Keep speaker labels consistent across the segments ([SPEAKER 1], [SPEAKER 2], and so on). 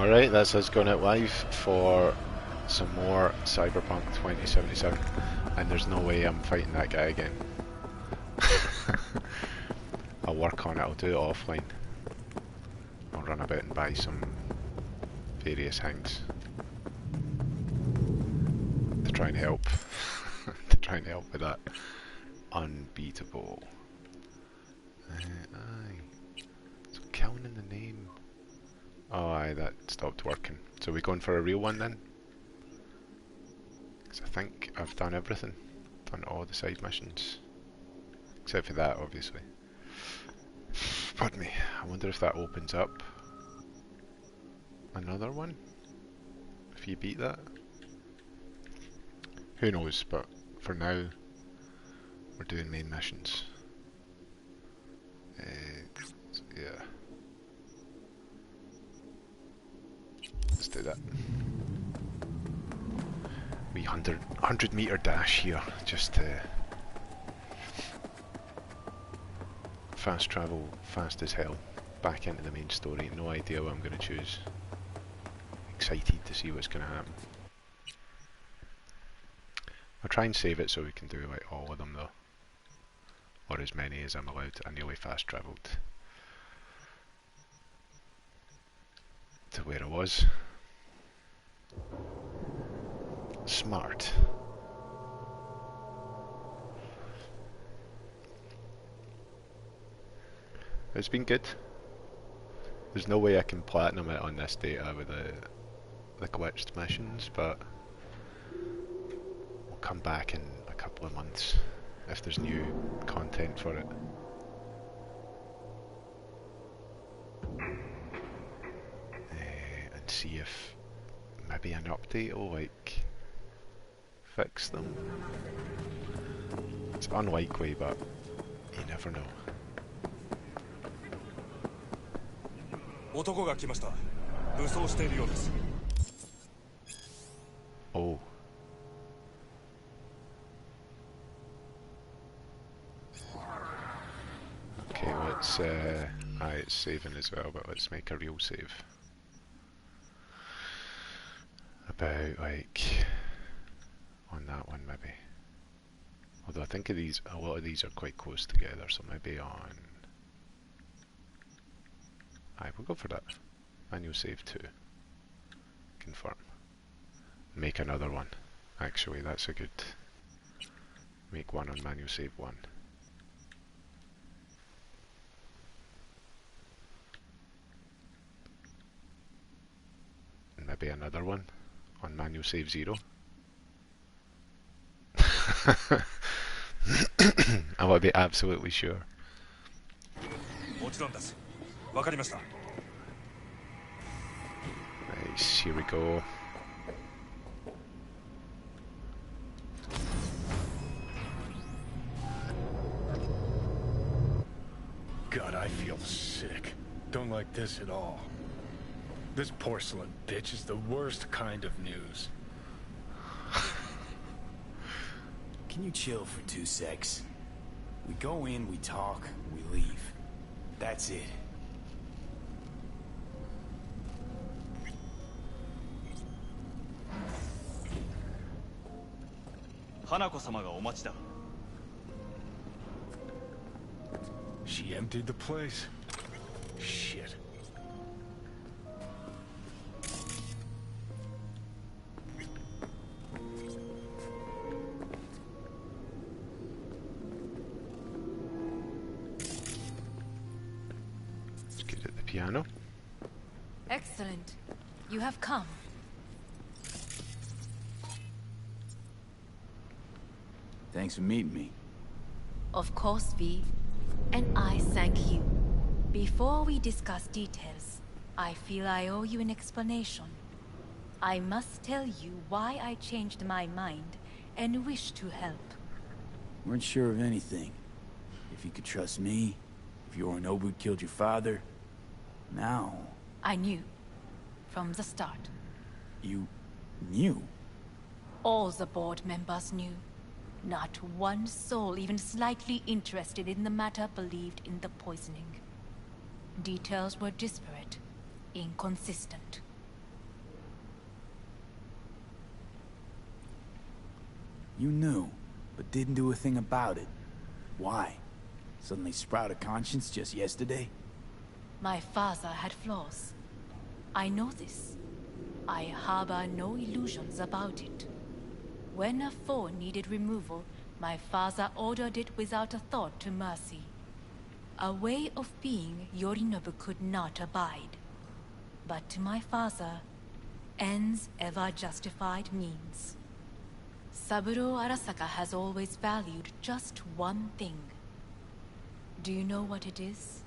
[SPEAKER 1] Alright, that's us going out live for some more Cyberpunk 2077, and there's no way I'm fighting that guy again. I'll work on it, I'll do it offline. I'll run about and buy some various things to try and help. To try and help with that. Unbeatable. Aye. So killing in the name. Oh aye, that stopped working. So we going for a real one then? Because I think I've done everything. Done all the side missions. Except for that, obviously. Pardon me. I wonder if that opens up another one? If you beat that? Who knows, but for now, we're doing main missions. Yeah. Let's do that. Wee 100 meter dash here, just to fast travel, fast as hell, back into the main story. No idea what I'm going to choose. Excited to see what's going to happen. I'll try and save it so we can do like all of them though, or as many as I'm allowed. I nearly fast travelled to where I was. Smart. It's been good. There's no way I can platinum it on this data with the glitched missions, but we'll come back in a couple of months if there's new content for it. And see if maybe an update will like fix them. It's unlikely, but you never know. Oh. Okay, let's it's saving as well, but let's make a real save. About like on that one maybe. Although I think a lot of these are quite close together, so maybe on. Aye, we'll go for that. Manual save 2. Confirm. Make another one. Actually, that's a good. Make one on manual save 1. And maybe another one on manual save 0. I want to be absolutely sure. Nice, here we go.
[SPEAKER 2] God, I feel sick. Don't like this at all. This porcelain bitch is the worst kind of news.
[SPEAKER 3] Can you chill for 2 secs? We go in, we talk, we leave. That's it.
[SPEAKER 2] She emptied the place. Shit.
[SPEAKER 1] Let's get at the piano.
[SPEAKER 4] Excellent. You have come.
[SPEAKER 3] Thanks for meeting me.
[SPEAKER 4] Of course, V. And I thank you. Before we discuss details, I feel I owe you an explanation. I must tell you why I changed my mind and wish to help.
[SPEAKER 3] Weren't sure of anything. If you could trust me, if Yorinobu killed your father. Now...
[SPEAKER 4] I knew. From the start.
[SPEAKER 3] You... knew?
[SPEAKER 4] All the board members knew. Not one soul even slightly interested in the matter believed in the poisoning. Details were disparate, inconsistent.
[SPEAKER 3] You knew, but didn't do a thing about it. Why? Suddenly sprout a conscience just yesterday?
[SPEAKER 4] My father had flaws. I know this. I harbor no illusions about it. When a foe needed removal, my father ordered it without a thought to mercy. A way of being Yorinobu could not abide. But to my father, ends ever justified means. Saburo Arasaka has always valued just one thing. Do you know what it is?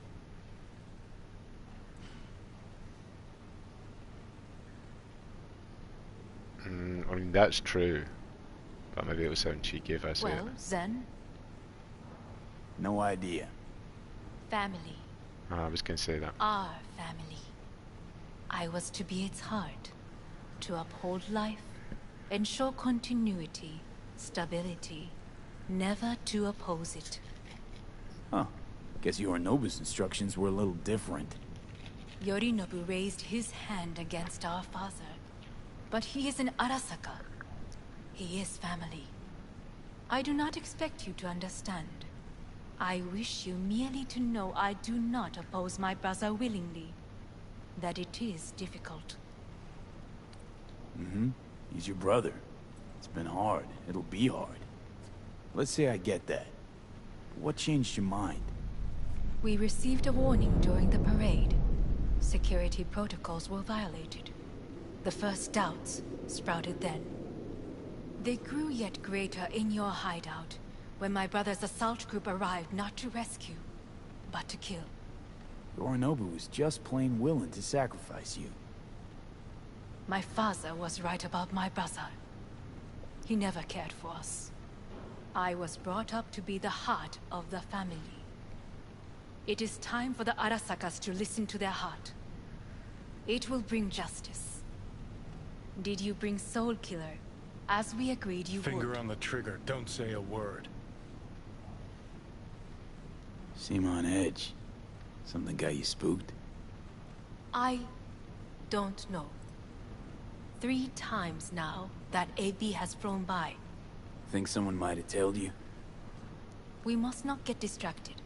[SPEAKER 1] I mean, that's true. But maybe it will sound cheeky if I say
[SPEAKER 4] Well, then,
[SPEAKER 3] No idea.
[SPEAKER 4] family.
[SPEAKER 1] it. I was going to say that.
[SPEAKER 4] Our family. I was to be its heart, to uphold life, ensure continuity, stability, never to oppose it.
[SPEAKER 3] Huh. Guess Yorinobu's instructions were a little different.
[SPEAKER 4] Yorinobu raised his hand against our father, but he is an Arasaka. He is family. I do not expect you to understand. I wish you merely to know I do not oppose my brother willingly. That it is difficult.
[SPEAKER 3] Mm-hmm. He's your brother. It's been hard. It'll be hard. Let's say I get that. What changed your mind?
[SPEAKER 4] We received a warning during the parade. Security protocols were violated. The first doubts sprouted then. They grew yet greater in your hideout, when my brother's assault group arrived not to rescue, but to kill.
[SPEAKER 3] Yorinobu was just plain willing to sacrifice you.
[SPEAKER 4] My father was right about my brother. He never cared for us. I was brought up to be the heart of the family. It is time for the Arasakas to listen to their heart. It will bring justice. Did you bring Soul Killer, as we agreed you would?
[SPEAKER 2] Finger on the trigger, don't say a word.
[SPEAKER 3] Seem on edge. Something got you spooked?
[SPEAKER 4] I don't know. 3 times now that AB has flown by.
[SPEAKER 3] Think someone might have told you?
[SPEAKER 4] We must not get distracted.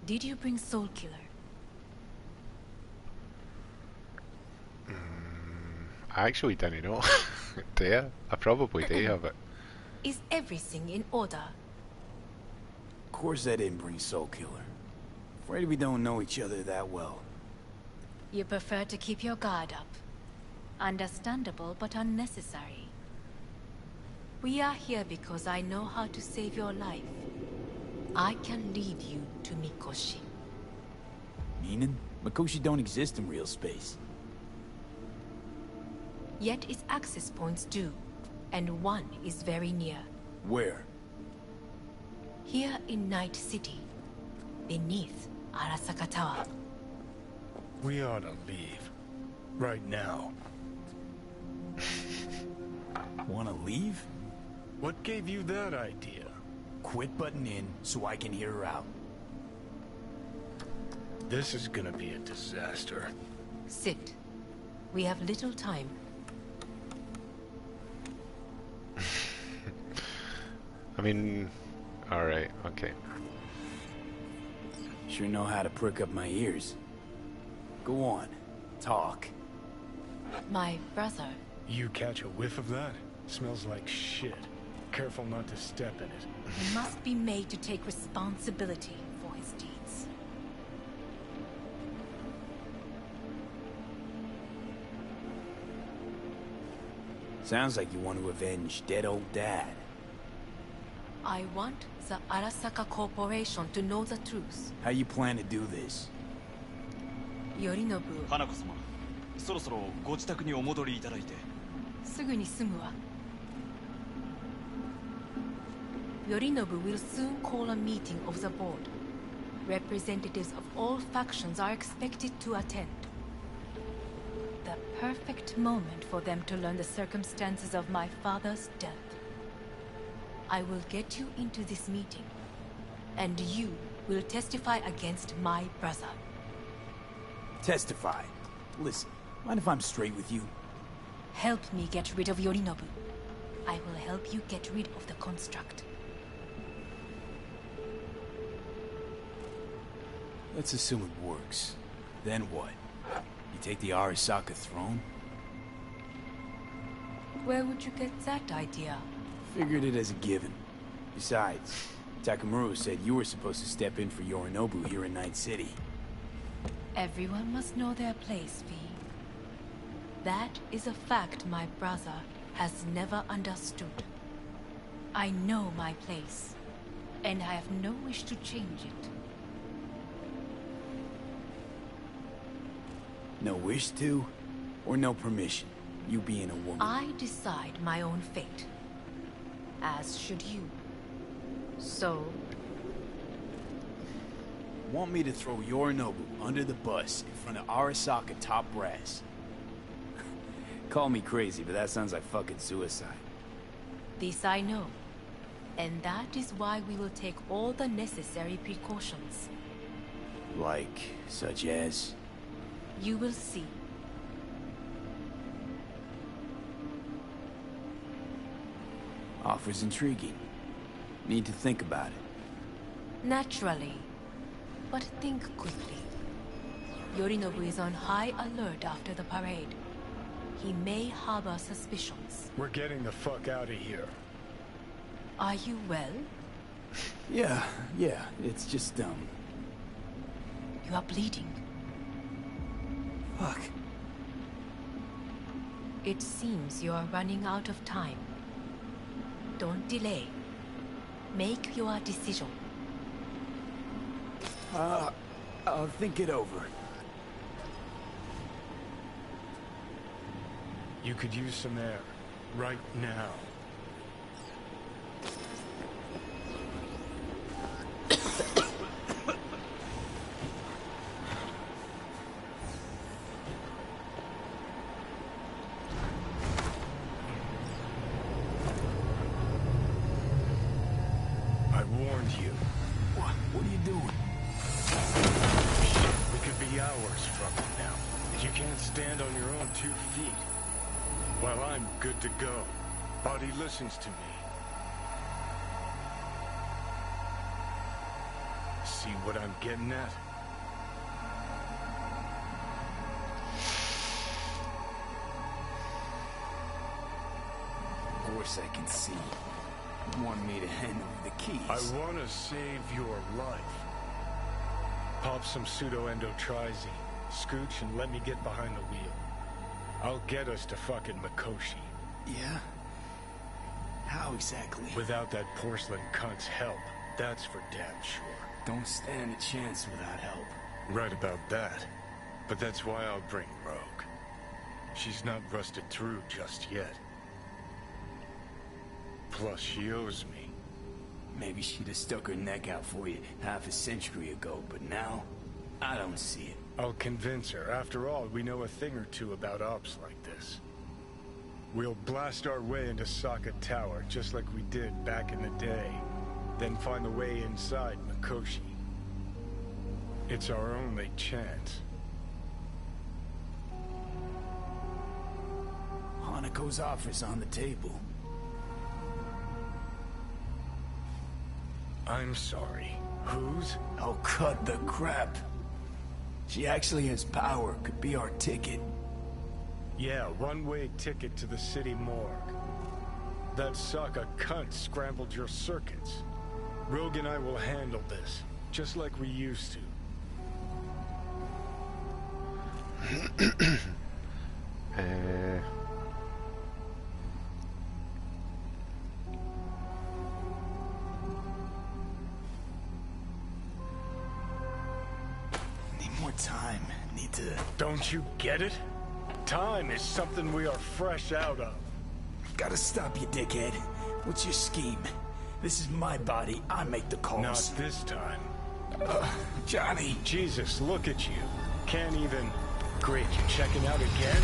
[SPEAKER 4] Did you bring Soul Killer?
[SPEAKER 1] I actually didn't know. Do you? I probably do have it.
[SPEAKER 4] Is everything in order?
[SPEAKER 3] Of course I didn't bring Soul Killer. Afraid we don't know each other that well.
[SPEAKER 4] You prefer to keep your guard up. Understandable, but unnecessary. We are here because I know how to save your life. I can lead you to Mikoshi.
[SPEAKER 3] Meaning? Mikoshi don't exist in real space.
[SPEAKER 4] Yet its access points do, and one is very near.
[SPEAKER 3] Where?
[SPEAKER 4] Here in Night City, beneath Arasaka Tower.
[SPEAKER 2] We ought to leave. Right now.
[SPEAKER 3] Wanna leave?
[SPEAKER 2] What gave you that idea?
[SPEAKER 3] Quit butting in so I can hear her out.
[SPEAKER 2] This is gonna be a disaster.
[SPEAKER 4] Sit. We have little time.
[SPEAKER 1] I mean, alright, okay.
[SPEAKER 3] Sure know how to prick up my ears. Go on. Talk.
[SPEAKER 4] My brother.
[SPEAKER 2] You catch a whiff of that? Smells like shit. Careful not to step in it.
[SPEAKER 4] He must be made to take responsibility for his deeds.
[SPEAKER 3] Sounds like you want to avenge dead old dad.
[SPEAKER 4] I want the Arasaka Corporation to know the truth.
[SPEAKER 3] How you plan to do this?
[SPEAKER 4] Yorinobu,
[SPEAKER 5] 花子様、そろそろご自宅にお戻りいただいて。
[SPEAKER 4] すぐに済むわ。Yorinobu will soon call a meeting of the board. Representatives of all factions are expected to attend. The perfect moment for them to learn the circumstances of my father's death. I will get you into this meeting, and you will testify against my brother.
[SPEAKER 3] Testify. Listen, mind if I'm straight with you?
[SPEAKER 4] Help me get rid of Yorinobu. I will help you get rid of the construct.
[SPEAKER 3] Let's assume it works. Then what? You take the Arasaka throne?
[SPEAKER 4] Where would you get that idea?
[SPEAKER 3] Figured it as a given. Besides, Takamura said you were supposed to step in for Yorinobu here in Night City.
[SPEAKER 4] Everyone must know their place, V. That is a fact my brother has never understood. I know my place, and I have no wish to change it.
[SPEAKER 3] No wish to, or no permission? You being a woman.
[SPEAKER 4] I decide my own fate, as should you. So,
[SPEAKER 3] Want me to throw Yorinobu under the bus in front of Arasaka top brass? Call me crazy, but that sounds like fucking suicide.
[SPEAKER 4] this I know, and that is why we will take all the necessary precautions.
[SPEAKER 3] Like, such as?
[SPEAKER 4] You will see.
[SPEAKER 3] Offers intriguing. Need to think about it.
[SPEAKER 4] Naturally, but think quickly. Yorinobu is on high alert after the parade. He may harbor suspicions.
[SPEAKER 2] We're getting the fuck out of here.
[SPEAKER 4] Are you well?
[SPEAKER 3] Yeah, it's just,
[SPEAKER 4] You are bleeding.
[SPEAKER 3] fuck.
[SPEAKER 4] It seems you are running out of time. Don't delay. Make your decision.
[SPEAKER 3] I'll think it over.
[SPEAKER 2] You could use some air. Right now. I warned you.
[SPEAKER 3] What are you doing?
[SPEAKER 2] We could be hours from it now. You can't stand on your own 2 feet. Well, I'm good to go. Body listens to me. See what I'm getting at?
[SPEAKER 3] Of course I can see. You want me to hand over the keys.
[SPEAKER 2] I want to save your life. Pop some pseudo-endotrizine, scooch, and let me get behind the wheel. I'll get us to fucking Mikoshi.
[SPEAKER 3] Yeah? How exactly?
[SPEAKER 2] Without that porcelain cunt's help, that's for damn sure.
[SPEAKER 3] Don't stand a chance without help.
[SPEAKER 2] Right about that. But that's why I'll bring Rogue. She's not rusted through just yet. Plus, she owes me.
[SPEAKER 3] Maybe she'd have stuck her neck out for you half a century ago, but now, I don't see it.
[SPEAKER 2] I'll convince her. After all, we know a thing or two about ops like this. We'll blast our way into Saka Tower, just like we did back in the day. Then find the way inside Mikoshi. It's our only chance.
[SPEAKER 3] Hanako's offer's on the table.
[SPEAKER 2] I'm sorry. Whose?
[SPEAKER 3] Oh, cut the crap. She actually has power, could be our ticket.
[SPEAKER 2] Yeah, one-way ticket to the city morgue. That Saka cunt scrambled your circuits. Rogue and I will handle this, just like we used to.
[SPEAKER 3] Need more time. Need to...
[SPEAKER 2] Don't you get it? Time is something we are fresh out of.
[SPEAKER 3] Gotta stop you, dickhead. What's your scheme? This is my body. I make the calls.
[SPEAKER 2] Not this time.
[SPEAKER 3] Johnny.
[SPEAKER 2] Jesus, look at you. Can't even... Great, you checking out again?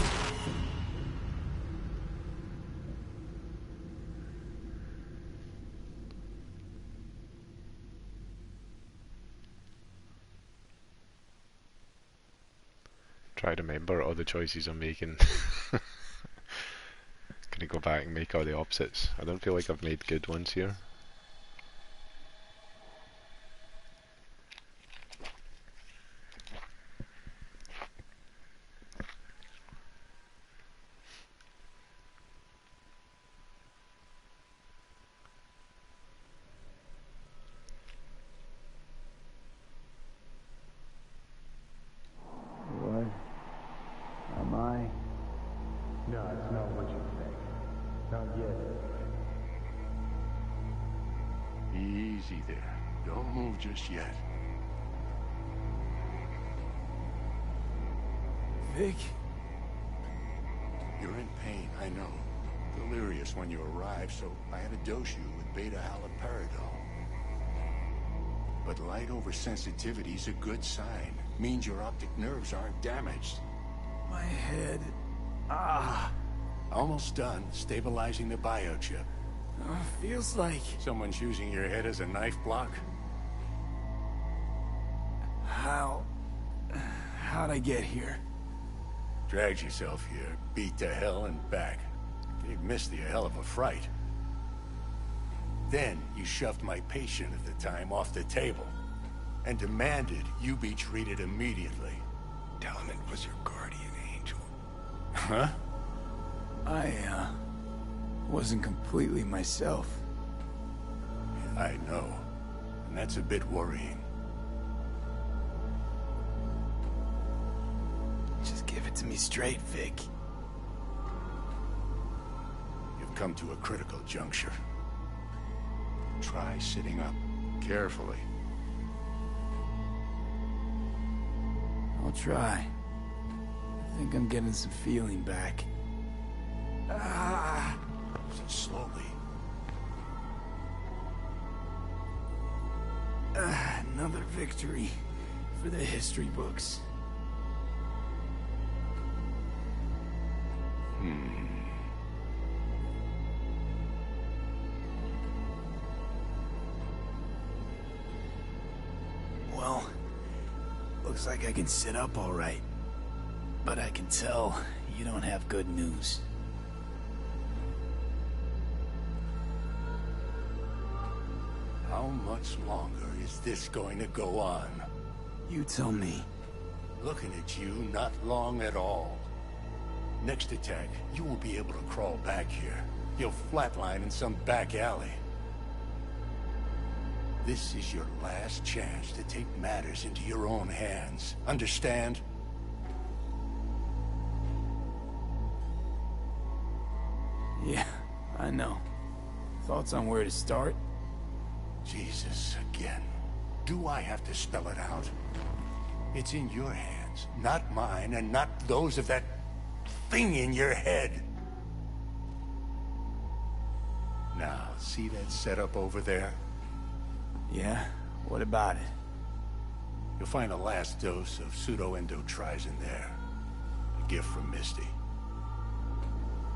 [SPEAKER 1] Try to remember all the choices I'm making. Gonna go back and make all the opposites. I don't feel like I've made good ones here.
[SPEAKER 3] What am I?
[SPEAKER 2] No, it's not what you think. Not yet.
[SPEAKER 6] Easy there. Don't move just yet.
[SPEAKER 3] Vic?
[SPEAKER 6] You're in pain, I know. Delirious when you arrived, so I had to dose you with beta-haloperidol. But light oversensitivity's a good sign. Means your optic nerves aren't damaged.
[SPEAKER 3] My head.
[SPEAKER 6] Almost done stabilizing the biochip.
[SPEAKER 3] Feels like...
[SPEAKER 6] Someone's using your head as a knife block?
[SPEAKER 3] How'd I get here?
[SPEAKER 6] Dragged yourself here, beat to hell and back. Gave Misty a hell of a fright. Then you shoved my patient at the time off the table and demanded you be treated immediately.
[SPEAKER 2] Tell him it was your guardian angel.
[SPEAKER 6] Huh?
[SPEAKER 3] I wasn't completely myself.
[SPEAKER 6] I know. And that's a bit worrying.
[SPEAKER 3] Just give it to me straight, Vic.
[SPEAKER 6] You've come to a critical juncture. Try sitting up carefully.
[SPEAKER 3] I'll try. I think I'm getting some feeling back.
[SPEAKER 6] Slowly.
[SPEAKER 3] Another victory for the history books. Well, looks like I can sit up all right. But I can tell you don't have good news.
[SPEAKER 6] How much longer is this going to go on?
[SPEAKER 3] You tell me.
[SPEAKER 6] Looking at you, not long at all. Next attack, you won't be able to crawl back here. You'll flatline in some back alley. This is your last chance to take matters into your own hands. Understand?
[SPEAKER 3] Yeah, I know. Thoughts on where to start?
[SPEAKER 6] Jesus, again. Do I have to spell it out? It's in your hands, not mine, and not those of that thing in your head. Now, see that setup over there?
[SPEAKER 3] Yeah? What about it?
[SPEAKER 6] You'll find a last dose of pseudo-endotrizin there. A gift from Misty.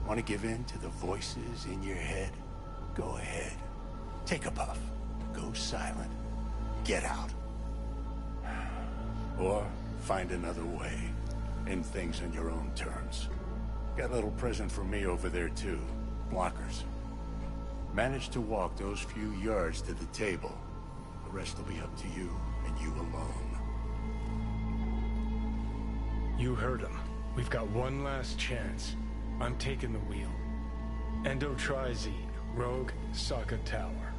[SPEAKER 6] Want to give in to the voices in your head? Go ahead. Take a puff. Go silent. Get out. Or find another way. End things on your own terms. Got a little present for me over there too. Blockers. Manage to walk those few yards to the table. The rest will be up to you, and you alone.
[SPEAKER 2] You heard him. We've got one last chance. I'm taking the wheel. Endotrizine, Rogue, Sokka Tower.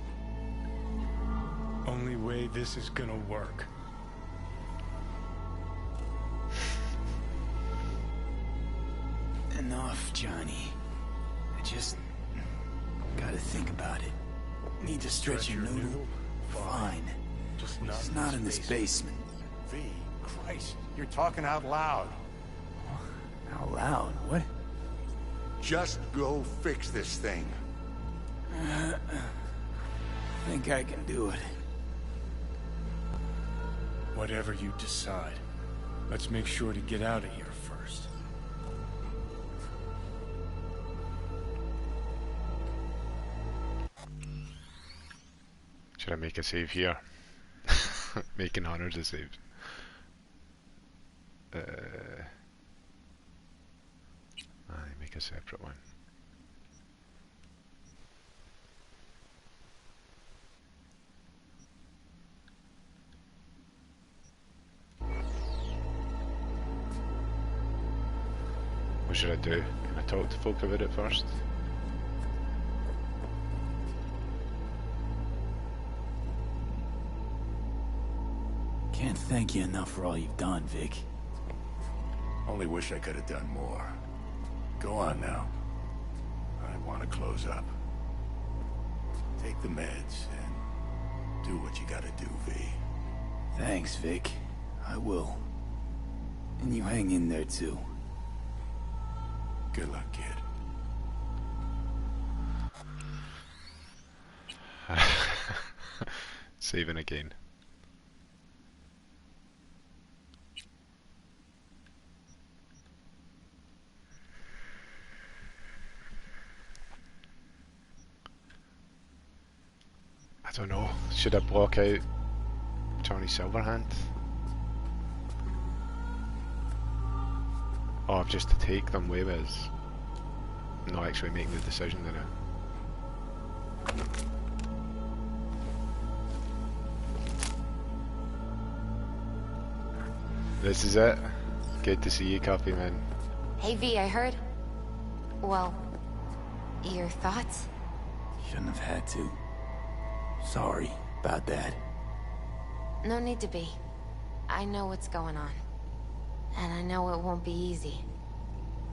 [SPEAKER 2] Only way this is gonna work.
[SPEAKER 3] Enough, Johnny. I just gotta think about it. Need to stretch your noodle? Fine.
[SPEAKER 2] Just
[SPEAKER 3] It's not in this basement.
[SPEAKER 6] V, Christ, you're talking out loud.
[SPEAKER 3] Out loud? What?
[SPEAKER 6] Just go fix this thing.
[SPEAKER 3] Think I can do it.
[SPEAKER 2] Whatever you decide. Let's make sure to get out of here first.
[SPEAKER 1] Should I make a save here? Making hundreds of saves. Aye, make a separate one. What should I do? Can I talk to folk about it first?
[SPEAKER 3] Can't thank you enough for all you've done, Vic.
[SPEAKER 6] Only wish I could have done more. Go on now. I want to close up. Take the meds and do what you gotta do, V.
[SPEAKER 3] Thanks, Vic. I will. And you hang in there, too.
[SPEAKER 6] Good luck, kid.
[SPEAKER 1] Saving again. I don't know. Should I block out Johnny Silverhand? Or just to take them with us? Not actually make the decision in it. This is it. Good to see you, Copy Man.
[SPEAKER 7] Hey V, I heard... Well... Your thoughts?
[SPEAKER 3] Shouldn't have had to. Sorry about that.
[SPEAKER 7] No need to be. I know what's going on. And I know it won't be easy.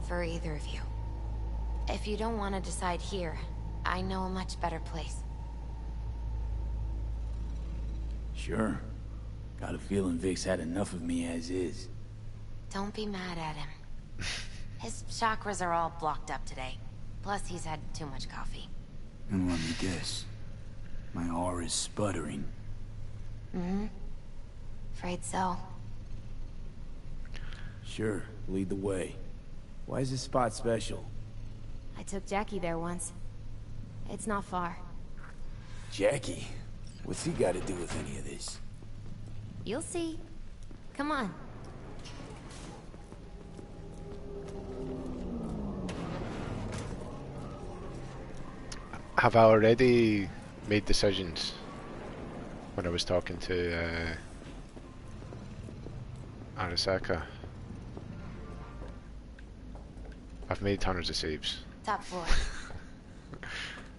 [SPEAKER 7] For either of you. If you don't want to decide here, I know a much better place.
[SPEAKER 3] Sure. Got a feeling Vic's had enough of me as is.
[SPEAKER 7] Don't be mad at him. His chakras are all blocked up today. Plus, he's had too much coffee.
[SPEAKER 3] And let me guess. My aura's sputtering.
[SPEAKER 7] Mm-hmm. Afraid so.
[SPEAKER 3] Sure, lead the way. Why is this spot special?
[SPEAKER 7] I took Jackie there once. It's not far.
[SPEAKER 3] Jackie? What's he got to do with any of this?
[SPEAKER 7] You'll see. Come on.
[SPEAKER 1] Have I already made decisions when I was talking to Arasaka? I've made hundreds of saves.
[SPEAKER 7] Top floor.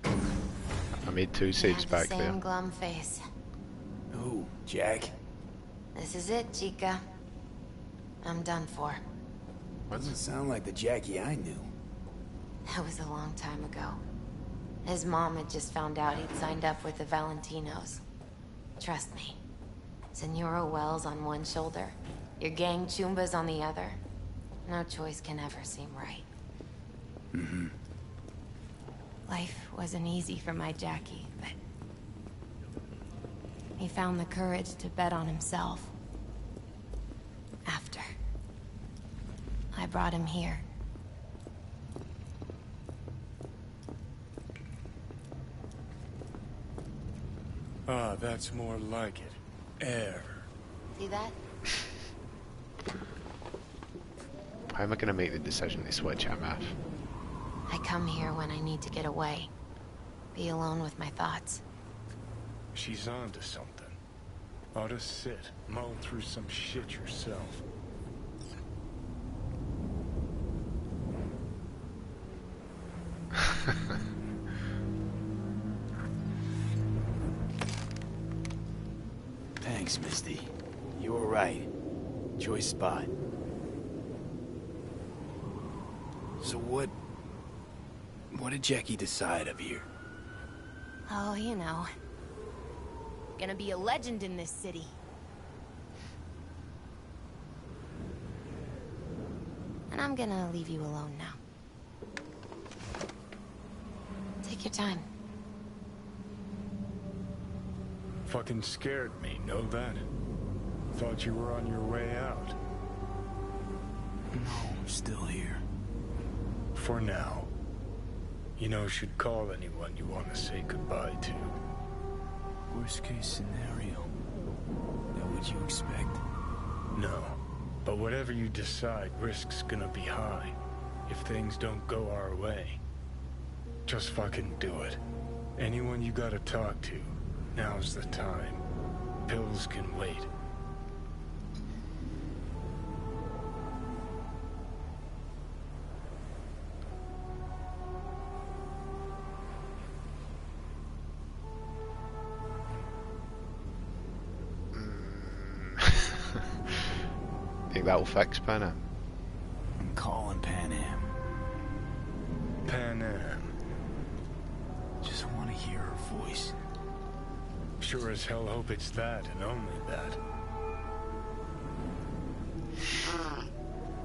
[SPEAKER 1] I made 2 saves back
[SPEAKER 7] the
[SPEAKER 1] there.
[SPEAKER 7] same glum face.
[SPEAKER 3] Who? Jack?
[SPEAKER 7] This is it, Chica. I'm done for.
[SPEAKER 3] Doesn't sound like the Jackie I knew.
[SPEAKER 7] That was a long time ago. His mom had just found out he'd signed up with the Valentinos. Trust me. Senora Wells on one shoulder, your gang Chumbas on the other. No choice can ever seem right.
[SPEAKER 3] Mm-hmm.
[SPEAKER 7] Life wasn't easy for my Jackie, but... he found the courage to bet on himself. After. I brought him here.
[SPEAKER 2] Ah, that's more like it. Air.
[SPEAKER 7] See that?
[SPEAKER 1] How am I going to make the decision to switch him off?
[SPEAKER 7] I come here when I need to get away. Be alone with my thoughts.
[SPEAKER 2] She's on to something. Ought to sit, mull through some shit yourself.
[SPEAKER 3] Thanks, Misty. You were right. Choice spot. So what did Jackie decide up here?
[SPEAKER 7] Oh, you know. Gonna be a legend in this city. And I'm gonna leave you alone now. Take your time.
[SPEAKER 2] Fucking scared me, know that? Thought you were on your way out.
[SPEAKER 3] No, I'm still here.
[SPEAKER 2] For now. You know, should call anyone you want to say goodbye to.
[SPEAKER 3] Worst case scenario. Now what you expect?
[SPEAKER 2] No. But whatever you decide, risk's gonna be high. If things don't go our way. Just fucking do it. Anyone you gotta talk to, now's the time. Pills can wait.
[SPEAKER 1] think that'll fix Pan Am?
[SPEAKER 3] I'm calling Pan Am.
[SPEAKER 2] Pan Am.
[SPEAKER 3] Just want to hear her voice.
[SPEAKER 2] Sure as hell hope it's that and only that.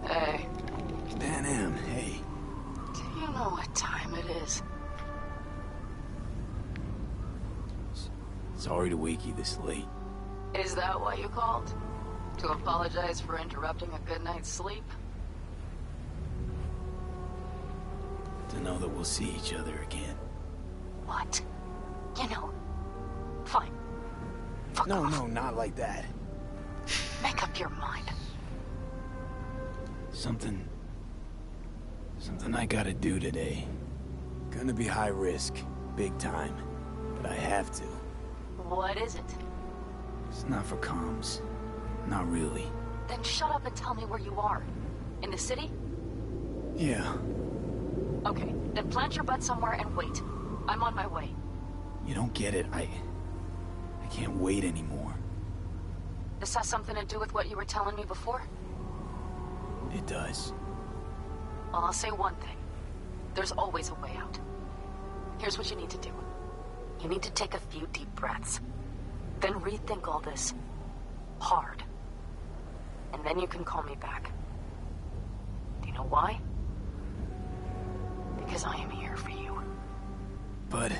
[SPEAKER 8] Hey.
[SPEAKER 3] Pan Am, hey.
[SPEAKER 8] Do you know what time it is?
[SPEAKER 3] Sorry to wake you this late.
[SPEAKER 8] Is that why you called? To apologize for interrupting a good night's sleep?
[SPEAKER 3] To know that we'll see each other again.
[SPEAKER 8] What? You know, fine. Fuck
[SPEAKER 3] No,
[SPEAKER 8] off.
[SPEAKER 3] no, not like that.
[SPEAKER 8] Make up your mind.
[SPEAKER 3] Something I gotta do today. Gonna be high risk, big time, but I have to.
[SPEAKER 8] What is it?
[SPEAKER 3] It's not for comms. Not really.
[SPEAKER 8] Then shut up and tell me where you are. In the city?
[SPEAKER 3] Yeah,
[SPEAKER 8] Okay, then plant your butt somewhere and wait. I'm on my way.
[SPEAKER 3] you don't get it. I can't wait anymore.
[SPEAKER 8] This has something to do with what you were telling me before?
[SPEAKER 3] It does.
[SPEAKER 8] Well, I'll say one thing. There's always a way out. Here's what you need to do. You need to take a few deep breaths. Then rethink all this. Hard. And then you can call me back. Do you know why? Because I am here for you.
[SPEAKER 3] But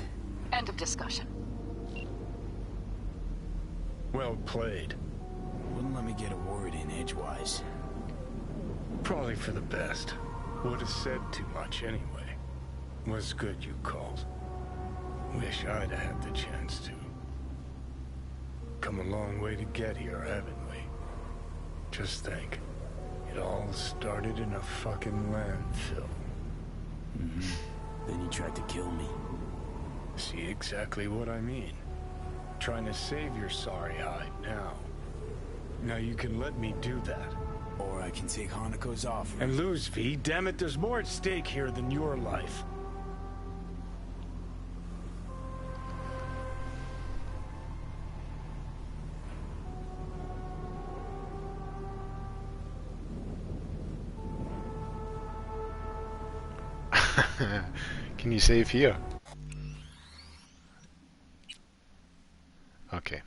[SPEAKER 8] End of discussion.
[SPEAKER 2] Well played.
[SPEAKER 3] wouldn't let me get a word in edgewise.
[SPEAKER 2] Probably for the best. Would have said too much anyway. Was good you called. Wish I'd had the chance to. Come a long way to get here, haven't we? Just think. It all started in a fucking landfill.
[SPEAKER 3] Then you tried to kill me.
[SPEAKER 2] See exactly what I mean. Trying to save your sorry hide now. Now you can let me do that.
[SPEAKER 3] Or I can take Hanako's offer.
[SPEAKER 2] And lose, V. Damn it, there's more at stake here than your life.
[SPEAKER 1] Can you save here? Okay.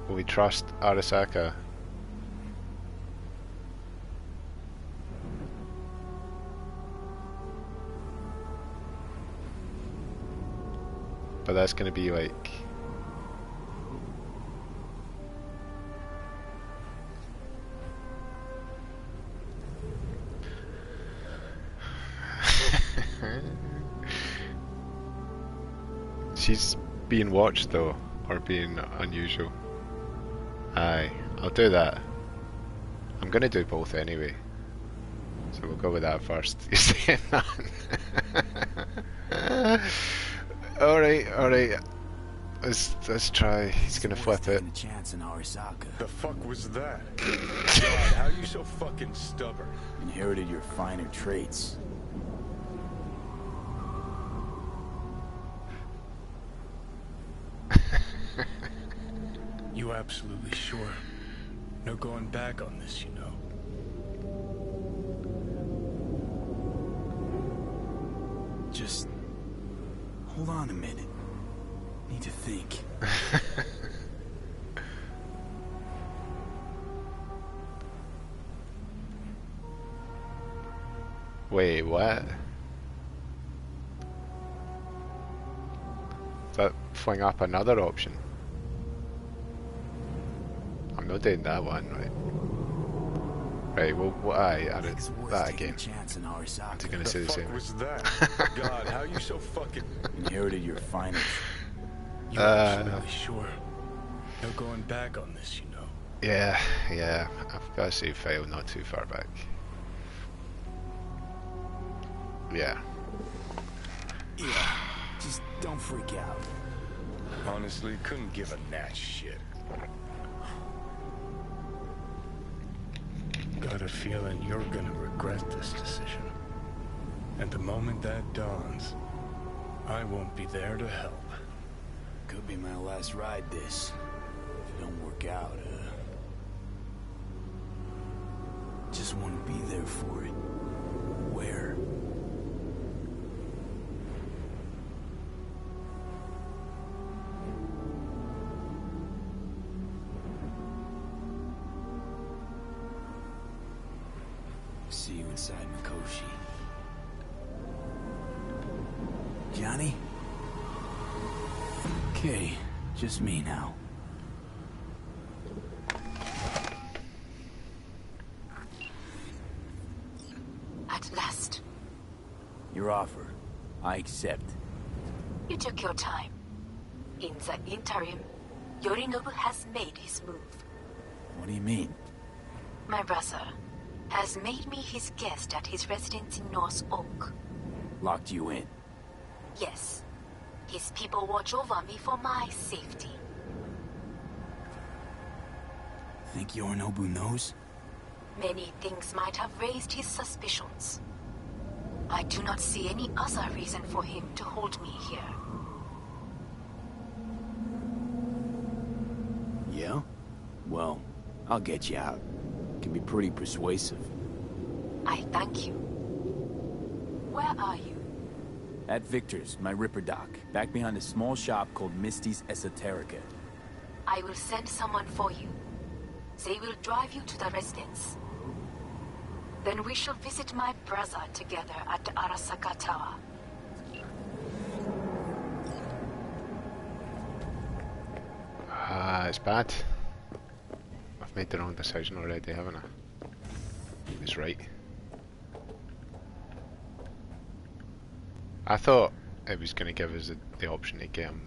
[SPEAKER 1] Will we trust Arasaka? But that's gonna be like... She's being watched though, or being unusual. Aye, I'll do that. I'm gonna do both anyway. So we'll go with that first. You're saying that? Alright. Let's try. He's gonna flip it.
[SPEAKER 3] A chance in Arasaka.
[SPEAKER 2] The fuck was that? God, how you so fucking stubborn?
[SPEAKER 3] Inherited your finer traits.
[SPEAKER 2] You absolutely sure? No going back on this, you know.
[SPEAKER 3] Just hold on a minute. Need to think.
[SPEAKER 1] Wait, what? Does that fling up another option? I'm not doing that one, right? Right, well, aye, I did that again.
[SPEAKER 3] Chance in Arasaka.
[SPEAKER 1] I'm gonna say the same.
[SPEAKER 2] Fuck was that? God, how you so fucking...
[SPEAKER 3] Inherited your finer.
[SPEAKER 2] You absolutely sure? No going back on this, you know.
[SPEAKER 1] Yeah, I've got a save file not too far back. Yeah.
[SPEAKER 3] Yeah, just don't freak out.
[SPEAKER 2] Honestly, couldn't give a gnat shit. Got a feeling you're gonna regret this decision. And the moment that dawns, I won't be there to help.
[SPEAKER 3] Could be my last ride this. If it don't work out, just want to be there for it. Where? See you inside Mikoshi. Johnny? Okay, just me now.
[SPEAKER 8] At last.
[SPEAKER 3] Your offer. I accept.
[SPEAKER 8] You took your time. In the interim, Yorinobu has made his move.
[SPEAKER 3] What do you mean?
[SPEAKER 8] My brother has made me his guest at his residence in North Oak.
[SPEAKER 3] Locked you in?
[SPEAKER 8] Yes. His people watch over me for my safety.
[SPEAKER 3] Think Yorinobu knows?
[SPEAKER 8] Many things might have raised his suspicions. I do not see any other reason for him to hold me here.
[SPEAKER 3] Yeah? Well, I'll get you out. Can be pretty persuasive.
[SPEAKER 8] I thank you. Where are you?
[SPEAKER 3] At Victor's, my Ripper Dock, back behind a small shop called Misty's Esoterica.
[SPEAKER 8] I will send someone for you. They will drive you to the residence. Then we shall visit my brother together at the Arasaka Tower.
[SPEAKER 1] It's bad. I've made the wrong decision already, haven't I? He was right. I thought it was going to give us the option to get him.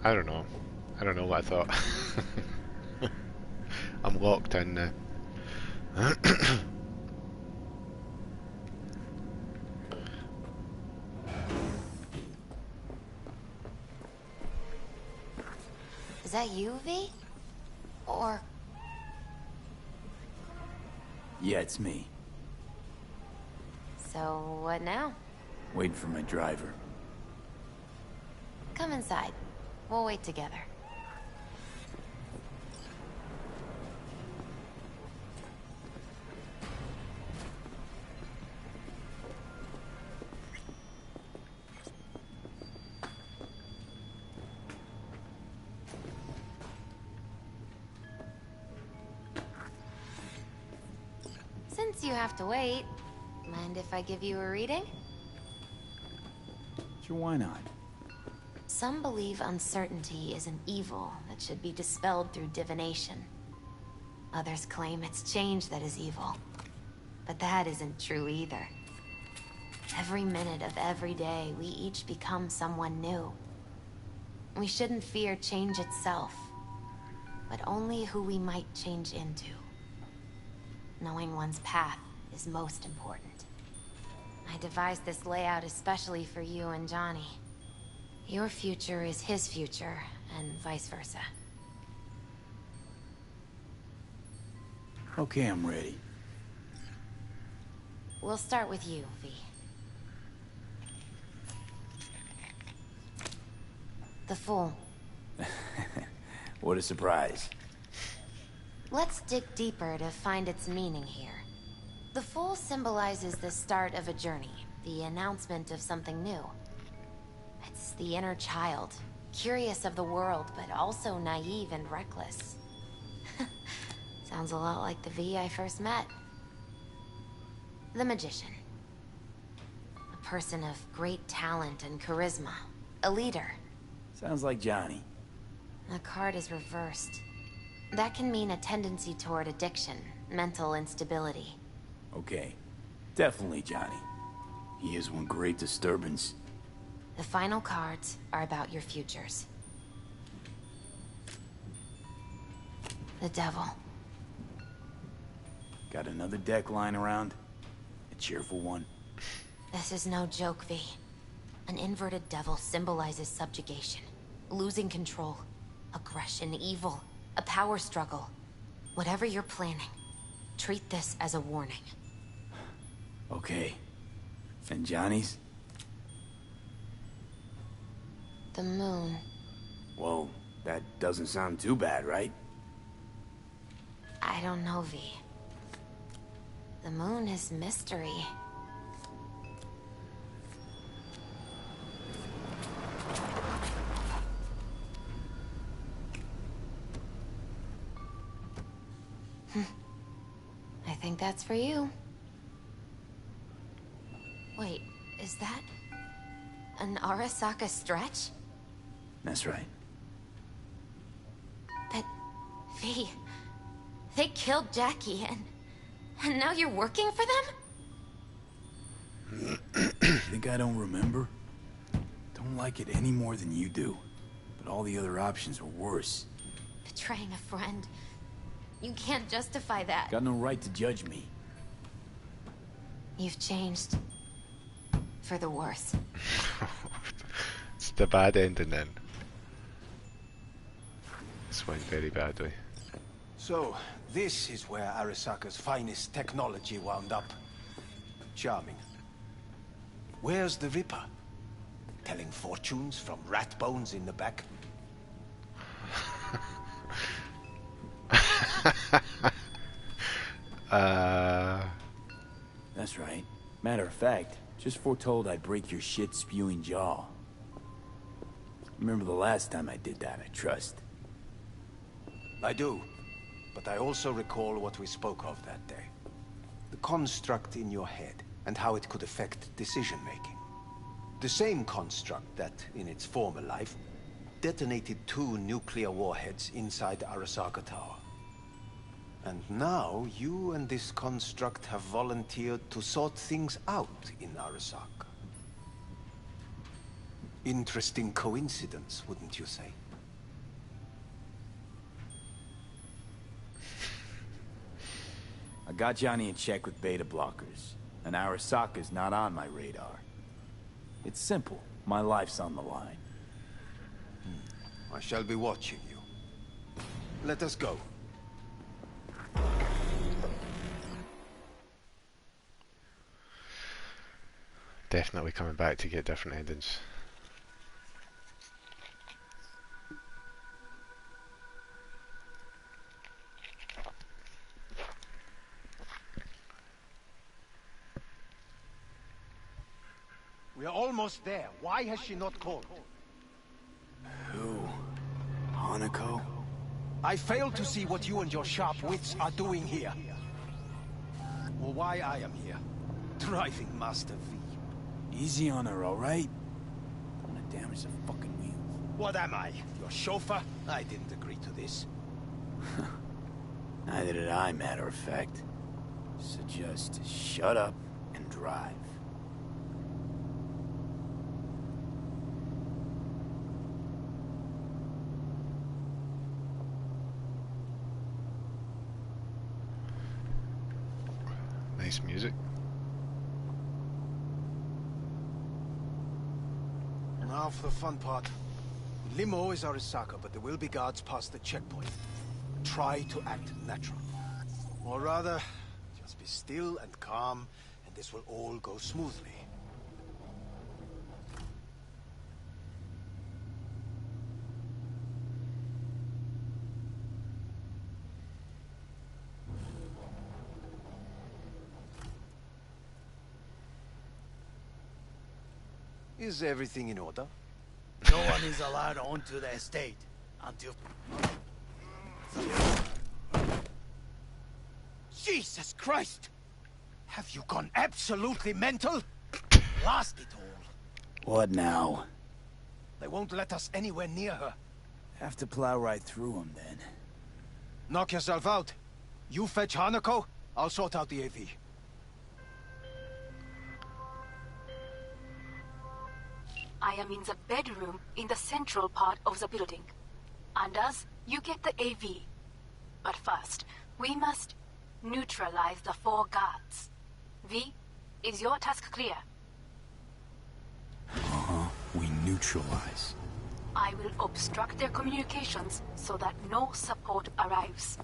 [SPEAKER 1] I don't know. I don't know what I thought. I'm locked in now.
[SPEAKER 7] Is that you, V? Or...
[SPEAKER 3] Yeah, it's me.
[SPEAKER 7] So, what now?
[SPEAKER 3] Waiting for my driver.
[SPEAKER 7] Come inside. We'll wait together. Since you have to wait, mind if I give you a reading?
[SPEAKER 3] Sure, why not?
[SPEAKER 7] Some believe uncertainty is an evil that should be dispelled through divination. Others claim it's change that is evil. But that isn't true either. Every minute of every day, we each become someone new. We shouldn't fear change itself, but only who we might change into. Knowing one's path is most important. I devised this layout especially for you and Johnny. Your future is his future, and vice versa.
[SPEAKER 3] Okay, I'm ready.
[SPEAKER 7] We'll start with you, V. The Fool.
[SPEAKER 3] What a surprise.
[SPEAKER 7] Let's dig deeper to find its meaning here. The Fool symbolizes the start of a journey, the announcement of something new. It's the inner child, curious of the world, but also naive and reckless. Sounds a lot like the V I first met. The Magician. A person of great talent and charisma. A leader.
[SPEAKER 3] Sounds like Johnny.
[SPEAKER 7] The card is reversed. That can mean a tendency toward addiction, mental instability.
[SPEAKER 3] Okay. Definitely Johnny. He is one great disturbance.
[SPEAKER 7] The final cards are about your futures. The Devil.
[SPEAKER 3] Got another deck lying around? A cheerful one?
[SPEAKER 7] This is no joke, V. An inverted devil symbolizes subjugation, losing control, aggression, evil, a power struggle. Whatever you're planning, treat this as a warning.
[SPEAKER 3] Okay. And Johnny's?
[SPEAKER 7] The moon.
[SPEAKER 3] Whoa, that doesn't sound too bad, right?
[SPEAKER 7] I don't know, V. The moon is mystery. I think that's for you. Wait, is that an Arasaka stretch?
[SPEAKER 3] That's right.
[SPEAKER 7] But, V, they killed Jackie and now you're working for them?
[SPEAKER 3] Think I don't remember? Don't like it any more than you do. But all the other options are worse.
[SPEAKER 7] Betraying a friend. You can't justify that.
[SPEAKER 3] Got no right to judge me.
[SPEAKER 7] You've changed. For the worse.
[SPEAKER 1] It's the bad ending then. This went very badly.
[SPEAKER 6] So, this is where Arasaka's finest technology wound up. Charming. Where's the Ripper? Telling fortunes from rat bones in the back?
[SPEAKER 3] That's right. Matter of fact, just foretold I'd break your shit-spewing jaw. Remember the last time I did that, I trust.
[SPEAKER 6] I do. But I also recall what we spoke of that day. The construct in your head, and how it could affect decision-making. The same construct that, in its former life, detonated 2 nuclear warheads inside Arasaka Tower. And now, you and this construct have volunteered to sort things out in Arasaka. Interesting coincidence, wouldn't you say?
[SPEAKER 3] I got Johnny in check with beta blockers, and Arasaka's not on my radar. It's simple. My life's on the line.
[SPEAKER 6] I shall be watching you. Let us go.
[SPEAKER 1] Definitely coming back to get different endings.
[SPEAKER 6] We are almost there. Why has she not called?
[SPEAKER 3] Who? Hanako?
[SPEAKER 6] I fail to see what you and your sharp wits are doing here. Or why I am here. Driving Master V.
[SPEAKER 3] Easy on her, all right? Don't want to damage the fucking wheels.
[SPEAKER 6] What am I? Your chauffeur? I didn't agree to this.
[SPEAKER 3] Neither did I, matter of fact. So just shut up and drive.
[SPEAKER 1] Nice music.
[SPEAKER 6] Now for the fun part. Limo is Arasaka, but there will be guards past the checkpoint. Try to act natural. Or rather, just be still and calm, and this will all go smoothly. Is everything in order?
[SPEAKER 9] No one is allowed onto the estate until... Jesus Christ! Have you gone absolutely mental? Blast it all.
[SPEAKER 3] What now?
[SPEAKER 6] They won't let us anywhere near her.
[SPEAKER 3] Have to plow right through them, then.
[SPEAKER 6] Knock yourself out. You fetch Hanako, I'll sort out the AV.
[SPEAKER 8] I am in the bedroom in the central part of the building. Anders, you get the AV. But first, we must neutralize the 4 guards. V, is your task clear?
[SPEAKER 3] We neutralize.
[SPEAKER 8] I will obstruct their communications so that no support arrives.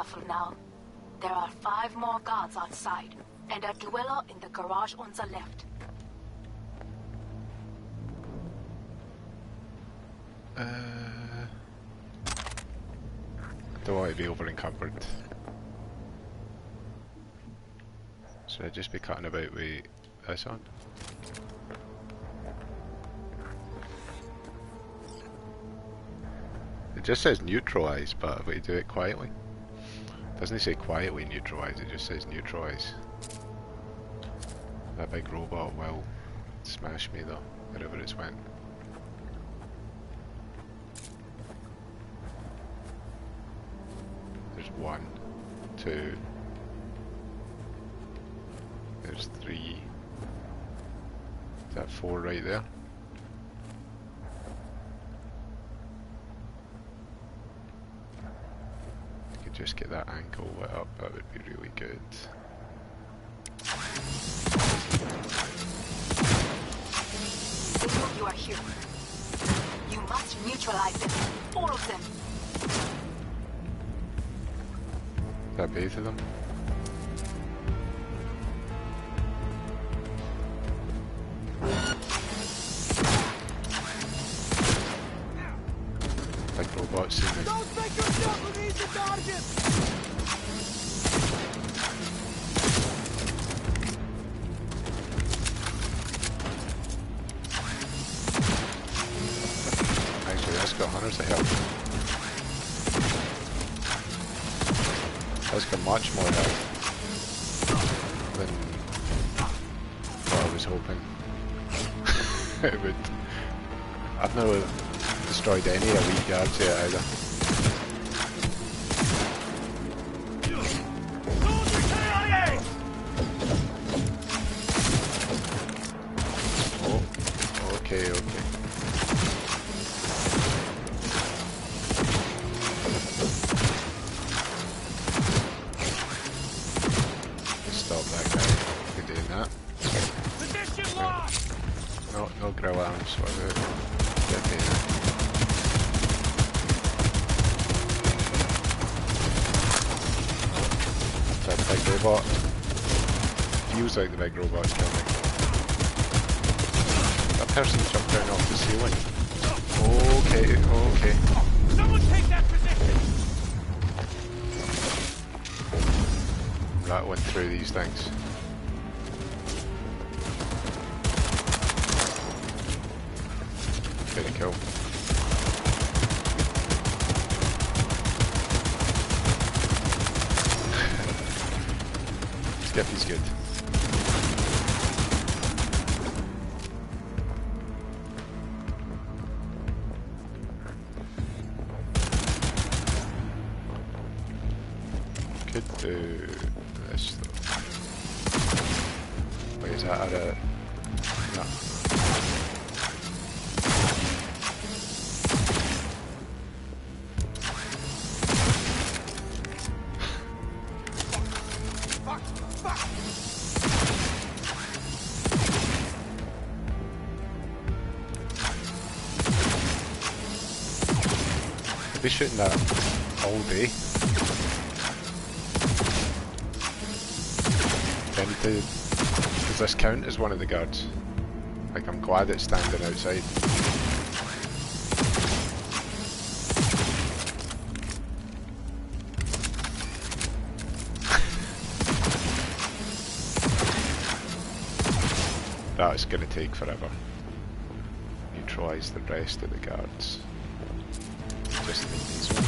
[SPEAKER 8] careful now. There are 5 more guards outside, and a dweller in the garage on the left.
[SPEAKER 1] Don't want to be over encumbered. Should I just be cutting about with this on? It just says neutralize, but if we do it quietly. Doesn't it say quietly neutralize, it just says neutralize. That big robot will smash me though, wherever it's went. There's 1, 2. There's 3. Is that 4 right there? Just get that ankle lit up, that would be really good.
[SPEAKER 8] They know you are here. You must neutralize them. All of them.
[SPEAKER 1] Is that both of them? Like robots see me.
[SPEAKER 9] Don't make yourself an easy target!
[SPEAKER 1] Actually, that's got hundreds of health. That's got much more health than what I was hoping it would. I've never destroyed any elite guards yet either. Oh, okay, okay. Stop that guy from doing that.
[SPEAKER 9] Position locked!
[SPEAKER 1] No grill arms, what about get there. That big robot. Feels like the big robot's coming. That person jumped down off the ceiling. Okay, okay.
[SPEAKER 9] Someone take that position!
[SPEAKER 1] That went through these things. Pretty cool. Skippy's good. Could do this though. Wait, is that at a... No. I'll be shooting that all day. Does this count as one of the guards? Like, I'm glad it's standing outside. That's gonna take forever. Neutralise the rest of the guards. Just need these ones.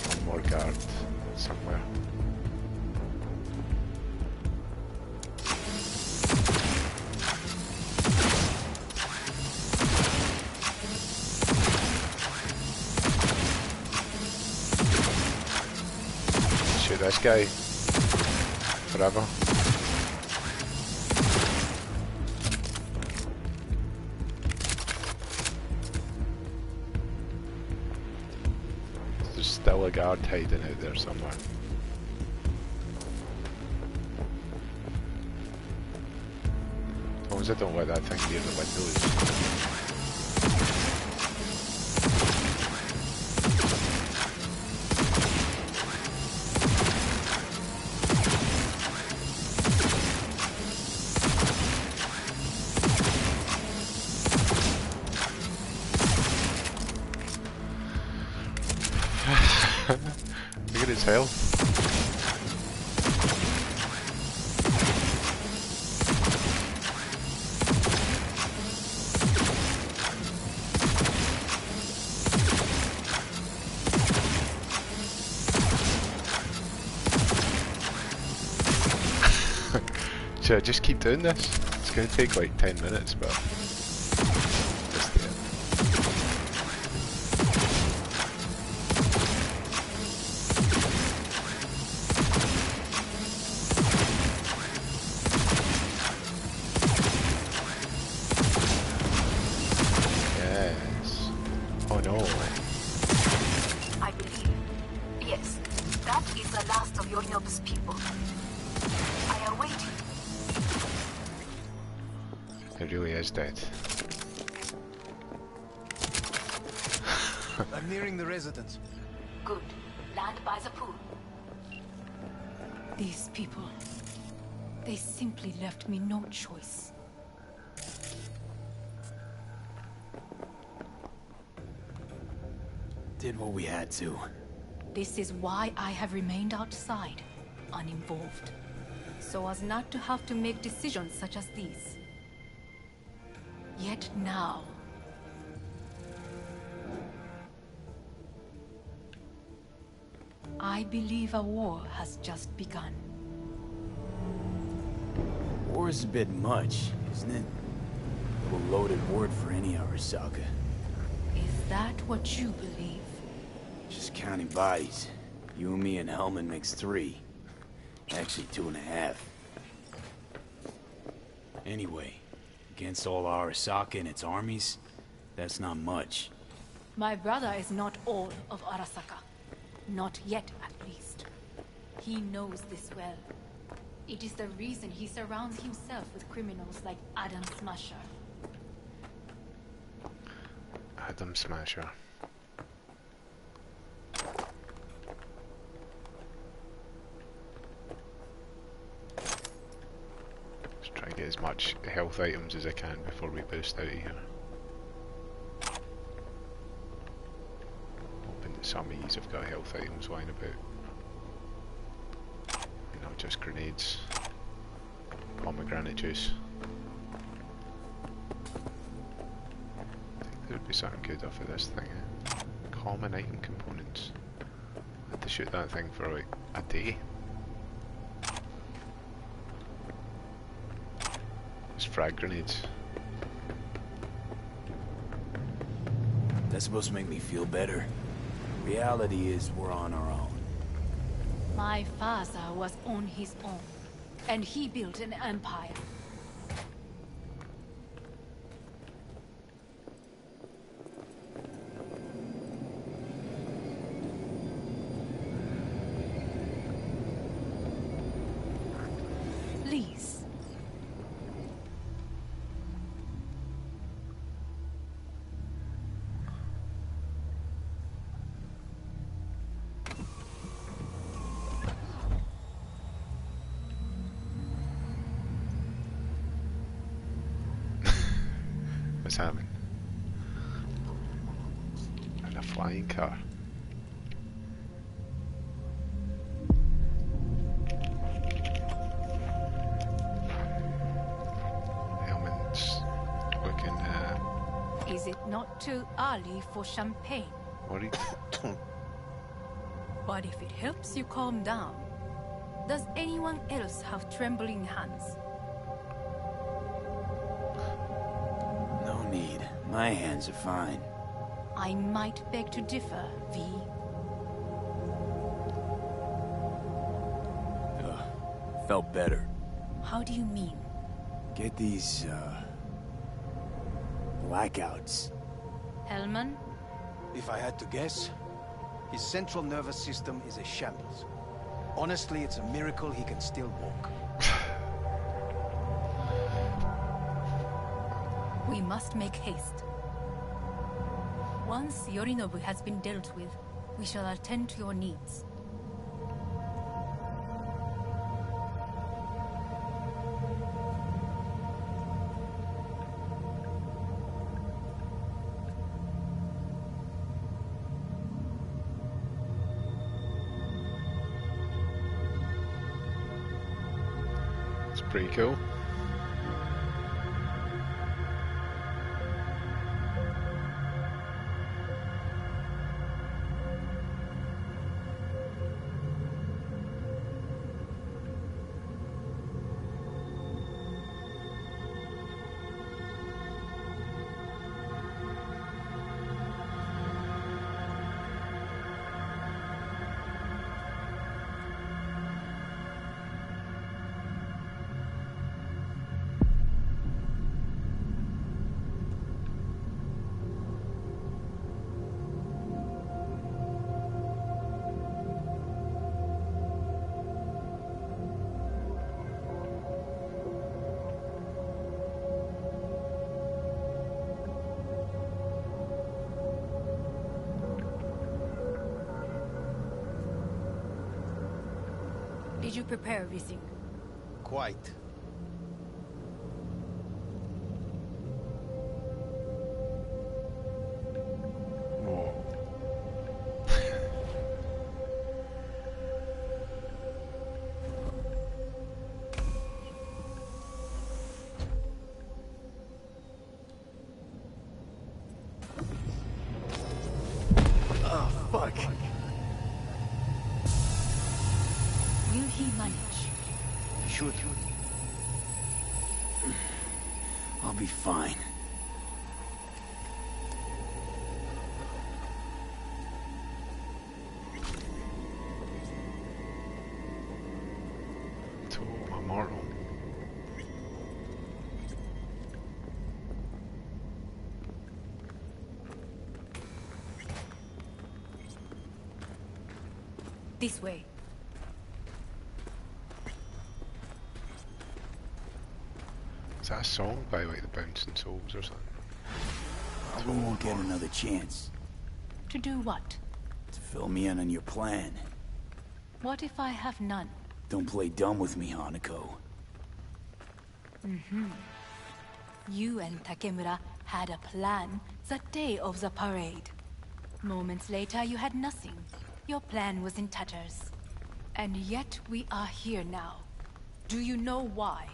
[SPEAKER 1] One more guard somewhere. Shoot this guy forever. still a guard hiding out there somewhere. As long as I don't let that thing near the windows. Look at his health. Should I just keep doing this? It's going to take like 10 minutes, but just do it. Yes. Oh no.
[SPEAKER 8] I believe. Yes, that is the last of your noble people. I await you.
[SPEAKER 1] It really is dead.
[SPEAKER 9] I'm nearing the residence.
[SPEAKER 8] Good. Land by the pool.
[SPEAKER 4] These people, they simply left me no choice.
[SPEAKER 3] Did what we had to.
[SPEAKER 4] This is why I have remained outside, uninvolved, so as not to have to make decisions such as these. Yet now, I believe a war has just begun.
[SPEAKER 3] War is a bit much, isn't it? A little loaded word for any Arasaka.
[SPEAKER 4] Is that what you believe?
[SPEAKER 3] Just counting bodies. You and me and Hellman makes 3. Actually 2.5. Anyway, against all Arasaka and its armies, that's not much.
[SPEAKER 4] My brother is not all of Arasaka. Not yet, at least. He knows this well. It is the reason he surrounds himself with criminals like Adam Smasher.
[SPEAKER 1] Adam Smasher. Let's try and get as much health items as I can before we boost out of here. Hoping that some of these have got health items lying about. You know, just grenades. Pomegranate juice. I think there would be something good off of this thing. Common item components. I had to shoot that thing for like a day. Just frag grenades.
[SPEAKER 3] That's supposed to make me feel better. Reality is we're on our own.
[SPEAKER 4] My father was on his own, and he built an empire. Please.
[SPEAKER 1] What's happening? And a flying car. Helmet's looking
[SPEAKER 4] Is it not too early for champagne?
[SPEAKER 1] worried.
[SPEAKER 4] But if it helps you calm down, does anyone else have trembling hands?
[SPEAKER 3] No need. My hands are fine.
[SPEAKER 4] I might beg to differ, V.
[SPEAKER 3] Felt better.
[SPEAKER 4] How do you mean?
[SPEAKER 3] Get these, blackouts.
[SPEAKER 4] Hellman?
[SPEAKER 9] If I had to guess, His central nervous system is a shambles. Honestly, it's a miracle he can still walk.
[SPEAKER 4] We must make haste. Once Yorinobu has been dealt with, we shall attend to your needs.
[SPEAKER 1] It's pretty cool.
[SPEAKER 4] Did you prepare everything?
[SPEAKER 9] Quite.
[SPEAKER 1] Whoa.
[SPEAKER 9] Oh, fuck.
[SPEAKER 4] Will he manage?
[SPEAKER 9] Should.
[SPEAKER 3] I'll be fine.
[SPEAKER 1] To Amaro.
[SPEAKER 4] This way.
[SPEAKER 1] Is that a song by like the Bouncing Souls or something?
[SPEAKER 3] Probably won't get another chance
[SPEAKER 4] To do what?
[SPEAKER 3] to fill me in on your plan.
[SPEAKER 4] What if I have none?
[SPEAKER 3] Don't play dumb with me, Hanako.
[SPEAKER 4] You and Takemura had a plan the day of the parade. Moments later, you had nothing. Your plan was in tatters. And yet we are here now. Do you know why?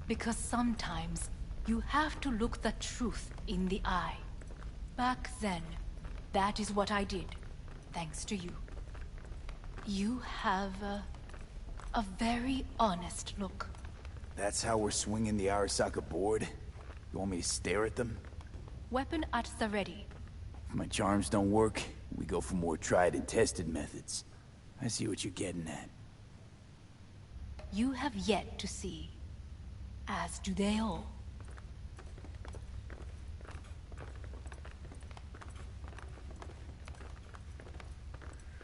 [SPEAKER 4] Because sometimes you have to look the truth in the eye. Back then, that is what I did, thanks to you. You have a very honest look.
[SPEAKER 3] That's how we're swinging the Arasaka board? You want me to stare at them?
[SPEAKER 4] Weapon at the ready.
[SPEAKER 3] If my charms don't work, we go for more tried and tested methods. I see what you're getting at.
[SPEAKER 4] You have yet to see. As do they all.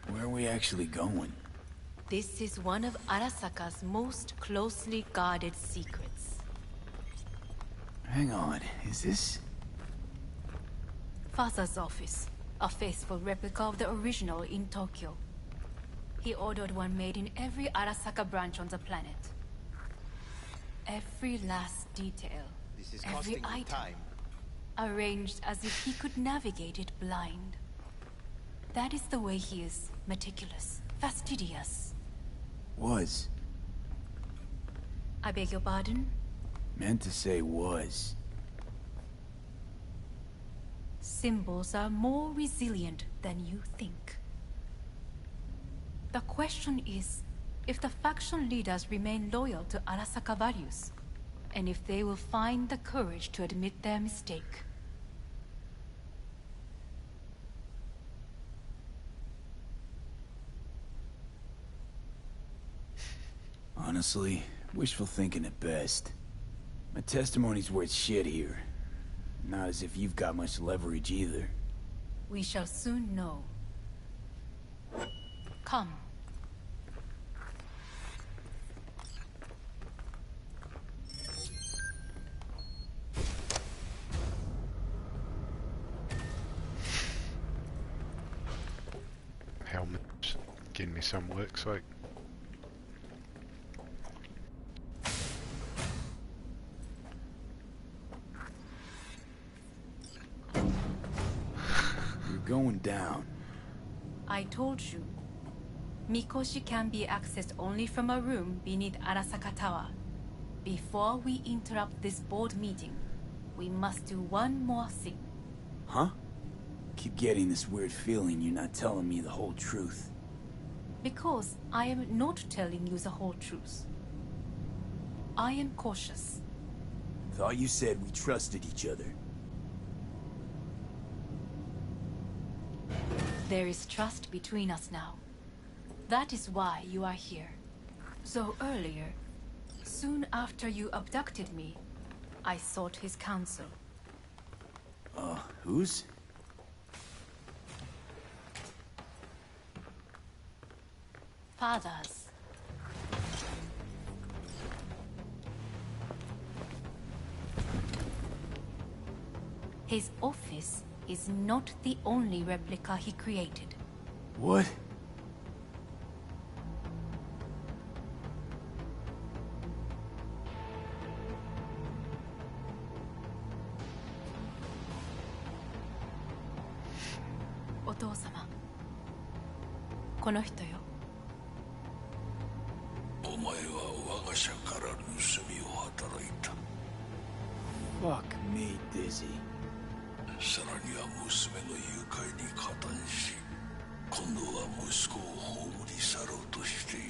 [SPEAKER 3] Where are we actually going?
[SPEAKER 4] This is one of Arasaka's most closely guarded secrets.
[SPEAKER 3] Hang on, is this...
[SPEAKER 4] Father's office. A faithful replica of the original in Tokyo. He ordered one made in every Arasaka branch on the planet. Every last detail,
[SPEAKER 9] This is
[SPEAKER 4] every
[SPEAKER 9] costing
[SPEAKER 4] item,
[SPEAKER 9] you time.
[SPEAKER 4] arranged as if he could navigate it blind. That is the way he is, meticulous, fastidious.
[SPEAKER 3] Was.
[SPEAKER 4] I beg your pardon?
[SPEAKER 3] Meant to say was.
[SPEAKER 4] Symbols are more resilient than you think. The question is, if the faction leaders remain loyal to Arasaka values, and if they will find the courage to admit their mistake.
[SPEAKER 3] Honestly, wishful thinking at best. My testimony's worth shit here. Not as if you've got much leverage either.
[SPEAKER 4] We shall soon know. Come.
[SPEAKER 1] Helmet's giving me some looks like.
[SPEAKER 3] You're going down.
[SPEAKER 4] I told you. Mikoshi can be accessed only from a room beneath Arasaka Tower. Before we interrupt this board meeting, we must do one more thing.
[SPEAKER 3] Huh? Keep getting this weird feeling you're not telling me the whole truth.
[SPEAKER 4] Because I am not telling you the whole truth. I am cautious.
[SPEAKER 3] Thought you said we trusted each other.
[SPEAKER 4] There is trust between us now. That is why you are here. So earlier, soon after you abducted me, I sought his counsel.
[SPEAKER 3] Whose?
[SPEAKER 4] Father's. His office is not the only replica he created.
[SPEAKER 3] What?
[SPEAKER 4] Otou-sama. この人よ。
[SPEAKER 10] お前は我が社から盗みを働いた。
[SPEAKER 3] Fuck me, Dizzy.
[SPEAKER 10] さらには娘の誘拐に加担し、今度は息子を葬り去ろうとしている。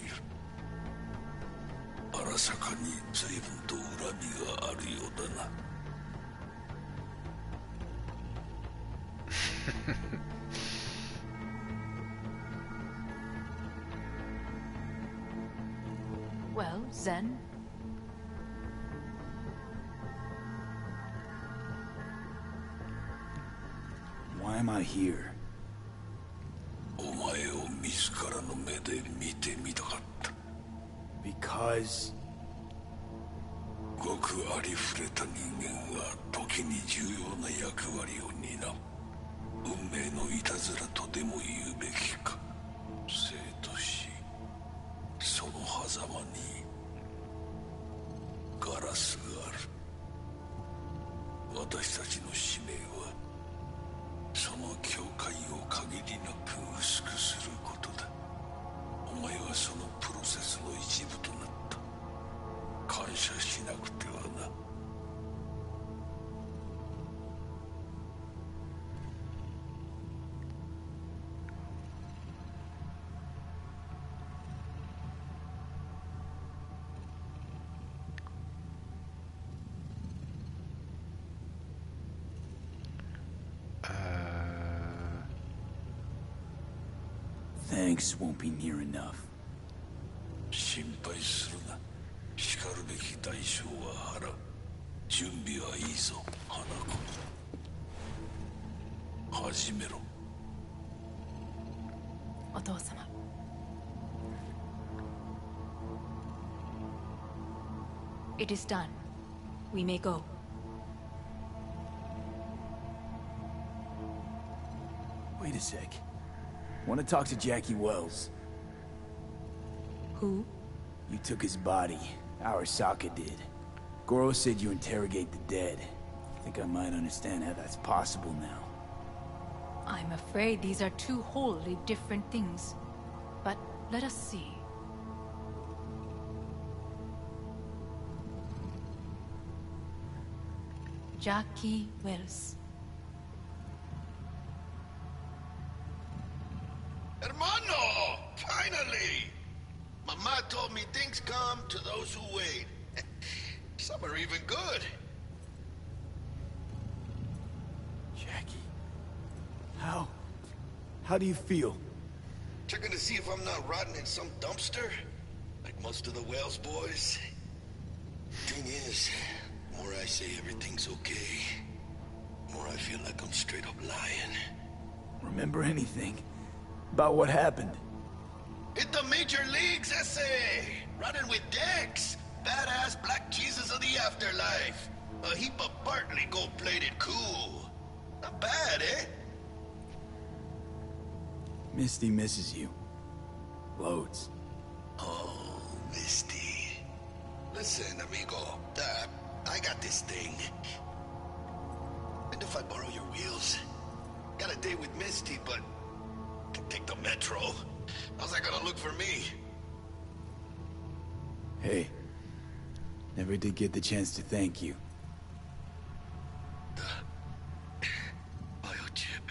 [SPEAKER 10] 荒坂に随分と恨みがあるようだな。
[SPEAKER 4] Well, then.
[SPEAKER 3] Why am I here?
[SPEAKER 10] お前を自らの目で見てみたかった。
[SPEAKER 3] Because...
[SPEAKER 10] ごくありふれた人間が時に重要な役割を担う。運命のいたずらとでも言うべきか。生と死、その狭間にガラスがある。私たちの使命はその境界を限りなく薄くすることだ。お前はそのプロセスの一部となった。感謝しなくてはな。
[SPEAKER 3] Thanks won't be near enough.
[SPEAKER 10] 心配するな。しかるべき代償は払う。準備はいいぞ、花子。始めろ。
[SPEAKER 4] お父様。It is done. We may go.
[SPEAKER 3] Wait a sec. Want to talk to Jackie Wells.
[SPEAKER 4] Who?
[SPEAKER 3] You took his body. Arasaka did. Goro said you interrogate the dead. Think I might understand how that's possible now.
[SPEAKER 4] I'm afraid these are two wholly different things. But let us see. Jackie Wells.
[SPEAKER 11] Hermano! Finally! Mama told me things come to those who wait. Some are even good.
[SPEAKER 3] Jackie. How do you feel?
[SPEAKER 11] Checking to see if I'm not rotting in some dumpster? Like most of the Wells boys? Thing is, the more I say everything's okay, the more I feel like I'm straight up lying.
[SPEAKER 3] Remember anything? About what happened?
[SPEAKER 11] the major leagues, ese! Running with Dex! Badass black Jesus of the afterlife! A heap of Bartley gold-plated cool! Not bad, eh?
[SPEAKER 3] Misty misses you. Loads.
[SPEAKER 11] Oh, Misty. Listen, amigo. I got this thing. And if I borrow your wheels? Got a date with Misty, but can take the metro. How's that gonna look for me?
[SPEAKER 3] Hey. Never did get the chance to thank you.
[SPEAKER 11] The biochip.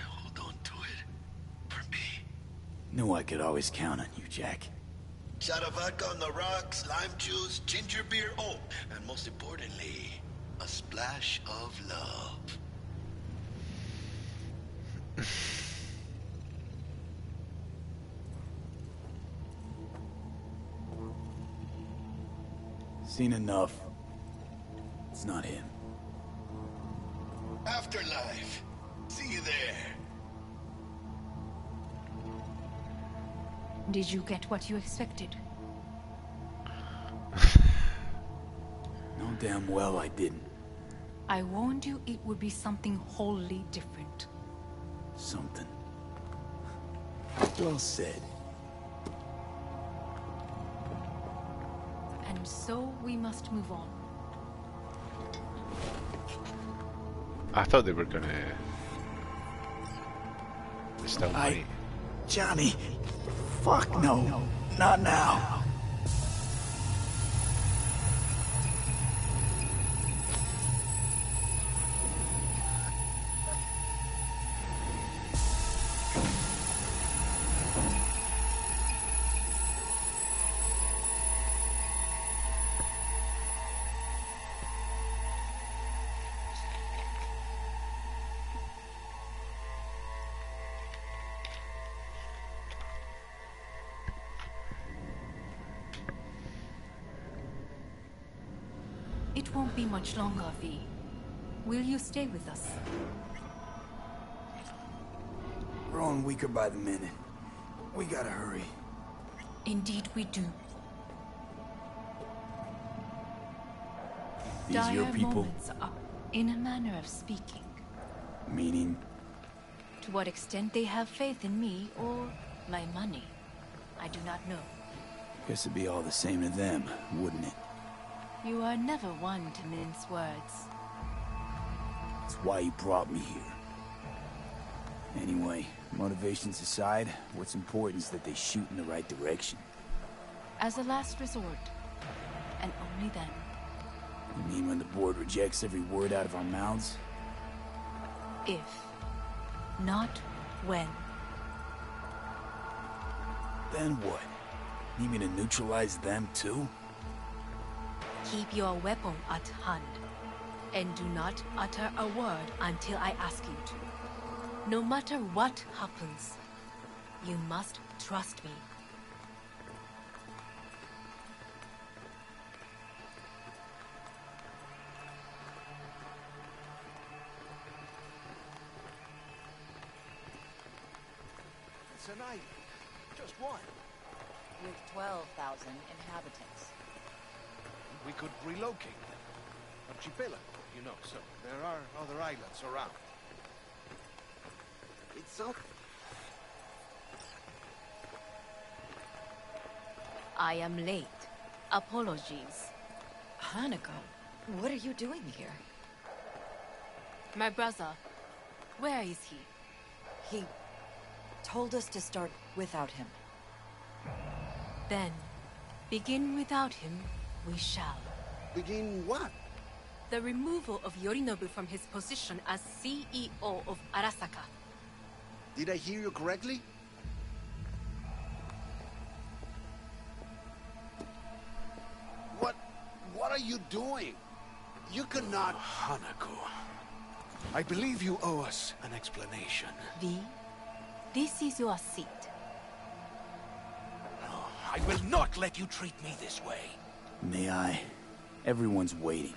[SPEAKER 11] Hold on to it. For me.
[SPEAKER 3] Knew I could always count on you, Jack.
[SPEAKER 11] Shot of vodka on the rocks, lime juice, ginger beer, oh, and most importantly, a splash of love.
[SPEAKER 3] Seen enough. It's not him.
[SPEAKER 11] Afterlife. See you there.
[SPEAKER 4] Did you get what you expected?
[SPEAKER 3] No damn well I didn't.
[SPEAKER 4] I warned you it would be something wholly different.
[SPEAKER 3] Something. Well said.
[SPEAKER 4] And so we must move on.
[SPEAKER 1] I thought they were gonna still might.
[SPEAKER 3] Johnny. Fuck no. Not now.
[SPEAKER 4] It won't be much longer, V. Will you stay with us?
[SPEAKER 3] Growing weaker by the minute. We gotta hurry.
[SPEAKER 4] Indeed we do.
[SPEAKER 3] These your
[SPEAKER 4] Dire
[SPEAKER 3] people?
[SPEAKER 4] moments are, in a manner of speaking.
[SPEAKER 3] Meaning?
[SPEAKER 4] To what extent they have faith in me or my money, I do not know.
[SPEAKER 3] Guess it'd be all the same to them, wouldn't it?
[SPEAKER 4] You are never one to mince words.
[SPEAKER 3] That's why you brought me here. Anyway, motivations aside, what's important is that they shoot in the right direction.
[SPEAKER 4] As a last resort, and only then.
[SPEAKER 3] You mean when the board rejects every word out of our mouths?
[SPEAKER 4] If, not when.
[SPEAKER 3] Then what? Need me to neutralize them too?
[SPEAKER 4] Keep your weapon at hand, and do not utter a word until I ask you to. No matter what happens, you must trust me.
[SPEAKER 9] It's an island. Just one.
[SPEAKER 12] With 12,000 inhabitants.
[SPEAKER 9] We could relocate them. Archipelago, you know, so there are other islands around. It's so...
[SPEAKER 4] I am late. Apologies.
[SPEAKER 12] Hanako, what are you doing here?
[SPEAKER 4] My brother, where is he?
[SPEAKER 12] He told us to start without him.
[SPEAKER 4] Then, begin without him, we shall.
[SPEAKER 9] Begin what?
[SPEAKER 4] The removal of Yorinobu from his position as CEO of Arasaka.
[SPEAKER 9] Did I hear you correctly? What are you doing? You cannot... Hanako, I believe you owe us an explanation.
[SPEAKER 4] V, this is your seat.
[SPEAKER 9] No, I will not let you treat me this way.
[SPEAKER 3] May I? Everyone's waiting.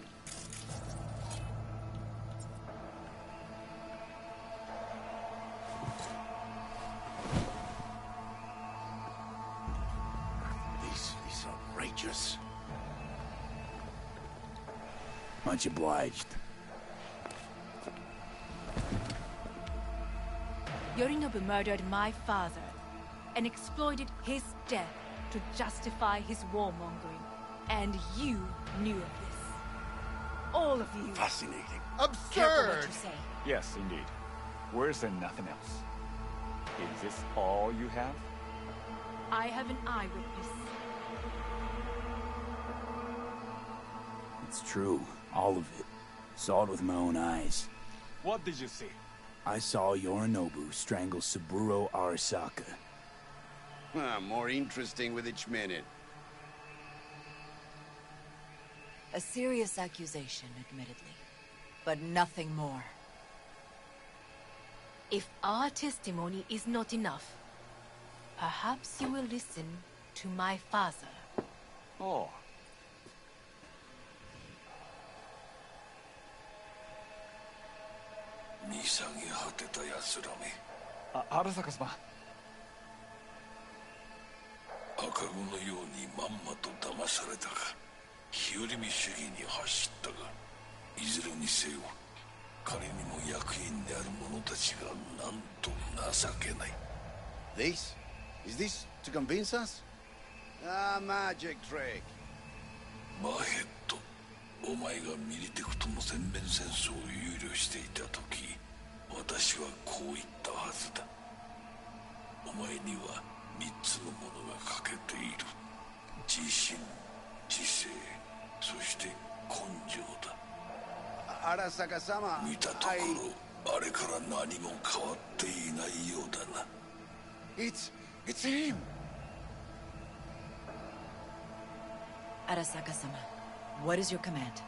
[SPEAKER 9] us.
[SPEAKER 3] Much obliged.
[SPEAKER 4] Yorinobu murdered my father and exploited his death to justify his warmongering. And you knew of this. All of you.
[SPEAKER 9] Fascinating.
[SPEAKER 12] Careful what you say.
[SPEAKER 13] Yes, indeed. Worse than nothing else. Is this all you have?
[SPEAKER 4] I have an eyewitness.
[SPEAKER 3] It's true. All of it. Saw it with my own eyes.
[SPEAKER 13] What did you see?
[SPEAKER 3] I saw Yorinobu strangle Saburo Arasaka.
[SPEAKER 9] More interesting with each minute.
[SPEAKER 12] A serious accusation, admittedly. But nothing more.
[SPEAKER 4] If our testimony is not enough, perhaps you will listen to my father.
[SPEAKER 13] Oh.
[SPEAKER 10] 見下げ果てた奴らめ。
[SPEAKER 13] 荒坂様。
[SPEAKER 10] 赤子のようにまんまと騙されたが、日和見主義に走ったが、いずれにせよ、彼にも役員である者たちがなんと情けない。
[SPEAKER 9] This? Is this to convince us? Ah, magic trick.
[SPEAKER 10] マヘッド、お前がミリテクとの全面戦争を憂慮していた時、私はこう言ったはずだ。お前には3つのものが欠けている。自信、知性、そして根性だ。
[SPEAKER 9] Arasaka-sama,
[SPEAKER 10] 見たところ、あれから何も変わっていないようだな。
[SPEAKER 9] It's him!
[SPEAKER 12] Arasaka-sama, what is your command?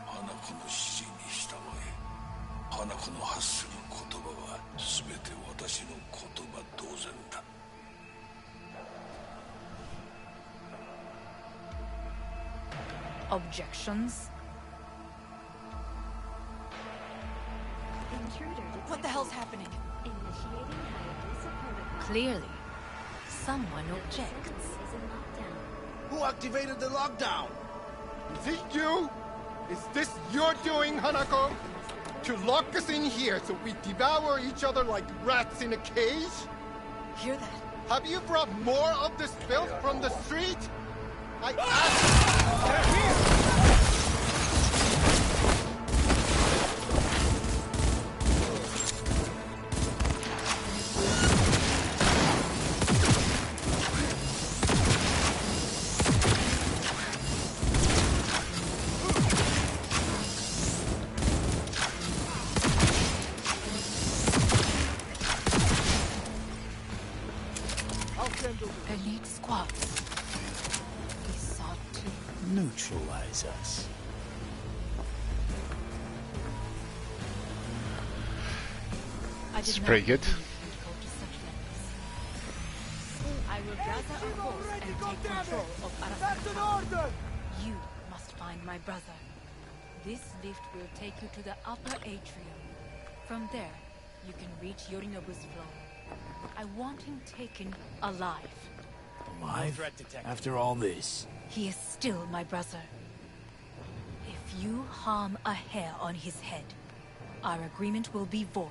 [SPEAKER 10] 花子の指示に従え。花子の発する言葉は全て私の言葉同然だ。
[SPEAKER 4] Objections?
[SPEAKER 12] What the hell's happening?
[SPEAKER 4] Clearly, someone objects.
[SPEAKER 9] Who activated the lockdown?
[SPEAKER 14] Is it you? Is this your doing, Hanako? To lock us in here so we devour each other like rats in a cage?
[SPEAKER 12] Hear that?
[SPEAKER 14] Have you brought more of this filth from the street? I asked... They're here!
[SPEAKER 4] Elite squads. We sought to
[SPEAKER 3] Neutralize us.
[SPEAKER 1] It's pretty good.
[SPEAKER 4] I will gather a force and take control of Arasaka. You must find my brother. This lift will take you to the upper atrium. From there, you can reach Yorinobu's floor. I want him taken alive.
[SPEAKER 3] Alive? After all this?
[SPEAKER 4] He is still my brother. If you harm a hair on his head, our agreement will be void.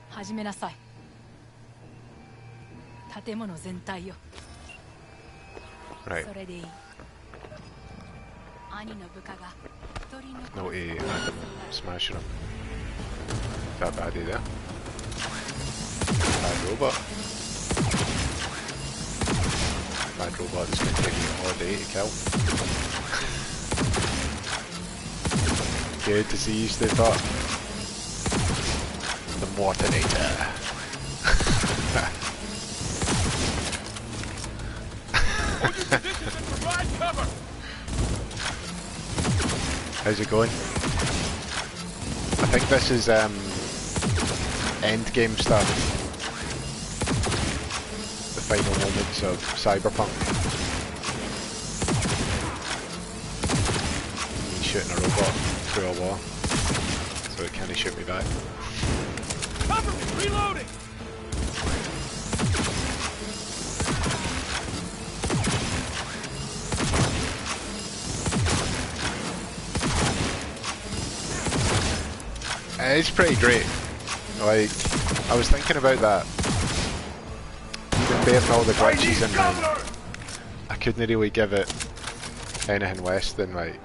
[SPEAKER 4] 始めなさい。建物全体よ。
[SPEAKER 1] Right.
[SPEAKER 4] それでいい。兄の部下が一人残
[SPEAKER 1] No A and smashing him. That baddie there. Bad robot. Bad robot is going to take you all day to kill. Good to see you, Stefan. The Mortinator. How's it going? I think this is endgame stuff. The final moments of Cyberpunk. Me shooting a robot through a wall, so it can't shoot me back.
[SPEAKER 5] Cover me! Reloading!
[SPEAKER 1] It's pretty great. Like, I was thinking about that. Even bearing all the glitches in mind, I couldn't really give it anything less than like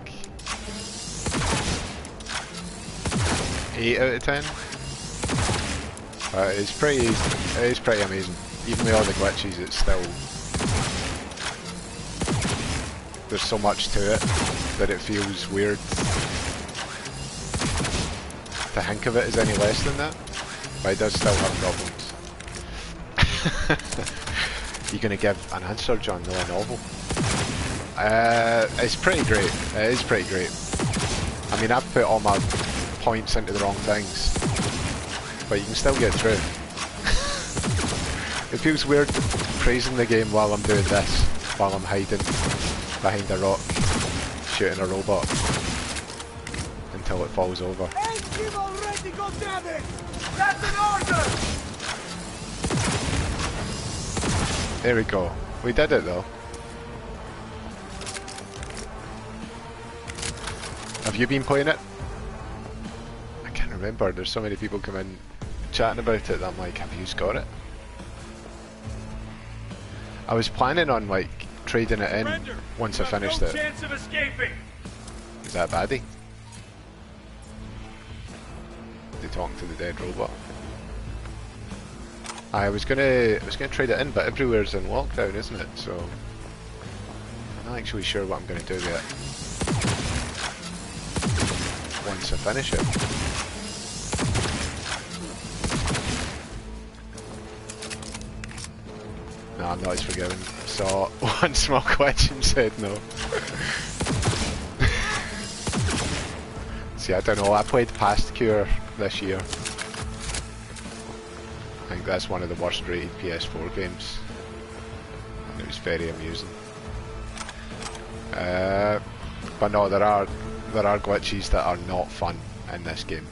[SPEAKER 1] 8 out of 10. But it's pretty amazing. Even with all the glitches, it's still, there's so much to it that it feels weird to think of it as any less than that. But it does still have problems. You gonna give an answer, John? No, a novel. It's pretty great. It is pretty great. I mean, I've put all my points into the wrong things, but you can still get through. It feels weird praising the game while I'm doing this, while I'm hiding behind a rock, shooting a robot until it falls over.
[SPEAKER 15] Already, goddammit! That's an order!
[SPEAKER 1] There we go. We did it though. Have you been playing it? I can't remember. There's so many people come in chatting about it that I'm like, have you got it? I was planning on like trading it in once I finished it.
[SPEAKER 15] Chance of escaping.
[SPEAKER 1] Is that a baddie? They talking to the dead robot. I was gonna trade it in, but everywhere's in lockdown, isn't it? So I'm not actually sure what I'm gonna do yet. Once I finish it. No, I'm not as forgiving. I saw one small glitch and said no. See, I don't know, I played Past Cure this year. I think that's one of the worst rated PS4 games. And it was very amusing. But no, there are glitches that are not fun in this game.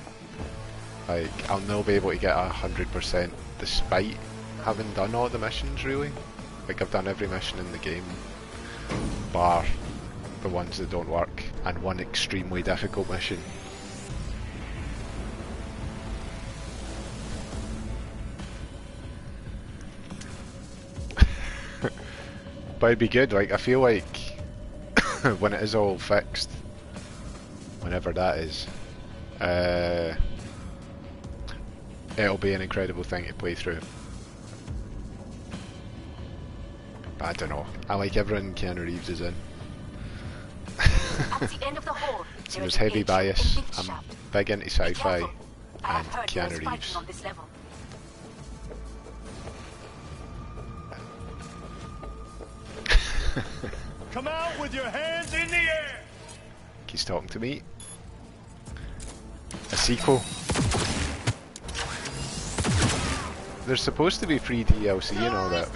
[SPEAKER 1] Like, I'll never be able to get 100% despite having done all the missions, really. Like, I've done every mission in the game, bar the ones that don't work, and one extremely difficult mission. But it'd be good, like, I feel like when it is all fixed, whenever that is, it'll be an incredible thing to play through. But I don't know, I like everyone Keanu Reeves is in.
[SPEAKER 8] At the end of the hall,
[SPEAKER 1] So there's heavy bias, I'm big into sci-fi and Keanu Reeves.
[SPEAKER 8] on this level.
[SPEAKER 15] Come out with your hands in the air!
[SPEAKER 1] He's talking to me. A sequel. There's supposed to be free DLC and all that.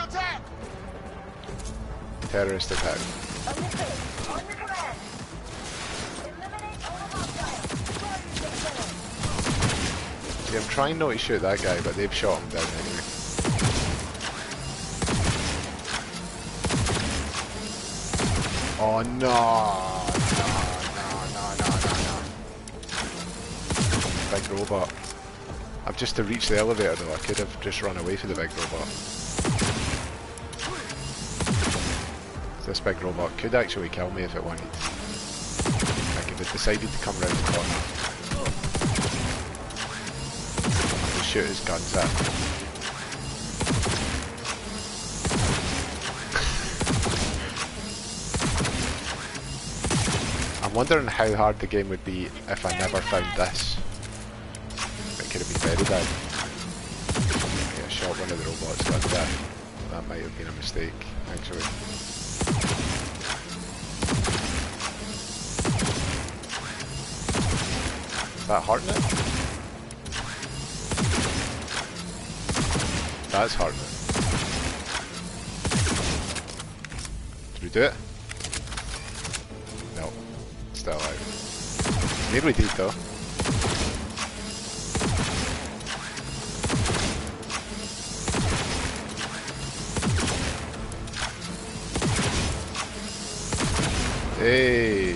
[SPEAKER 1] Terrorist attack. See, I'm trying not to shoot that guy, but they've shot him down anyway. Oh no! No. Big robot. I've just to reach the elevator though, I could have just run away from the big robot. This big robot could actually kill me if it wanted. Like if it decided to come round the corner. I'll shoot his guns at him. I'm wondering how hard the game would be if I never found this. It could have been very bad. Okay, I shot one of the robots, got that. That might have been a mistake, actually. Is that hurting it? That's hurting it. Did we do it? No. Still alive. Maybe we did though. Hey.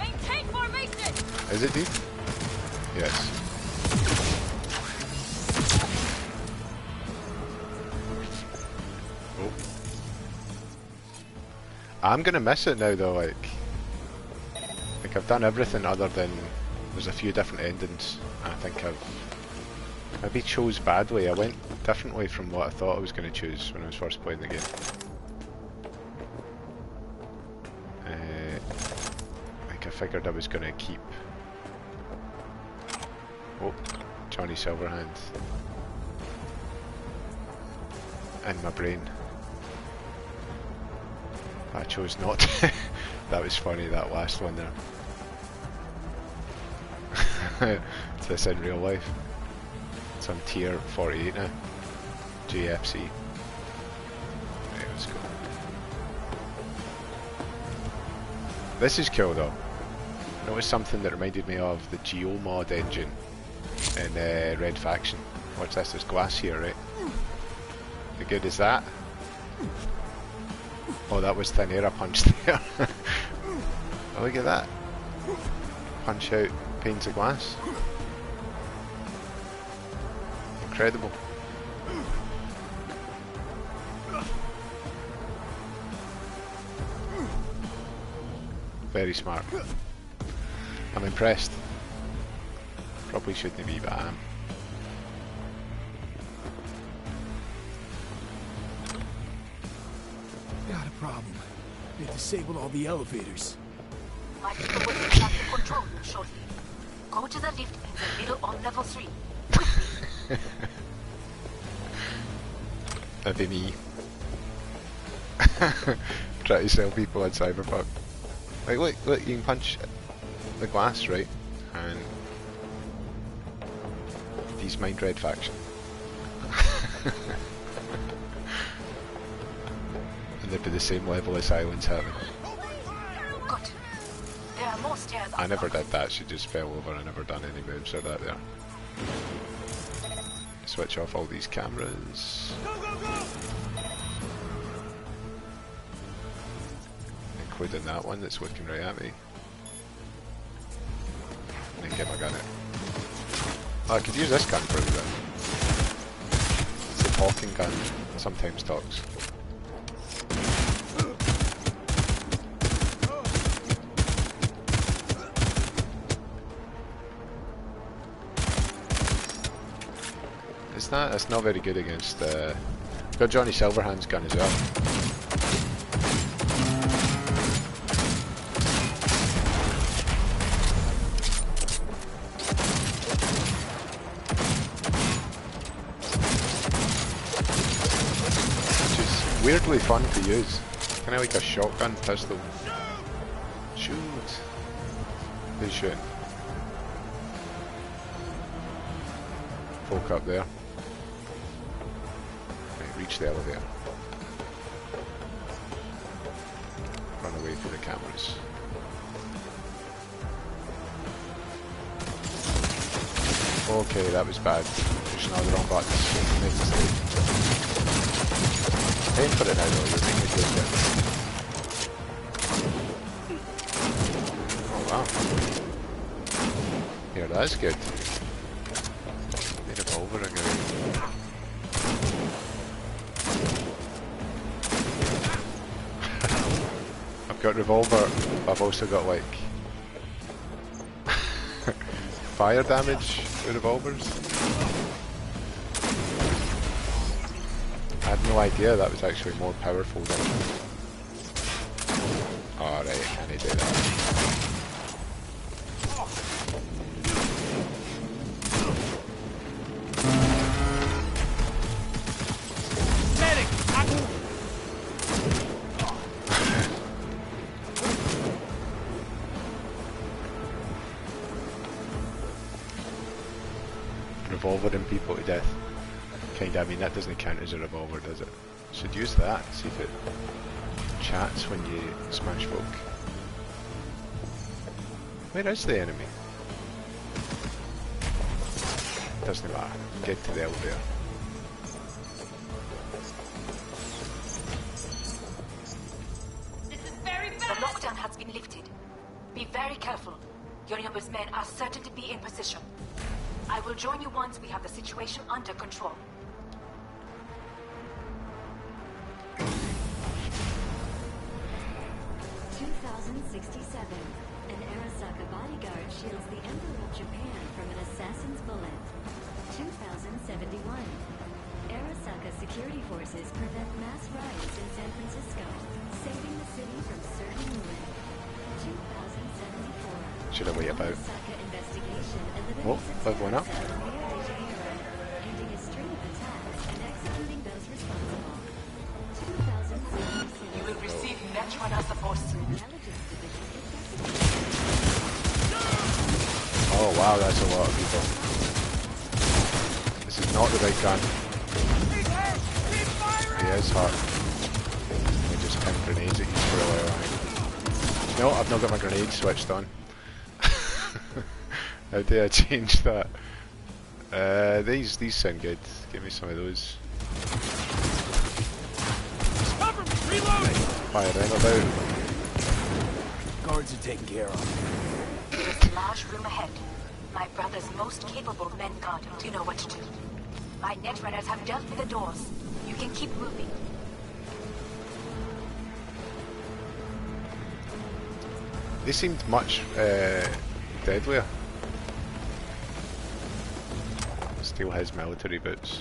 [SPEAKER 15] Maintain formation.
[SPEAKER 1] Is it deep? Yes. Oh. I'm gonna miss it now though, like I've done everything other than there's a few different endings. I think I've maybe chose badly. I went differently from what I thought I was going to choose when I was first playing the game. Like I figured I was going to keep... Oh, Johnny Silverhand in my brain. I chose not to. That was funny, that last one there. Is this in real life? It's on tier 48 now. GFC. Right, let's go. This is cool though. I noticed something that reminded me of the GeoMod engine in Red Faction. What's this? There's glass here, right? How good is that? Oh, that was thin air I punched there. Oh, look at that. Punch out panes of glass. Incredible. Very smart. I'm impressed. Probably shouldn't be, but I am.
[SPEAKER 16] Got a problem. They disabled all the elevators.
[SPEAKER 8] Might be the way to start the control room shortly. Go to the lift in the middle on level 3.
[SPEAKER 1] That'd be me. Try to sell people on Cyberpunk. Like, look, you can punch the glass, right? And these mind Red Faction. And they'd be the same level as Silence having.
[SPEAKER 8] Good. There are more stairs.
[SPEAKER 1] I never did that, she just fell over. I never done any moves or that there. Switch off all these cameras. Including that one that's looking right at me. And then get my gun out. Oh, I could use this gun for a bit. It's a talking gun. It sometimes talks. It's not very good against got Johnny Silverhand's gun as well. Which is weirdly fun to use. Kinda like a shotgun pistol. Shoot. Who's shooting? Folk up there. Reach the elevator. Run away from the cameras. Okay, that was bad. Pushing all the wrong buttons. Make mistake. Aim for it now though, you're making a good bit. Oh wow. Yeah, that's good. Made a revolver again. Got revolver, but I've also got like fire damage with revolvers. I had no idea that was actually more powerful than... Alright, can I do that? Revolvering people to death. Kinda, I mean that doesn't count as a revolver, does it? Should use that, see if it chats when you smash folk. Where is the enemy? Doesn't matter. Get to the elevator.
[SPEAKER 8] The lockdown has been lifted. Be very careful. Yorinobu's men are certain to be in position. I will join you once we have the situation under control.
[SPEAKER 17] 2067. An Arasaka bodyguard shields the Emperor of Japan from an assassin's bullet. 2071. Arasaka security forces prevent mass riots in San Francisco, saving the city from certain ruin. 2074.
[SPEAKER 1] Should I wait about?
[SPEAKER 17] Arasaka investigation
[SPEAKER 1] Oh, I've went up.
[SPEAKER 17] ending a string of attacks and executing those responsible. 2076.
[SPEAKER 8] You will receive Netrunner support soon.
[SPEAKER 1] Oh wow, that's a lot of people. This is not the right gun. He is hot. I just pin grenades at you for a while. No, I've not got my grenade switched on. How do I change that? These sound good. Give me some of those. Fire them about.
[SPEAKER 3] Guards are taken care of.
[SPEAKER 8] There's a large room ahead. My brother's most capable men guard it. You know what to do. My netrunners have dealt with the doors. You can keep moving.
[SPEAKER 1] They seemed much deadlier. Steal his military boots.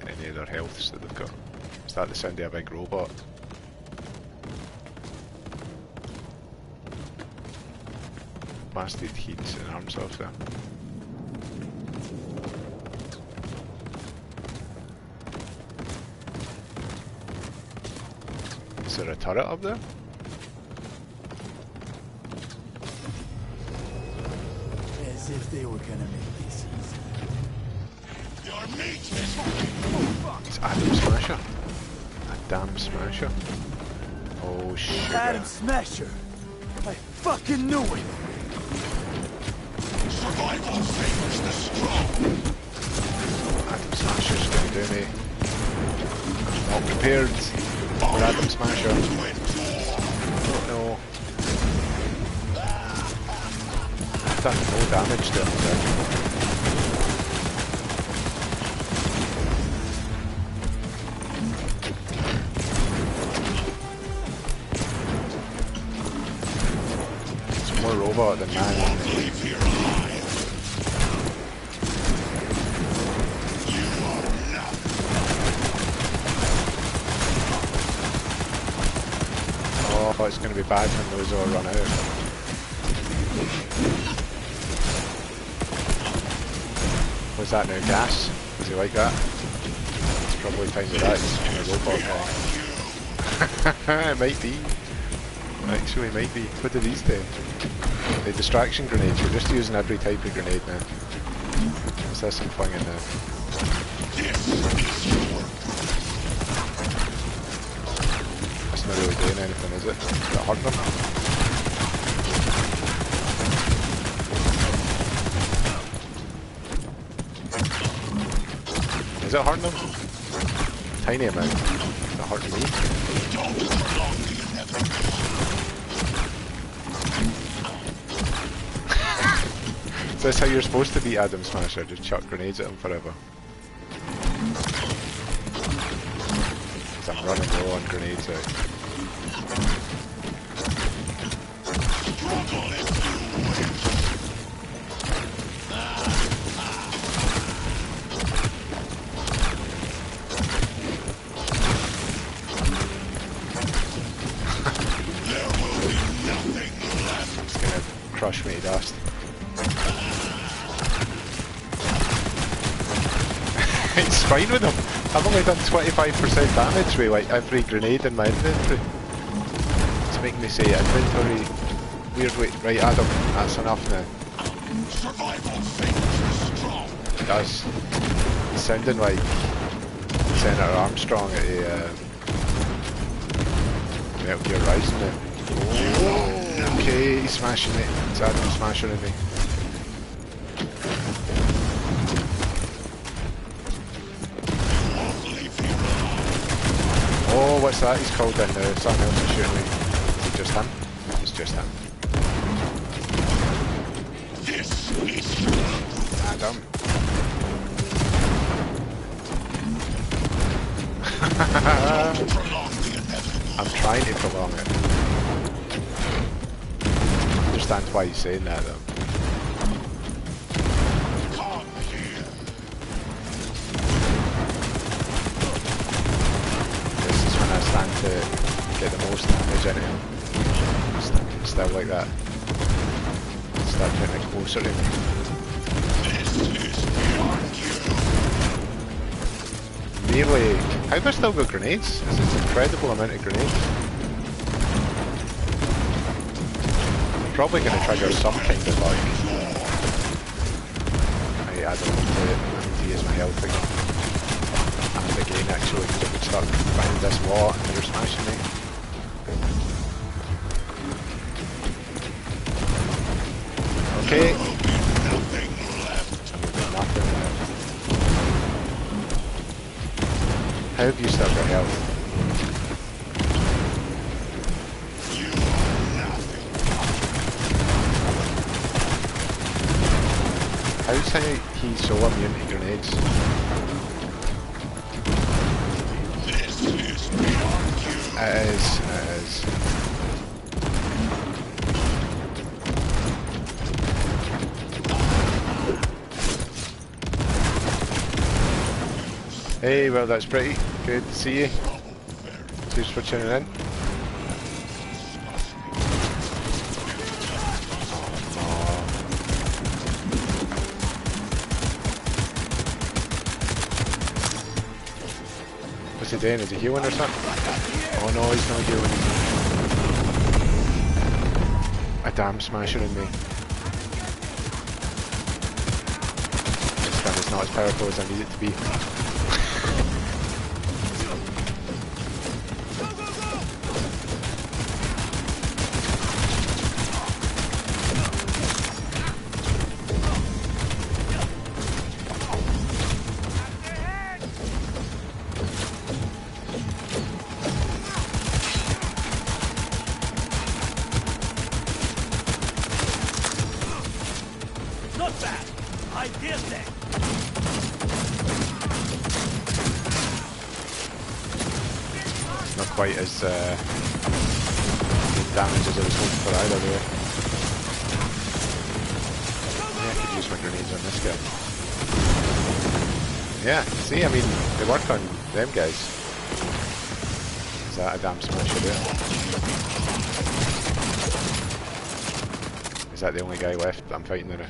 [SPEAKER 1] Any other healths that they've got. Is that the sound of a big robot? Blasted heats and arms off there. Is there a turret up there?
[SPEAKER 3] As if they were gonna make this easy.
[SPEAKER 10] Your meat is...
[SPEAKER 1] It's Adam Smasher. A damn Smasher. Oh shit.
[SPEAKER 3] Adam Smasher! I fucking knew it!
[SPEAKER 10] Survival favors the strong.
[SPEAKER 1] Adam Smasher's gonna do me. I'm not prepared for Adam Smasher. Oh no. I've done no damage to him there. It's more robot than man. Oh, it's going to be bad when those all run out. What's that now? Gas? Does he like that? It's probably time for that. It's a robot guy. It might be. Actually, might be. What do these do? The distraction grenades. We're just using every type of grenade now. What's this I'm flinging now? That's not really doing anything, is it? Is that hurting them? Is it hurting them? Tiny amount. Is it hurting me? So that's how you're supposed to beat Adam Smasher, just chuck grenades at him forever. Because I'm running low on grenades out. It's gonna crush me to dust. It's fine with them. I've only done 25% damage with like every grenade in my inventory. It's making me say inventory weird way. Right, Adam, that's enough now. It does. It's sounding like Senator Armstrong at the Metal Gear Rising now. Oh, okay, he's smashing it. It's Adam smashing me. Oh, what's that? He's called in now. Something else is shooting me. Is it just him? It's just him. Adam. I'm trying to prolong it. I understand why he's saying that though. This is when I stand to get the most damage out of him. Standing still like that. Start getting closer to me. Nearly. How have I still got grenades? This is an incredible amount of grenades. I'm probably going to trigger some kind of like. I don't know, I need to use my health again. And again actually, because I could start behind this wall and you're smashing me. Okay. Nothing left. How have you still got health? How's he so immune to grenades? It is. Hey, well that's pretty good to see you. Cheers for tuning in. What's he doing? Is he healing or something? Oh no, he's not healing. A damn smasher in me. This gun is not as powerful as I need it to be. Quite as good damage as I was hoping for either way. Yeah, I could use my grenades on this guy. Yeah, see, I mean, they work on them guys. Is that a damn smasher there? Is that the only guy left I'm fighting there?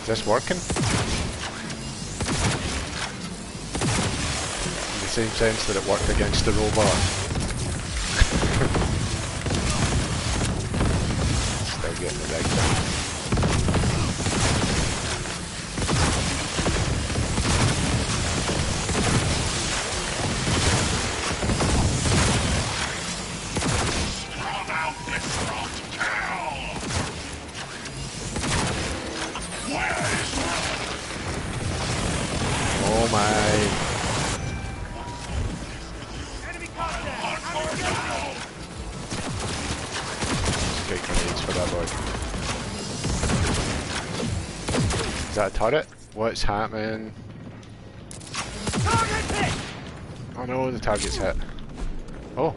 [SPEAKER 1] Is this working? In the same sense that it worked against the robot. Still getting the right down. Oh my. Let's get grenades for that boy. Is that a turret? What's happening? Oh no, the target's hit. Oh.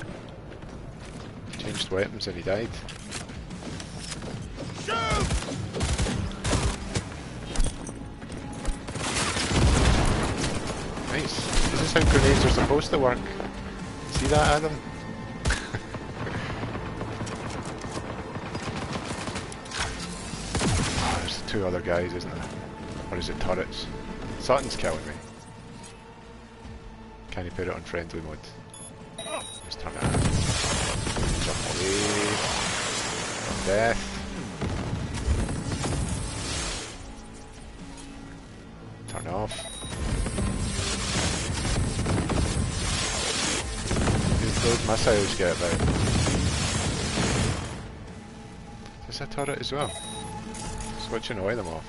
[SPEAKER 1] Changed weapons and he died. Nice. This is how grenades are supposed to work. See that, Adam? Oh, there's two other guys, isn't there? Or is it turrets? Something's killing me. Can you put it on friendly mode? Just turn it on. Jump away from death. Turn off. Those missiles get about. Is this a turret as well? Switching away them off.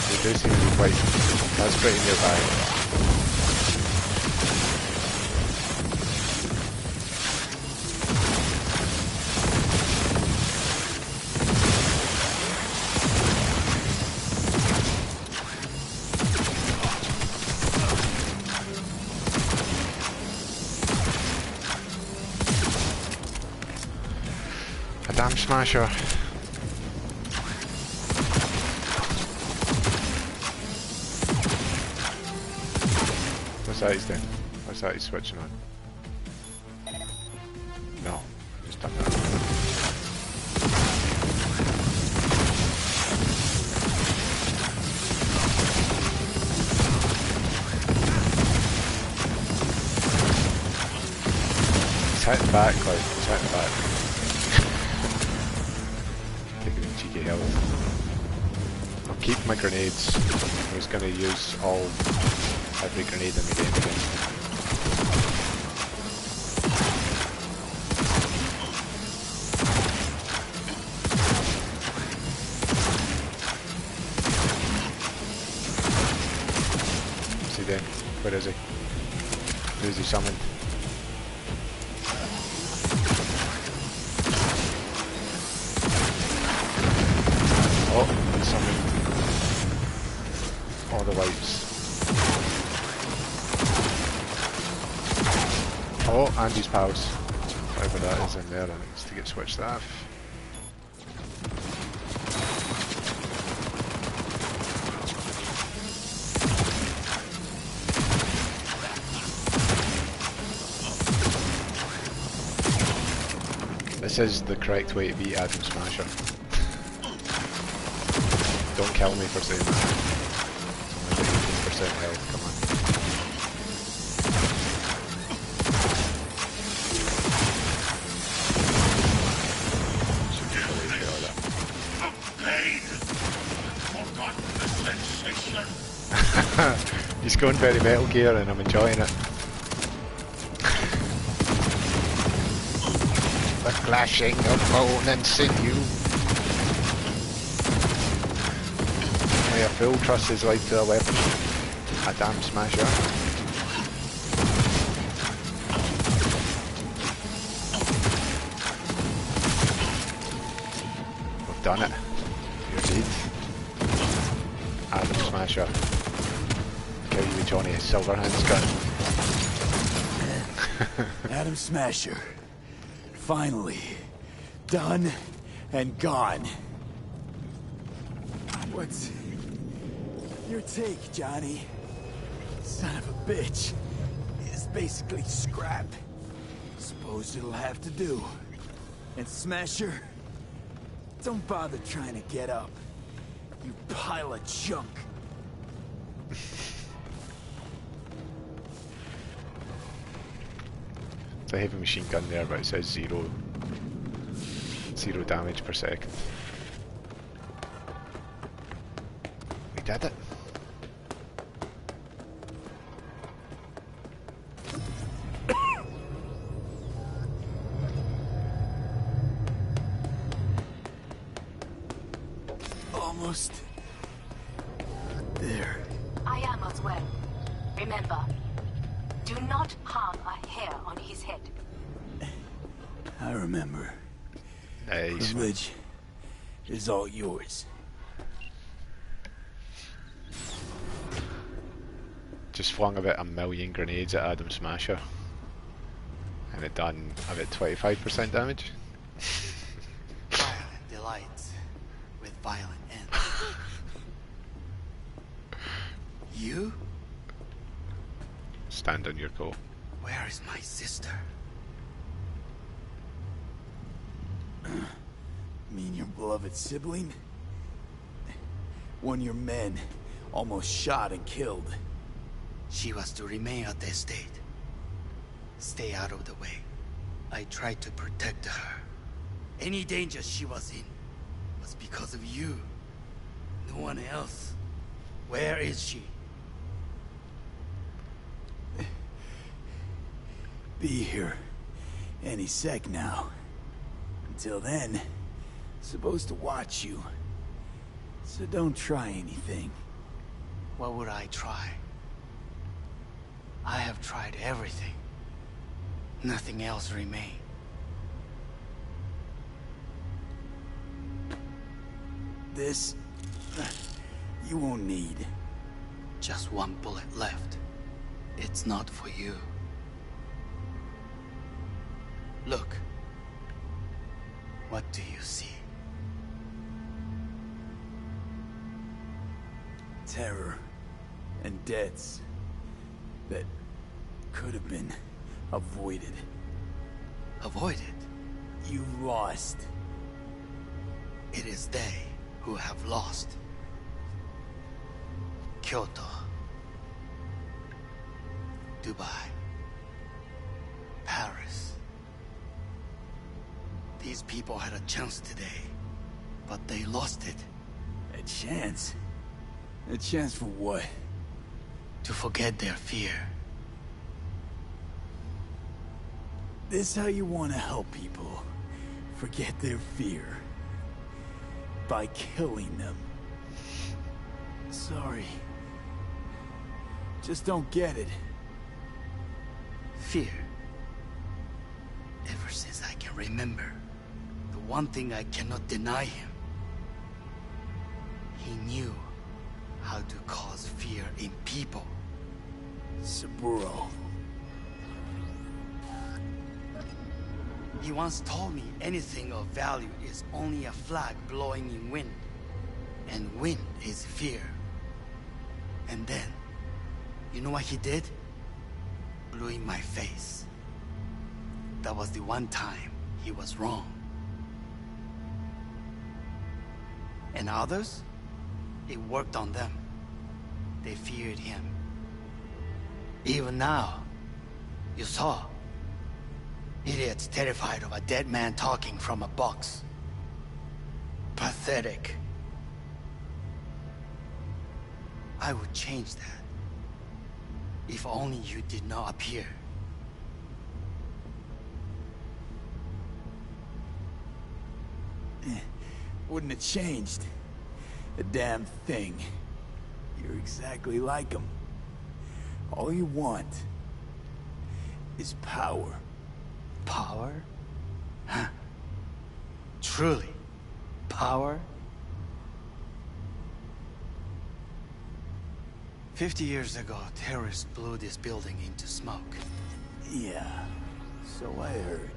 [SPEAKER 1] They do seem to be quite... That's pretty nearby. Damn smasher. What's that he's doing? What's that he's switching on? No, just done that. He's hitting back, like, he's hitting back. Cheeky health. I'll keep my grenades. I was going to use every grenade in the game against him. What's he doing? Where is he? Who is he summoned? Oh, summoned all the lights. Oh, and his pals. Whatever that is in there, it needs to get switched off. This is the correct way to beat Adam Smasher. Don't kill me for saying that. It's only 18% health, come on. Should be away for all that. He's going very Metal Gear and I'm enjoying it. The clashing of bone and sinew. A fool trusts his life to a weapon. A damn smasher. We've done it. You're dead. Adam Smasher. Kill you with Johnny Silverhand's gun.
[SPEAKER 16] Adam Smasher. Finally. Done and gone. What's your take, Johnny? Son of a bitch. Is basically scrap. Suppose it'll have to do. And Smasher, don't bother trying to get up. You pile of junk.
[SPEAKER 1] It's a heavy machine gun there, but it says zero damage per second. We did it.
[SPEAKER 16] Almost there.
[SPEAKER 8] I am as well. Remember, do not harm a hair on his head.
[SPEAKER 16] I remember.
[SPEAKER 1] Nice.
[SPEAKER 16] Privilege is all yours.
[SPEAKER 1] Just flung about 1,000,000 grenades at Adam Smasher. And it done about 25% damage.
[SPEAKER 18] Violent delights with violent ends. You?
[SPEAKER 1] Stand on your goal.
[SPEAKER 18] Where is my sister?
[SPEAKER 16] Mean your beloved sibling? One of your men almost shot and killed.
[SPEAKER 18] She was to remain at the estate. Stay out of the way. I tried to protect her. Any danger she was in was because of you. No one else. Where is she?
[SPEAKER 16] Be here any sec now. Until then, supposed to watch you. So don't try anything.
[SPEAKER 18] What would I try? I have tried everything. Nothing else remains.
[SPEAKER 16] This... you won't need.
[SPEAKER 18] Just one bullet left. It's not for you. Look. What do you see?
[SPEAKER 16] Terror and deaths that could have been avoided.
[SPEAKER 18] Avoided?
[SPEAKER 16] You lost.
[SPEAKER 18] It is they who have lost. Kyoto. Dubai. Paris. These people had a chance today, but they lost it.
[SPEAKER 16] A chance? A chance for what?
[SPEAKER 18] To forget their fear.
[SPEAKER 16] This how you want to help people forget their fear? By killing them. Sorry. Just don't get it.
[SPEAKER 18] Fear. Ever since I can remember, the one thing I cannot deny him. He knew how to cause fear in people.
[SPEAKER 16] Saburo.
[SPEAKER 18] He once told me anything of value is only a flag blowing in wind. And wind is fear. And then, you know what he did? Blew in my face. That was the one time he was wrong. And others? It worked on them. They feared him. Even now, you saw. Idiots terrified of a dead man talking from a box. Pathetic. I would change that. If only you did not appear.
[SPEAKER 16] Wouldn't have changed a damn thing. You're exactly like him. All you want is power.
[SPEAKER 18] Power? Huh. Truly, power? 50 years ago, terrorists blew this building into smoke.
[SPEAKER 16] Yeah, so I heard.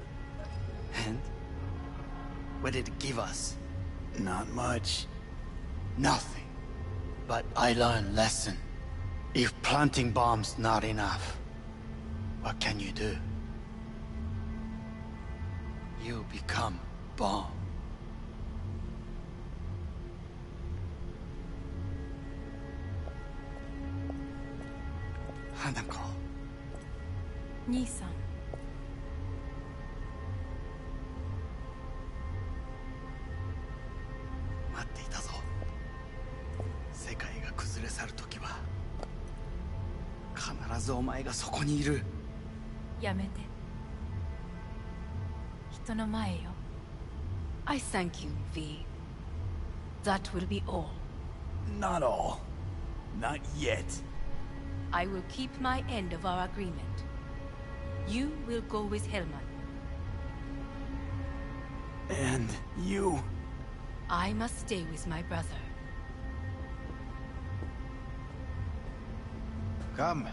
[SPEAKER 18] And? What did it give us?
[SPEAKER 16] Not much.
[SPEAKER 18] Nothing. But I learned a lesson. If planting bombs not enough, what can you do? You become bomb. Hanako.
[SPEAKER 4] 兄さん。
[SPEAKER 18] 待っていたぞ。世界が崩れ去る時は必ずお前がそこにいる。
[SPEAKER 4] やめて。人の前よ。I thank you, V. That will be all.
[SPEAKER 16] Not all. Not yet.
[SPEAKER 4] I will keep my end of our agreement. You will go with Hellman.
[SPEAKER 16] And you?
[SPEAKER 4] I must stay with my brother.
[SPEAKER 19] Come.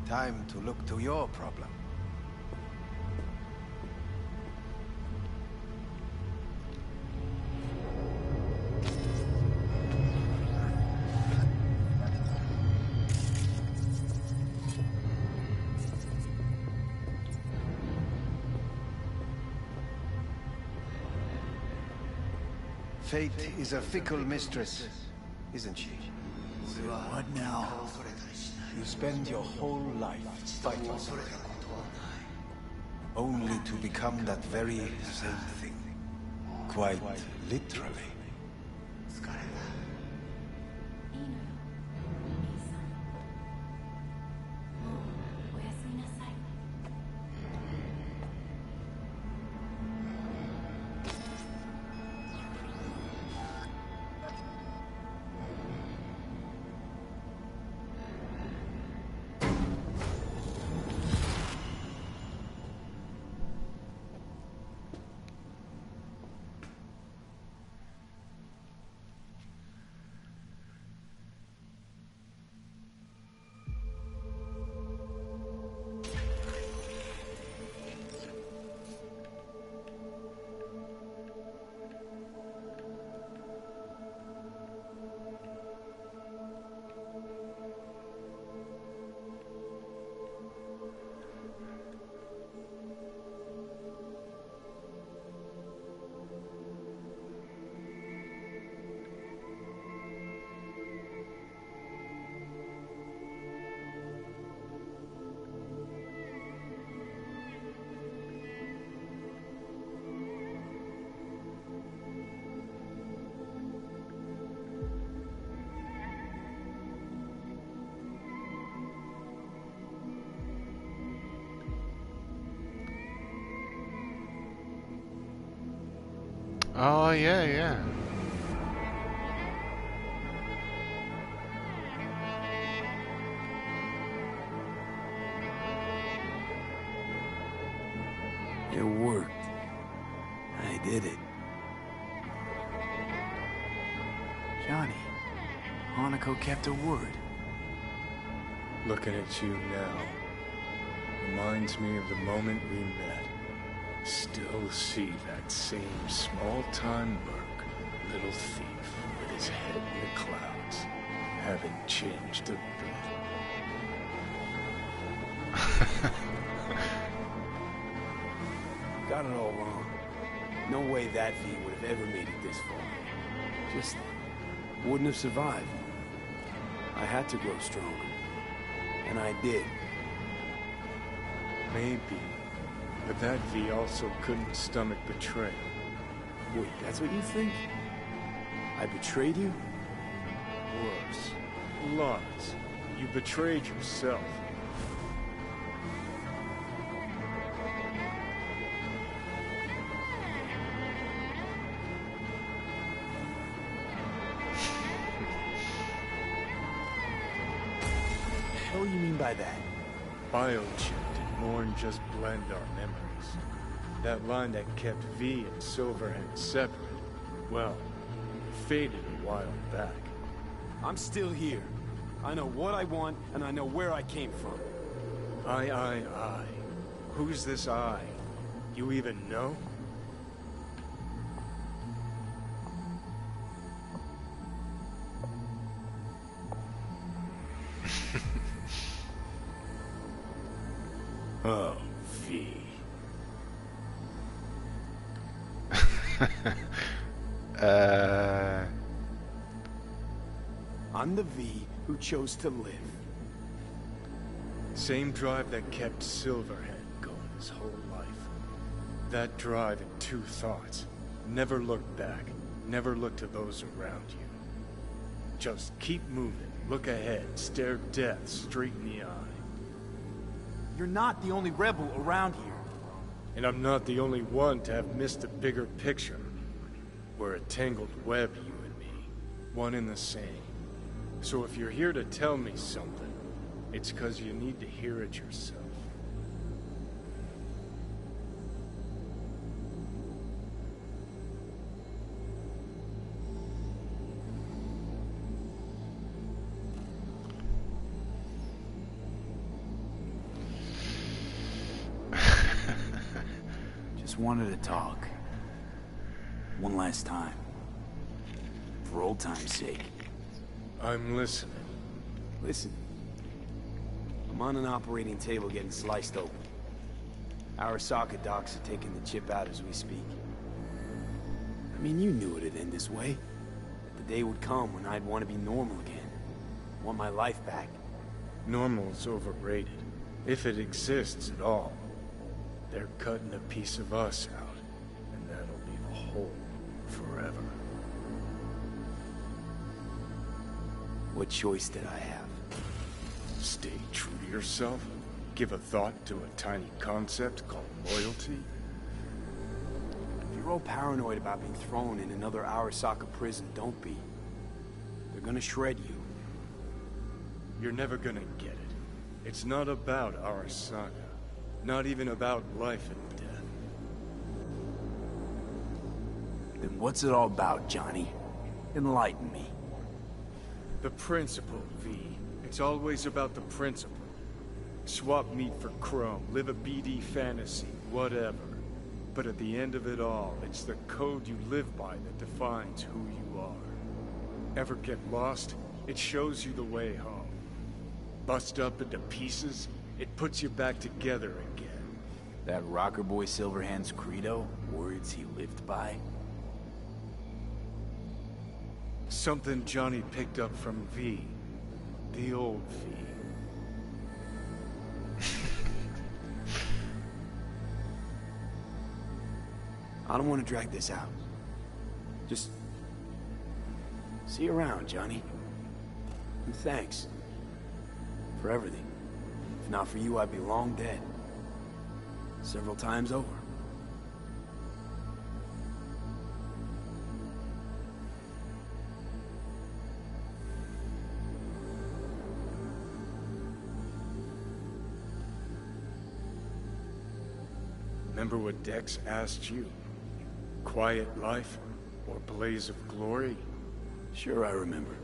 [SPEAKER 19] Time to look to your problem. Fate is a fickle mistress, isn't she?
[SPEAKER 16] What now?
[SPEAKER 19] You spend your whole life fighting something, only to become that very same thing. Quite literally.
[SPEAKER 1] Oh, yeah, yeah.
[SPEAKER 16] It worked. I did it. Johnny, Hanako kept her word.
[SPEAKER 2] Looking at you now reminds me of the moment we met. Still see that same small-time merc, little thief with his head in the clouds. Haven't changed a bit.
[SPEAKER 16] Got it all wrong. No way that V would have ever made it this far. Just wouldn't have survived. I had to grow stronger. And I did.
[SPEAKER 2] Maybe. But that V also couldn't stomach betrayal.
[SPEAKER 16] Wait, that's what you think? I betrayed you?
[SPEAKER 2] Worse. Lots. You betrayed yourself.
[SPEAKER 16] What do you mean by that?
[SPEAKER 2] Biochip did more than just blend our memories. That line that kept V and Silverhand separate, well, faded a while back.
[SPEAKER 16] I'm still here. I know what I want, and I know where I came from.
[SPEAKER 2] I. Who's this I? You even know? Oh, V.
[SPEAKER 16] I'm the V who chose to live.
[SPEAKER 2] Same drive that kept Silverhand going his whole life. That drive and two thoughts. Never look back. Never look to those around you. Just keep moving. Look ahead. Stare death straight in the eye.
[SPEAKER 16] You're not the only rebel around here.
[SPEAKER 2] And I'm not the only one to have missed the bigger picture. We're a tangled web, you and me. One and the same. So if you're here to tell me something, it's 'cause you need to hear it yourself.
[SPEAKER 16] Just wanted to talk. One last time. For old time's sake.
[SPEAKER 2] I'm listening.
[SPEAKER 16] Listen. I'm on an operating table getting sliced open. Arasaka docs are taking the chip out as we speak. I mean, you knew it'd end this way. That the day would come when I'd want to be normal again. Want my life back.
[SPEAKER 2] Normal's overrated. If it exists at all. They're cutting a piece of us out, and that'll leave a hole forever.
[SPEAKER 16] What choice did I have?
[SPEAKER 2] Stay true to yourself? Give a thought to a tiny concept called loyalty?
[SPEAKER 16] If you're all paranoid about being thrown in another Arasaka prison, don't be. They're gonna shred you.
[SPEAKER 2] You're never gonna get it. It's not about Arasaka. Not even about life and death.
[SPEAKER 16] Then what's it all about, Johnny? Enlighten me.
[SPEAKER 2] The principle, V. It's always about the principle. Swap meat for chrome, live a BD fantasy, whatever. But at the end of it all, it's the code you live by that defines who you are. Ever get lost? It shows you the way home. Bust up into pieces? It puts you back together again.
[SPEAKER 16] That rocker boy Silverhand's credo? Words he lived by?
[SPEAKER 2] Something Johnny picked up from V. The old V.
[SPEAKER 16] I don't want to drag this out. Just... see you around, Johnny. And thanks. For everything. If not for you, I'd be long dead. Several times over.
[SPEAKER 2] Remember what Dex asked you? Quiet life or blaze of glory?
[SPEAKER 16] Sure, I remember.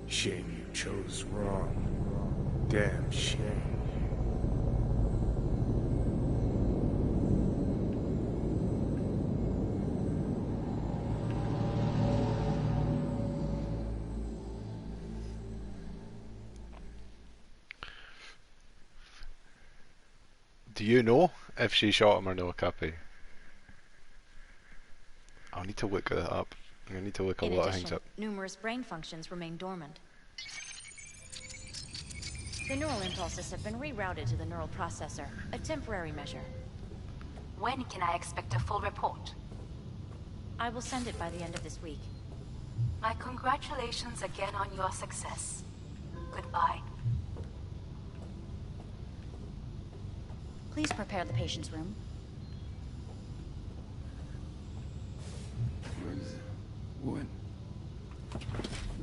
[SPEAKER 2] Shame you chose wrong. Damn shame.
[SPEAKER 1] Do you know if she shot him or no, Cappy? I'll need to look that up. I need to look a lot of things up.
[SPEAKER 20] Numerous brain functions remain dormant. The neural impulses have been rerouted to the neural processor, a temporary measure.
[SPEAKER 8] When can I expect a full report?
[SPEAKER 20] I will send it by the end of this week.
[SPEAKER 8] My congratulations again on your success. Goodbye.
[SPEAKER 20] Please prepare the patient's room.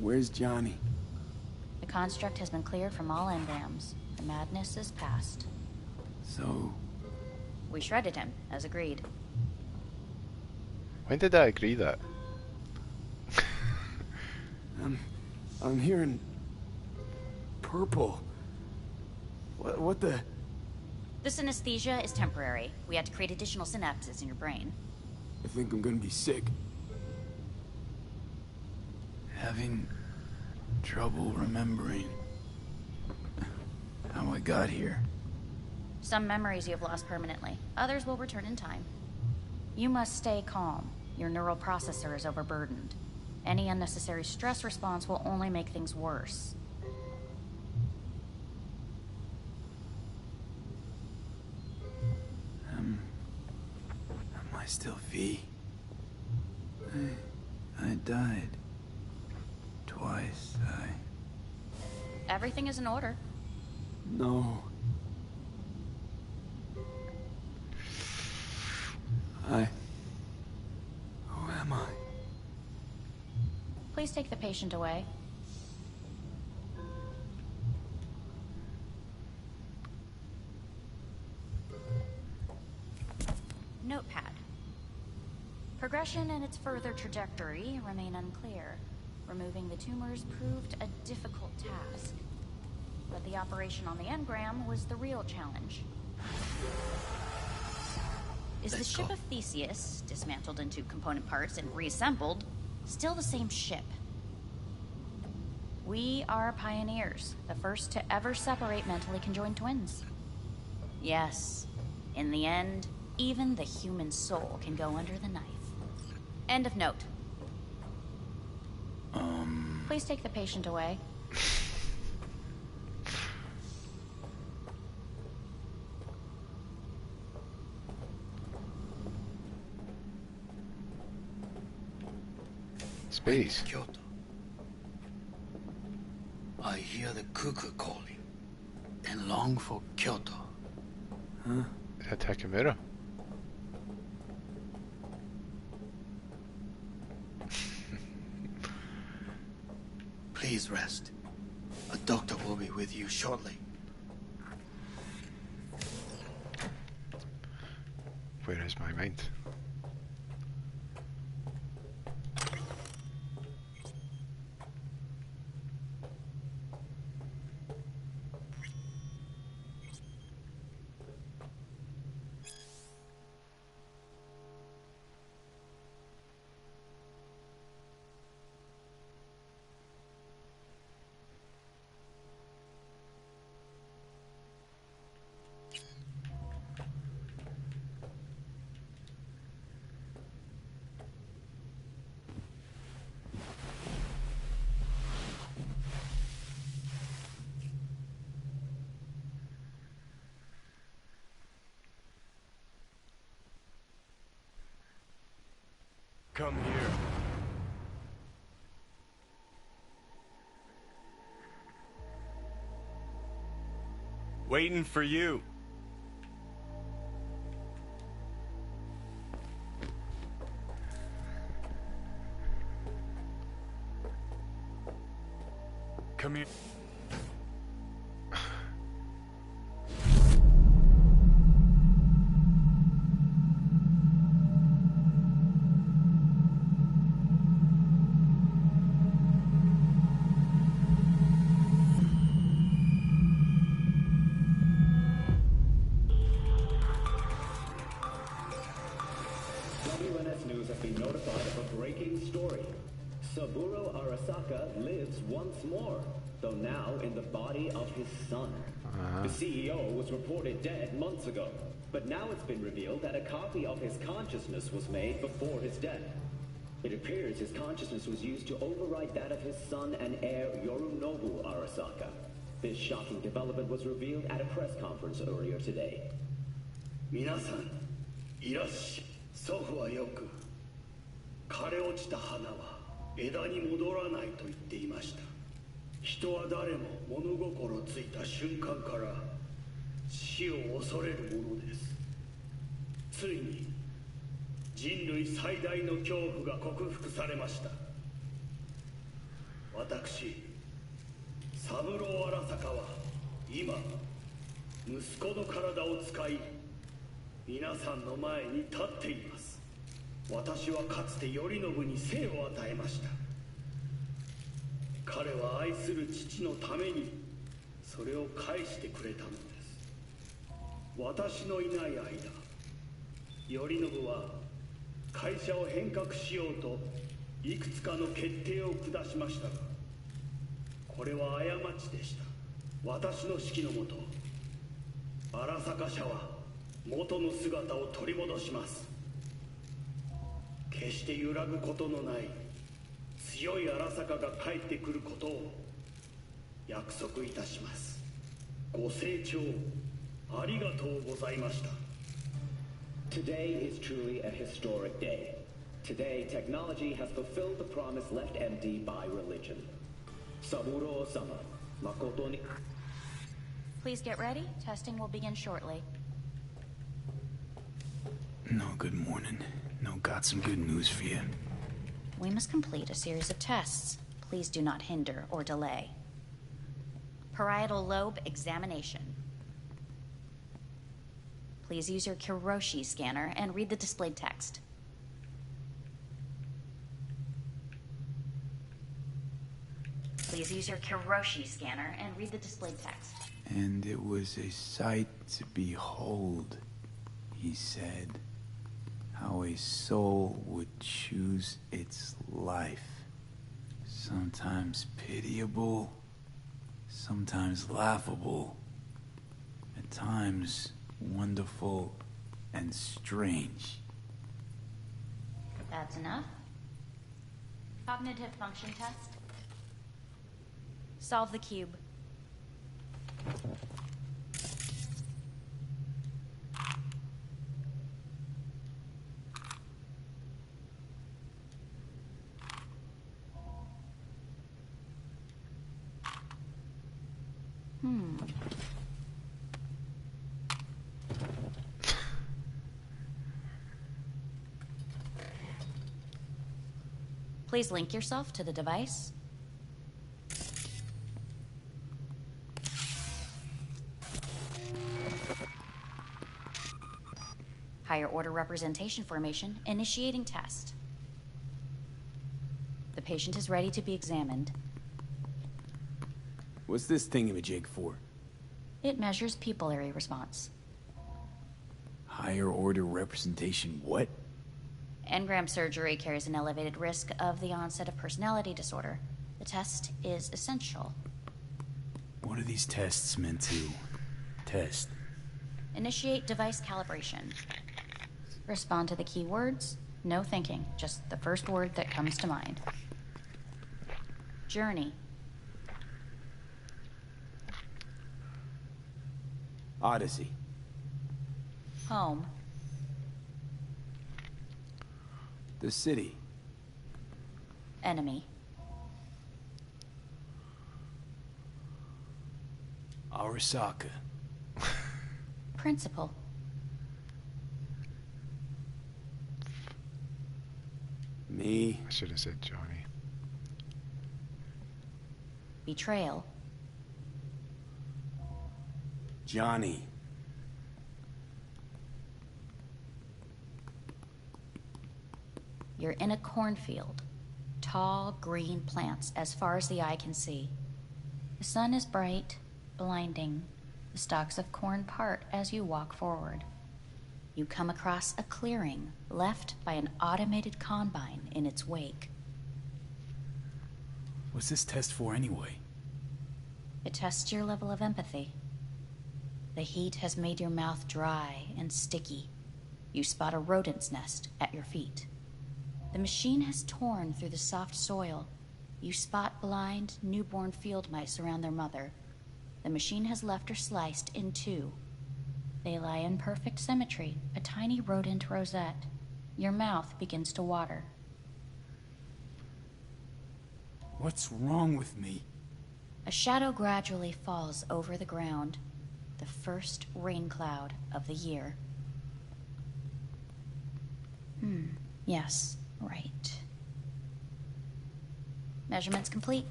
[SPEAKER 16] Where's Johnny?
[SPEAKER 20] The construct has been cleared from all engrams. The madness is past.
[SPEAKER 16] So...
[SPEAKER 20] we shredded him, as agreed.
[SPEAKER 1] When did I agree that?
[SPEAKER 16] I'm hearing... purple. What the...
[SPEAKER 20] This anesthesia is temporary. We had to create additional synapses in your brain.
[SPEAKER 16] I think I'm gonna be sick. Having trouble remembering how I got here.
[SPEAKER 20] Some memories you have lost permanently. Others will return in time. You must stay calm. Your neural processor is overburdened. Any unnecessary stress response will only make things worse.
[SPEAKER 16] Am I still V? I died. Twice,
[SPEAKER 20] Everything is in order.
[SPEAKER 16] No. Who am I?
[SPEAKER 20] Please take the patient away. Notepad. Progression and its further trajectory remain unclear. Removing the tumors proved a difficult task. But the operation on the engram was the real challenge. Is the ship of Theseus, dismantled into component parts and reassembled, still the same ship? We are pioneers, the first to ever separate mentally conjoined twins. Yes, in the end, even the human soul can go under the knife. End of note. Please take the patient away.
[SPEAKER 1] Space.
[SPEAKER 6] Kyoto. I hear the cuckoo calling and long for Kyoto.
[SPEAKER 1] Huh? Takamura.
[SPEAKER 6] Please rest. A doctor will be with you shortly.
[SPEAKER 1] Where is my mind?
[SPEAKER 2] Come here. Waiting for you. Come here.
[SPEAKER 21] WNS News has been notified of a breaking story. Saburo Arasaka lives once more, though now in the body of his son. The CEO was reported dead months ago, but now it's been revealed that a copy of his consciousness was made before his death. It appears his consciousness was used to override that of his son and heir Yorinobu Arasaka. This shocking development was revealed at a press conference earlier today.
[SPEAKER 22] 皆さん、いらっしゃい。祖父はよく、枯れ落ちた花は枝に戻らないと言っていました。人は誰も物心ついた瞬間から死を恐れるものです。ついに人類最大の恐怖が克服されました。私、三郎荒坂は今、息子の体を使い、皆さんの前に立っています。私はかつて頼信に生を与えました。彼は愛する父のためにそれを返してくれたのです。私のいない間、頼信は会社を変革しようといくつかの決定を下しましたが、これは過ちでした。私の指揮のもと、荒坂社は元の姿を取り戻します。決して揺らぐことのない強い荒坂が帰ってくることを約束いたします。ご清聴ありがとうございました。
[SPEAKER 21] Today is truly a historic day. Today, technology has fulfilled the promise left empty by religion. Saburo-sama, makoto ni...
[SPEAKER 20] Please get ready. Testing will begin shortly.
[SPEAKER 16] No, good morning. No, got some good news for you.
[SPEAKER 20] We must complete a series of tests. Please do not hinder or delay. Parietal lobe examination. Please use your Kiroshi scanner and read the displayed text. Please use your Kiroshi scanner and read the displayed text.
[SPEAKER 16] And it was a sight to behold, he said, how a soul would choose its life. Sometimes pitiable, sometimes laughable, at times wonderful and strange.
[SPEAKER 20] That's enough. Cognitive function test. Solve the cube. Please link yourself to the device. Higher order representation formation, initiating test. The patient is ready to be examined.
[SPEAKER 16] What's this thingamajig for?
[SPEAKER 20] It measures pupillary response.
[SPEAKER 16] Higher order representation what?
[SPEAKER 20] Engram surgery carries an elevated risk of the onset of personality disorder. The test is essential.
[SPEAKER 16] What are these tests meant to test?
[SPEAKER 20] Initiate device calibration. Respond to the keywords. No thinking, just the first word that comes to mind. Journey.
[SPEAKER 16] Odyssey.
[SPEAKER 20] Home.
[SPEAKER 16] The city.
[SPEAKER 20] Enemy.
[SPEAKER 16] Arasaka.
[SPEAKER 20] Principal.
[SPEAKER 16] Me.
[SPEAKER 1] I should have said Johnny.
[SPEAKER 20] Betrayal.
[SPEAKER 16] Johnny.
[SPEAKER 20] You're in a cornfield. Tall, green plants as far as the eye can see. The sun is bright, blinding. The stalks of corn part as you walk forward. You come across a clearing left by an automated combine in its wake.
[SPEAKER 16] What's this test for anyway?
[SPEAKER 20] It tests your level of empathy. The heat has made your mouth dry and sticky. You spot a rodent's nest at your feet. The machine has torn through the soft soil. You spot blind, newborn field mice around their mother. The machine has left her sliced in two. They lie in perfect symmetry, a tiny rodent rosette. Your mouth begins to water.
[SPEAKER 16] What's wrong with me?
[SPEAKER 20] A shadow gradually falls over the ground. The first rain cloud of the year. Yes, right. Measurements complete.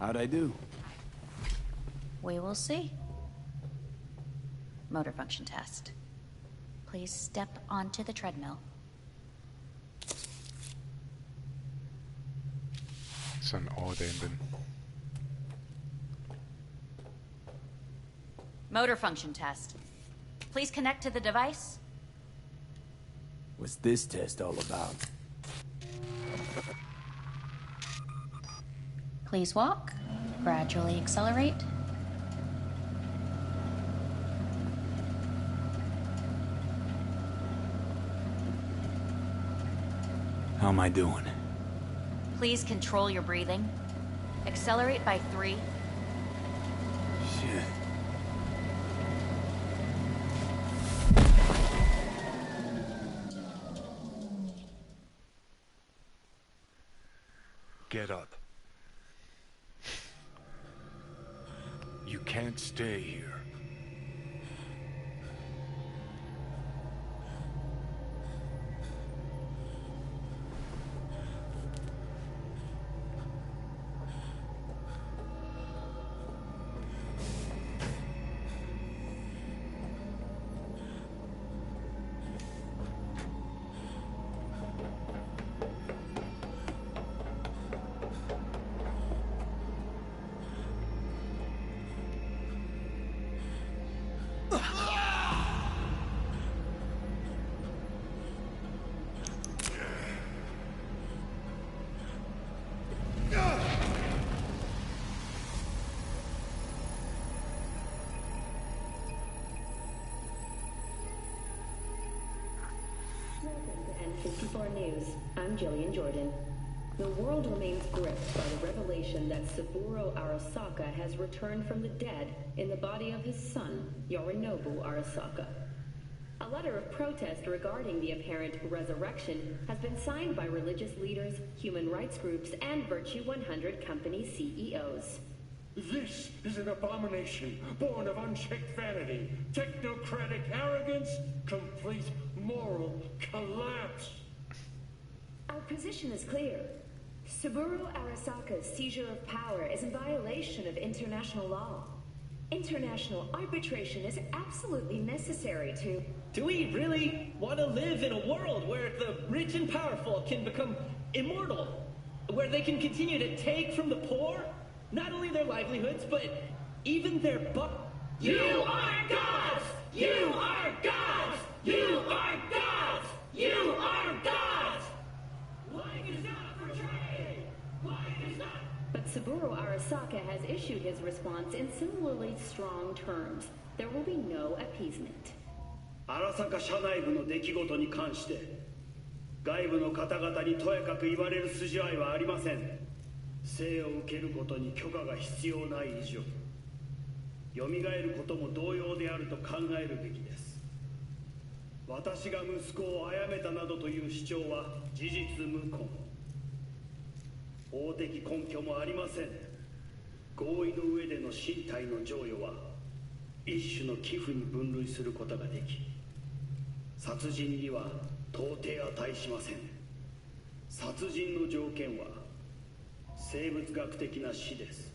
[SPEAKER 16] How'd I do?
[SPEAKER 20] We will see. Motor function test. Please step onto the treadmill.
[SPEAKER 1] It's an odd ending.
[SPEAKER 20] Motor function test. Please connect to the device.
[SPEAKER 16] What's this test all about?
[SPEAKER 20] Please walk. Gradually accelerate.
[SPEAKER 16] How am I doing?
[SPEAKER 20] Please control your breathing. Accelerate by 3.
[SPEAKER 16] Shit.
[SPEAKER 2] Get up. You can't stay here.
[SPEAKER 17] Welcome to N54 News. I'm Jillian Jordan. The world remains gripped by the revelation that Saburo Arasaka has returned from the dead in the body of his son, Yorinobu Arasaka. A letter of protest regarding the apparent resurrection has been signed by religious leaders, human rights groups, and Virtue 100 company CEOs.
[SPEAKER 22] This is an abomination born of unchecked vanity, technocratic arrogance, complete moral collapse.
[SPEAKER 7] Our position is clear. Saburo Arasaka's seizure of power is in violation of international law. International arbitration is absolutely necessary to...
[SPEAKER 11] Do we really want to live in a world where the rich and powerful can become immortal? Where they can continue to take from the poor? Not only their livelihoods, but even their
[SPEAKER 15] You are gods! You are gods! You are gods! You are gods! Life is not portrayed! Life is not...
[SPEAKER 17] But Saburo Arasaka has issued his response in similarly strong terms. There will be no appeasement.
[SPEAKER 22] 荒坂社内部の出来事に関して外部の方々にとやかく言われる筋合いはありません。生を受けることに許可が必要ない以上蘇ることも同様であると考えるべきです。私が息子を殺めたなどという主張は事実無根。法的根拠もありません。合意の上での身体の贈与は一種の寄付に分類することができ、殺人には到底値しません。殺人の条件は生物学的な死です。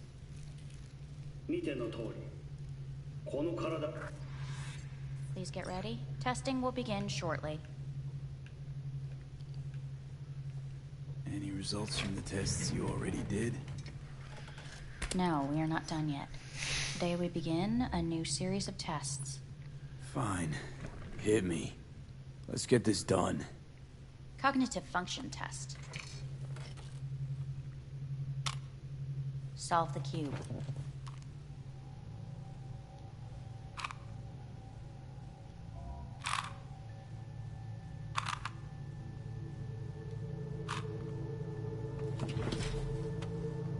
[SPEAKER 22] 見ての通り、この体。
[SPEAKER 20] Please get ready. Testing will begin shortly.
[SPEAKER 16] Any results from the tests you already did?
[SPEAKER 20] No, we are not done yet. Today we begin a new series of tests.
[SPEAKER 16] Fine. Hit me. Let's get this done.
[SPEAKER 20] Cognitive function test. Solve the cube.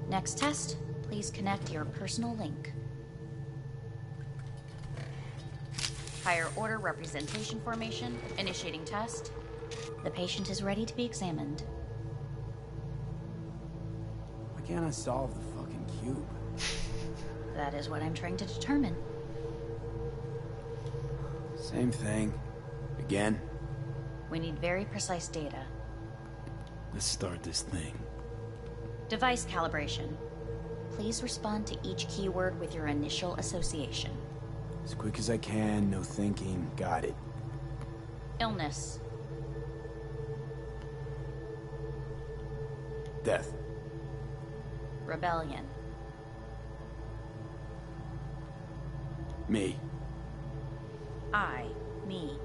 [SPEAKER 20] Next test, please connect your personal link. Higher order representation formation, initiating test. The patient is ready to be examined.
[SPEAKER 16] Why can't I solve the fucking cube?
[SPEAKER 20] That is what I'm trying to determine.
[SPEAKER 16] Same thing. Again?
[SPEAKER 20] We need very precise data.
[SPEAKER 16] Let's start this thing.
[SPEAKER 20] Device calibration. Please respond to each keyword with your initial association.
[SPEAKER 16] As quick as I can, no thinking. Got it.
[SPEAKER 20] Illness.
[SPEAKER 16] Death.
[SPEAKER 20] Rebellion.
[SPEAKER 16] Me.
[SPEAKER 20] Me.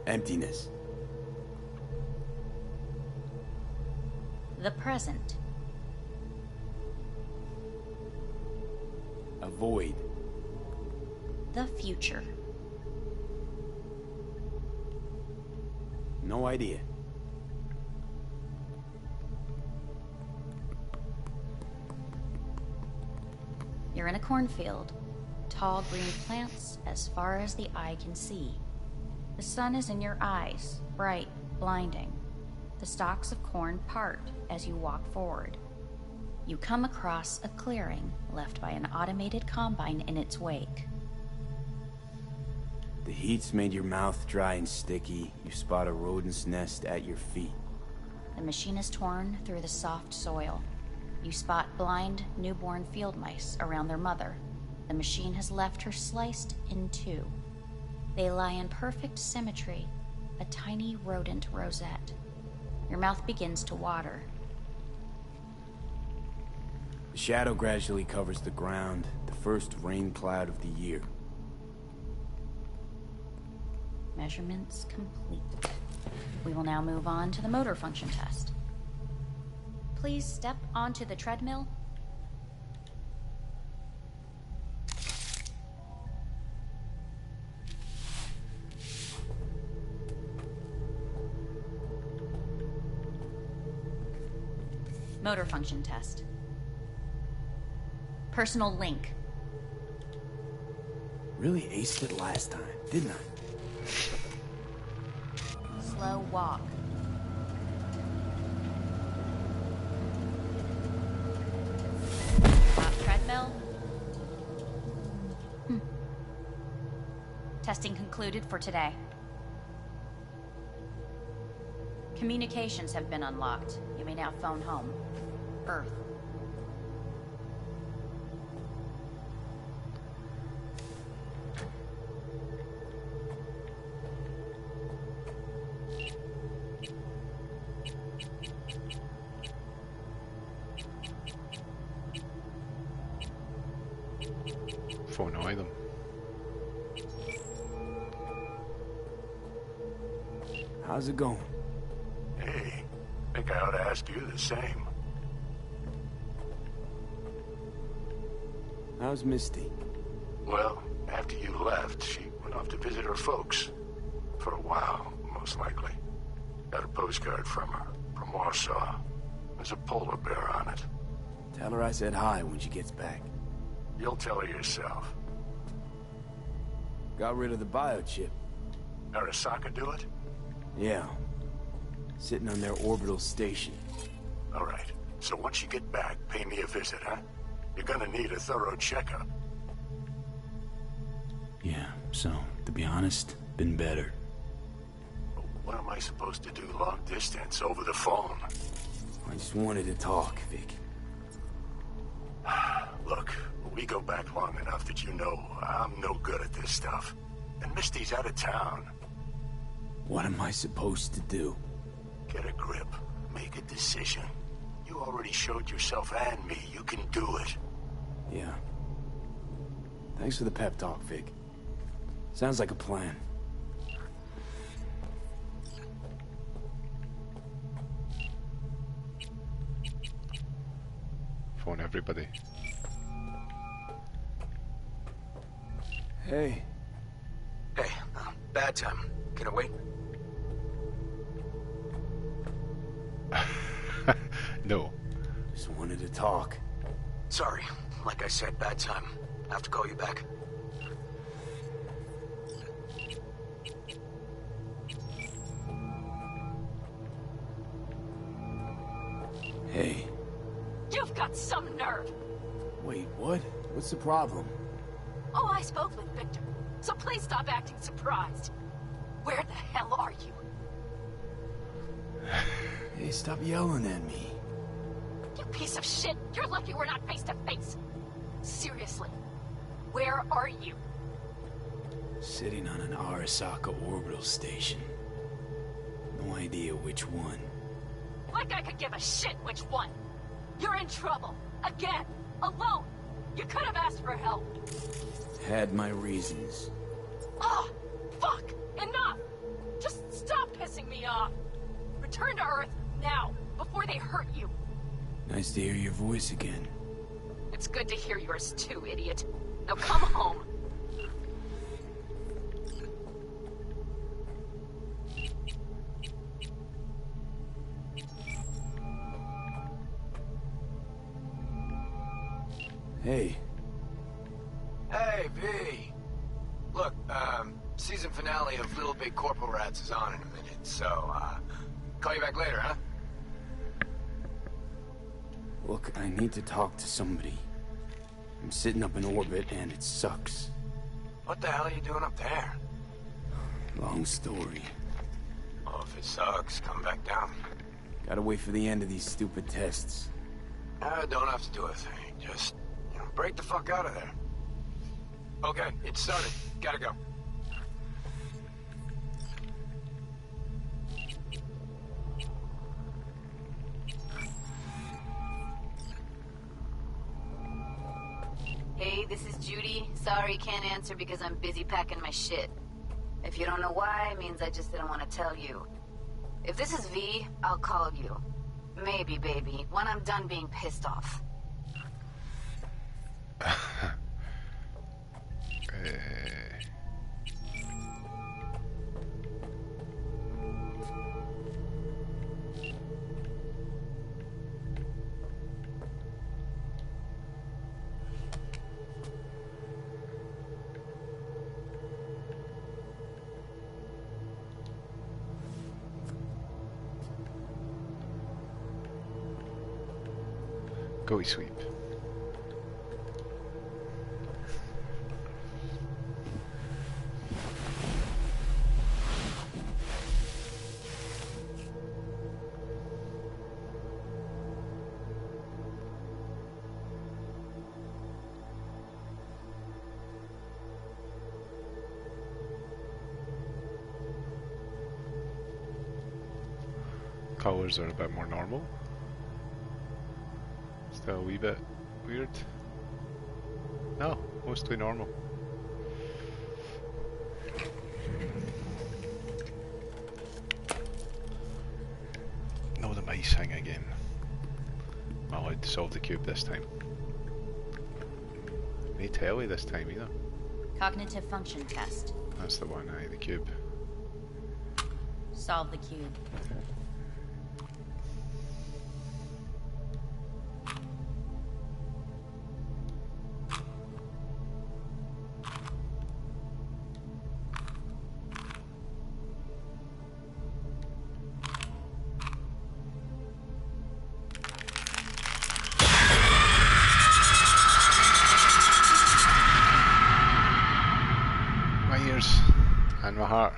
[SPEAKER 16] Emptiness.
[SPEAKER 20] The present.
[SPEAKER 16] A void.
[SPEAKER 20] The future.
[SPEAKER 16] No idea.
[SPEAKER 20] You're in a cornfield. Tall green plants as far as the eye can see. The sun is in your eyes, bright, blinding. The stalks of corn part as you walk forward. You come across a clearing left by an automated combine in its wake.
[SPEAKER 16] The heat's made your mouth dry and sticky. You spot a rodent's nest at your feet.
[SPEAKER 20] The machine is torn through the soft soil. You spot blind, newborn field mice around their mother. The machine has left her sliced in two. They lie in perfect symmetry, a tiny rodent rosette. Your mouth begins to water.
[SPEAKER 16] The shadow gradually covers the ground, the first rain cloud of the year.
[SPEAKER 20] Measurements complete. We will now move on to the motor function test. Please step onto the treadmill. Motor function test. Personal link.
[SPEAKER 16] Really aced it last time, didn't I?
[SPEAKER 20] Slow walk. Treadmill. Testing concluded for today. Communications have been unlocked. You may now phone home. Earth.
[SPEAKER 1] Får annoy them.
[SPEAKER 16] How's it going?
[SPEAKER 6] Hey, I think I ought to ask you the same.
[SPEAKER 16] How's Misty?
[SPEAKER 6] Well, after you left, she went off to visit her folks. For a while, most likely. Got a postcard from her, from Warsaw. There's a polar bear on it.
[SPEAKER 16] Tell her I said hi when she gets back.
[SPEAKER 6] You'll tell her yourself.
[SPEAKER 16] Got rid of the biochip.
[SPEAKER 6] Arasaka do it?
[SPEAKER 16] Yeah. Sitting on their orbital station.
[SPEAKER 6] All right. So once you get back, pay me a visit, huh? You're gonna need a thorough checkup.
[SPEAKER 16] Yeah, so, to be honest, been better.
[SPEAKER 6] What am I supposed to do long distance over the phone?
[SPEAKER 16] I just wanted to talk, Vic.
[SPEAKER 6] Look, we go back long enough that you know I'm no good at this stuff. And Misty's out of town.
[SPEAKER 16] What am I supposed to do?
[SPEAKER 6] Get a grip. Make a decision. You already showed yourself and me you can do it.
[SPEAKER 16] Yeah. Thanks for the pep talk, Vic. Sounds like a plan.
[SPEAKER 1] Phone everybody.
[SPEAKER 16] Hey.
[SPEAKER 9] Hey, bad time. Can it wait?
[SPEAKER 1] No.
[SPEAKER 16] Just wanted to talk.
[SPEAKER 9] Sorry. Like I said, bad time. I have to call you back.
[SPEAKER 16] Hey.
[SPEAKER 8] You've got some nerve.
[SPEAKER 16] Wait, what? What's the problem?
[SPEAKER 8] Oh, I spoke with Victor, so please stop acting surprised. Where the hell are you?
[SPEAKER 16] Hey, stop yelling at me.
[SPEAKER 8] You piece of shit! You're lucky we're not face to face. Seriously, where are you?
[SPEAKER 16] Sitting on an Arasaka orbital station. No idea which one.
[SPEAKER 8] Like I could give a shit which one. You're in trouble. Again. Alone. You could have asked for help.
[SPEAKER 16] Had my reasons.
[SPEAKER 8] Ah, fuck! Enough! Just stop pissing me off. Return to Earth now, before they hurt you.
[SPEAKER 16] Nice to hear your voice again.
[SPEAKER 8] It's good to hear yours too, idiot. Now come home.
[SPEAKER 16] Hey.
[SPEAKER 9] Hey, V. Look, season finale of Little Big Corporal Rats is on in a minute, so, call you back later, huh?
[SPEAKER 16] Look, I need to talk to somebody. I'm sitting up in orbit and it sucks.
[SPEAKER 9] What the hell are you doing up there?
[SPEAKER 16] Long story.
[SPEAKER 9] Well, if it sucks, come back down.
[SPEAKER 16] Gotta wait for the end of these stupid tests.
[SPEAKER 9] Don't have to do a thing. Just, break the fuck out of there. Okay, it started. Gotta go.
[SPEAKER 8] Hey, this is Judy. Sorry, can't answer because I'm busy packing my shit. If you don't know why, it means I just didn't want to tell you. If this is V, I'll call you. Maybe, baby, when I'm done being pissed off.
[SPEAKER 1] Go sweep. Colors are a bit more normal. Still a wee bit weird. No, mostly normal. No, the mice thing again. I'm allowed to solve the cube this time. No telly this time either.
[SPEAKER 20] Cognitive function test.
[SPEAKER 1] That's the one, aye, the cube.
[SPEAKER 20] Solve the cube.
[SPEAKER 1] And my heart.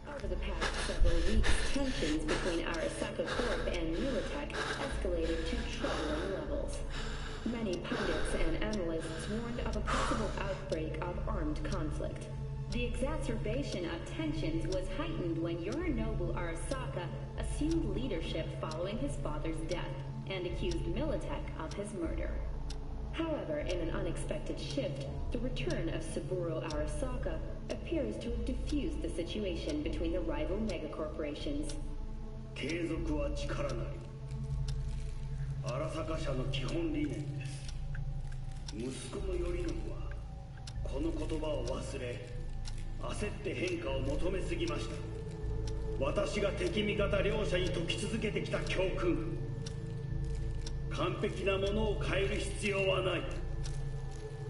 [SPEAKER 7] Over the past several weeks, tensions between Arasaka Corp and Militech escalated to troubling levels. Many pundits and analysts warned of a possible outbreak of armed conflict. The exacerbation of tensions was heightened when Yorinobu Arasaka assumed leadership following his father's death and accused Militech of his murder. However, in an unexpected shift, the return of Saburo Arasaka appears to have diffused the situation between the rival megacorporations.
[SPEAKER 22] 継続は力なり。荒坂社の基本理念です。息子の頼信はこの言葉を忘れ、焦って変化を求めすぎました。私が敵味方両者に説き続けてきた教訓。完璧なものを変える必要はない。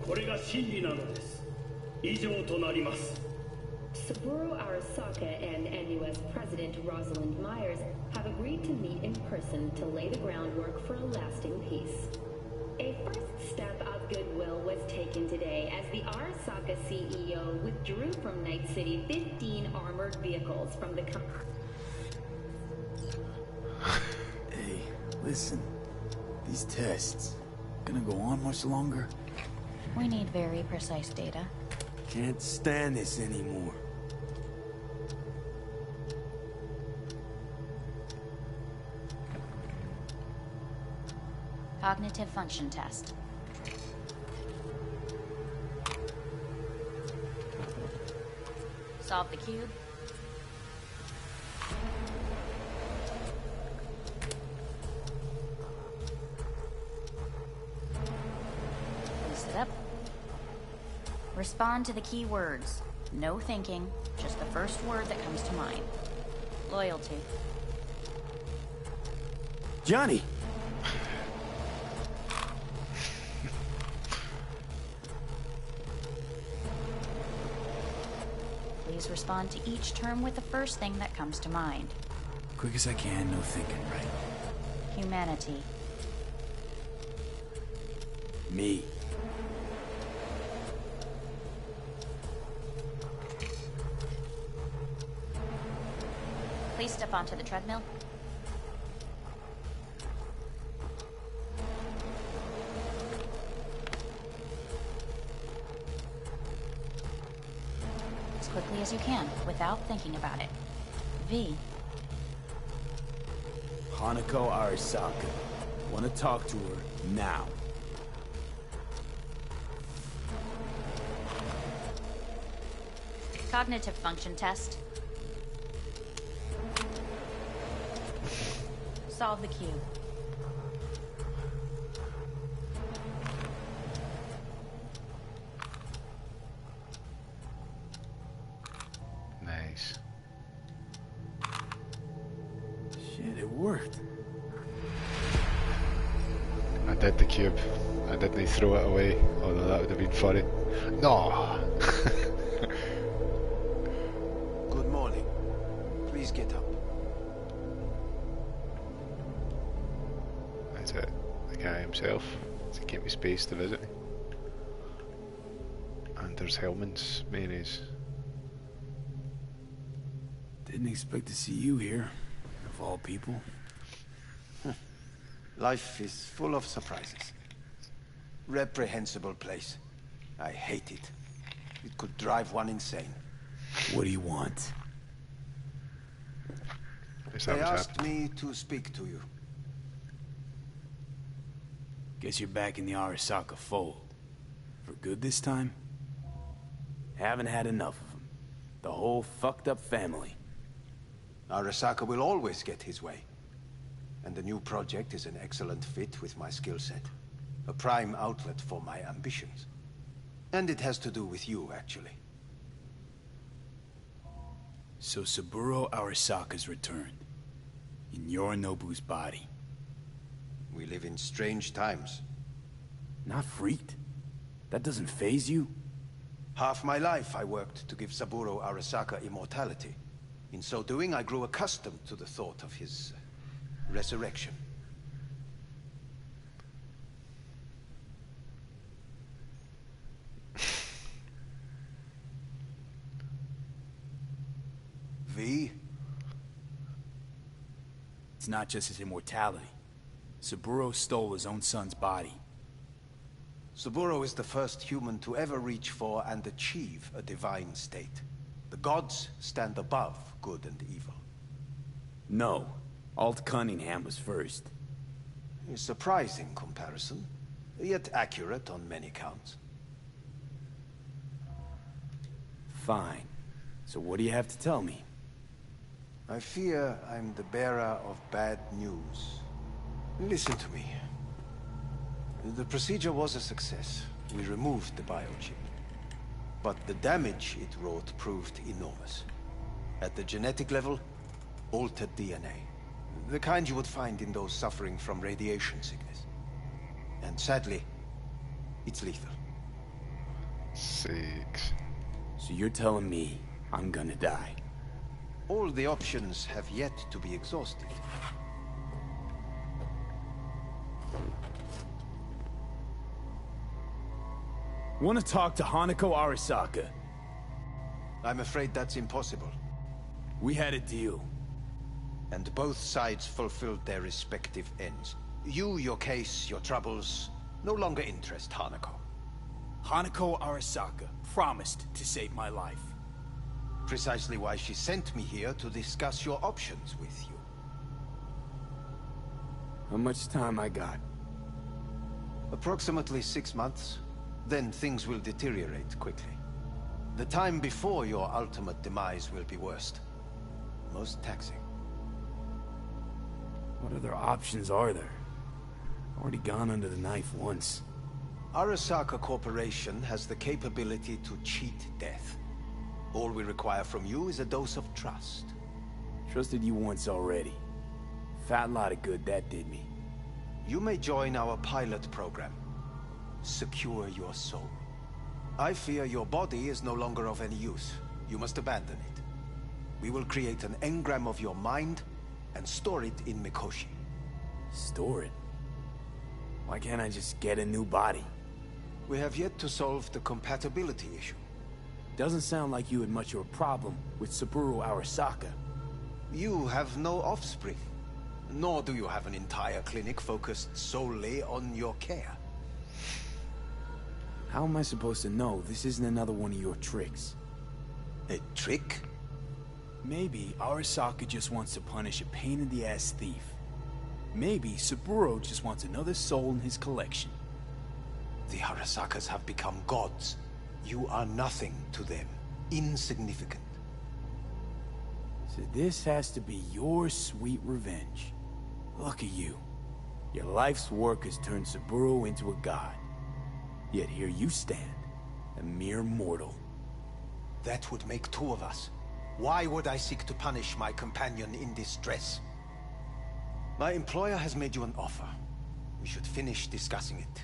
[SPEAKER 22] これが真理なのです。以上となります。
[SPEAKER 7] Saburo Arasaka and NUS President Rosalind Myers have agreed to meet in person to lay the groundwork for a lasting peace. A first step of goodwill was taken today as the Arasaka CEO withdrew from Night City 15 armored vehicles from the company.
[SPEAKER 16] Hey, listen. These tests gonna go on much longer?
[SPEAKER 20] We need very precise data.
[SPEAKER 16] Can't stand this anymore.
[SPEAKER 20] Cognitive function test. Solve the cube. List it up. Respond to the key words. No thinking, just the first word that comes to mind. Loyalty.
[SPEAKER 16] Johnny!
[SPEAKER 20] Please respond to each term with the first thing that comes to mind.
[SPEAKER 16] Quick as I can, no thinking, right?
[SPEAKER 20] Humanity.
[SPEAKER 16] Me.
[SPEAKER 20] Please step onto the treadmill. As quickly as you can, without thinking about it. V.
[SPEAKER 16] Hanako Arasaka. Want to talk to her now.
[SPEAKER 20] Cognitive function test. Solve the cube.
[SPEAKER 1] Nice.
[SPEAKER 16] Shit, it worked.
[SPEAKER 1] I did the cube. I didn't throw it away, although that would have been funny. No!
[SPEAKER 19] Good morning. Please get up.
[SPEAKER 1] That's it. The guy himself to give me space to visit. And there's Hellman's mayonnaise.
[SPEAKER 16] Didn't expect to see you here, of all people.
[SPEAKER 19] Life is full of surprises. Reprehensible place. I hate it. It could drive one insane.
[SPEAKER 16] What do you want?
[SPEAKER 19] They asked me to speak to you.
[SPEAKER 16] Guess you're back in the Arasaka fold. For good this time? Haven't had enough of them. The whole fucked up family.
[SPEAKER 19] Arasaka will always get his way. And the new project is an excellent fit with my skill set. A prime outlet for my ambitions. And it has to do with you, actually.
[SPEAKER 16] So Saburo Arasaka's returned. In Yorinobu's body.
[SPEAKER 19] We live in strange times.
[SPEAKER 16] Not freaked? That doesn't faze you?
[SPEAKER 19] Half my life I worked to give Saburo Arasaka immortality. In so doing, I grew accustomed to the thought of his resurrection. V?
[SPEAKER 16] It's not just his immortality. Saburo stole his own son's body.
[SPEAKER 19] Saburo is the first human to ever reach for and achieve a divine state. The gods stand above good and evil.
[SPEAKER 16] No. Alt Cunningham was first.
[SPEAKER 19] A surprising comparison, yet accurate on many counts.
[SPEAKER 16] Fine. So what do you have to tell me?
[SPEAKER 19] I fear I'm the bearer of bad news. Listen to me. The procedure was a success. We removed the biochip. But the damage it wrought proved enormous. At the genetic level, altered DNA. The kind you would find in those suffering from radiation sickness. And sadly, it's lethal.
[SPEAKER 1] Six.
[SPEAKER 16] So you're telling me I'm gonna die?
[SPEAKER 19] All the options have yet to be exhausted.
[SPEAKER 16] Want to talk to Hanako Arasaka?
[SPEAKER 19] I'm afraid that's impossible.
[SPEAKER 16] We had a deal.
[SPEAKER 19] And both sides fulfilled their respective ends. You, your case, your troubles, no longer interest Hanako.
[SPEAKER 16] Hanako Arasaka promised to save my life.
[SPEAKER 19] Precisely why she sent me here to discuss your options with you.
[SPEAKER 16] How much time I got?
[SPEAKER 19] Approximately 6 months. Then things will deteriorate quickly. The time before your ultimate demise will be worst. Most taxing.
[SPEAKER 16] What other options are there? Already gone under the knife once.
[SPEAKER 19] Arasaka Corporation has the capability to cheat death. All we require from you is a dose of trust.
[SPEAKER 16] Trusted you once already. Fat lot of good that did me.
[SPEAKER 19] You may join our pilot program. Secure your soul. I fear your body is no longer of any use. You must abandon it. We will create an engram of your mind and store it in Mikoshi.
[SPEAKER 16] Store it? Why can't I just get a new body?
[SPEAKER 19] We have yet to solve the compatibility issue.
[SPEAKER 16] Doesn't sound like you had much of a problem with Saburo Arasaka.
[SPEAKER 19] You have no offspring. Nor do you have an entire clinic focused solely on your care.
[SPEAKER 16] How am I supposed to know this isn't another one of your tricks?
[SPEAKER 19] A trick?
[SPEAKER 16] Maybe Arasaka just wants to punish a pain-in-the-ass thief. Maybe Saburo just wants another soul in his collection.
[SPEAKER 19] The Arasakas have become gods. You are nothing to them. Insignificant.
[SPEAKER 16] So this has to be your sweet revenge. Look at you. Your life's work has turned Saburo into a god. Yet here you stand, a mere mortal.
[SPEAKER 19] That would make two of us. Why would I seek to punish my companion in distress? My employer has made you an offer. We should finish discussing it.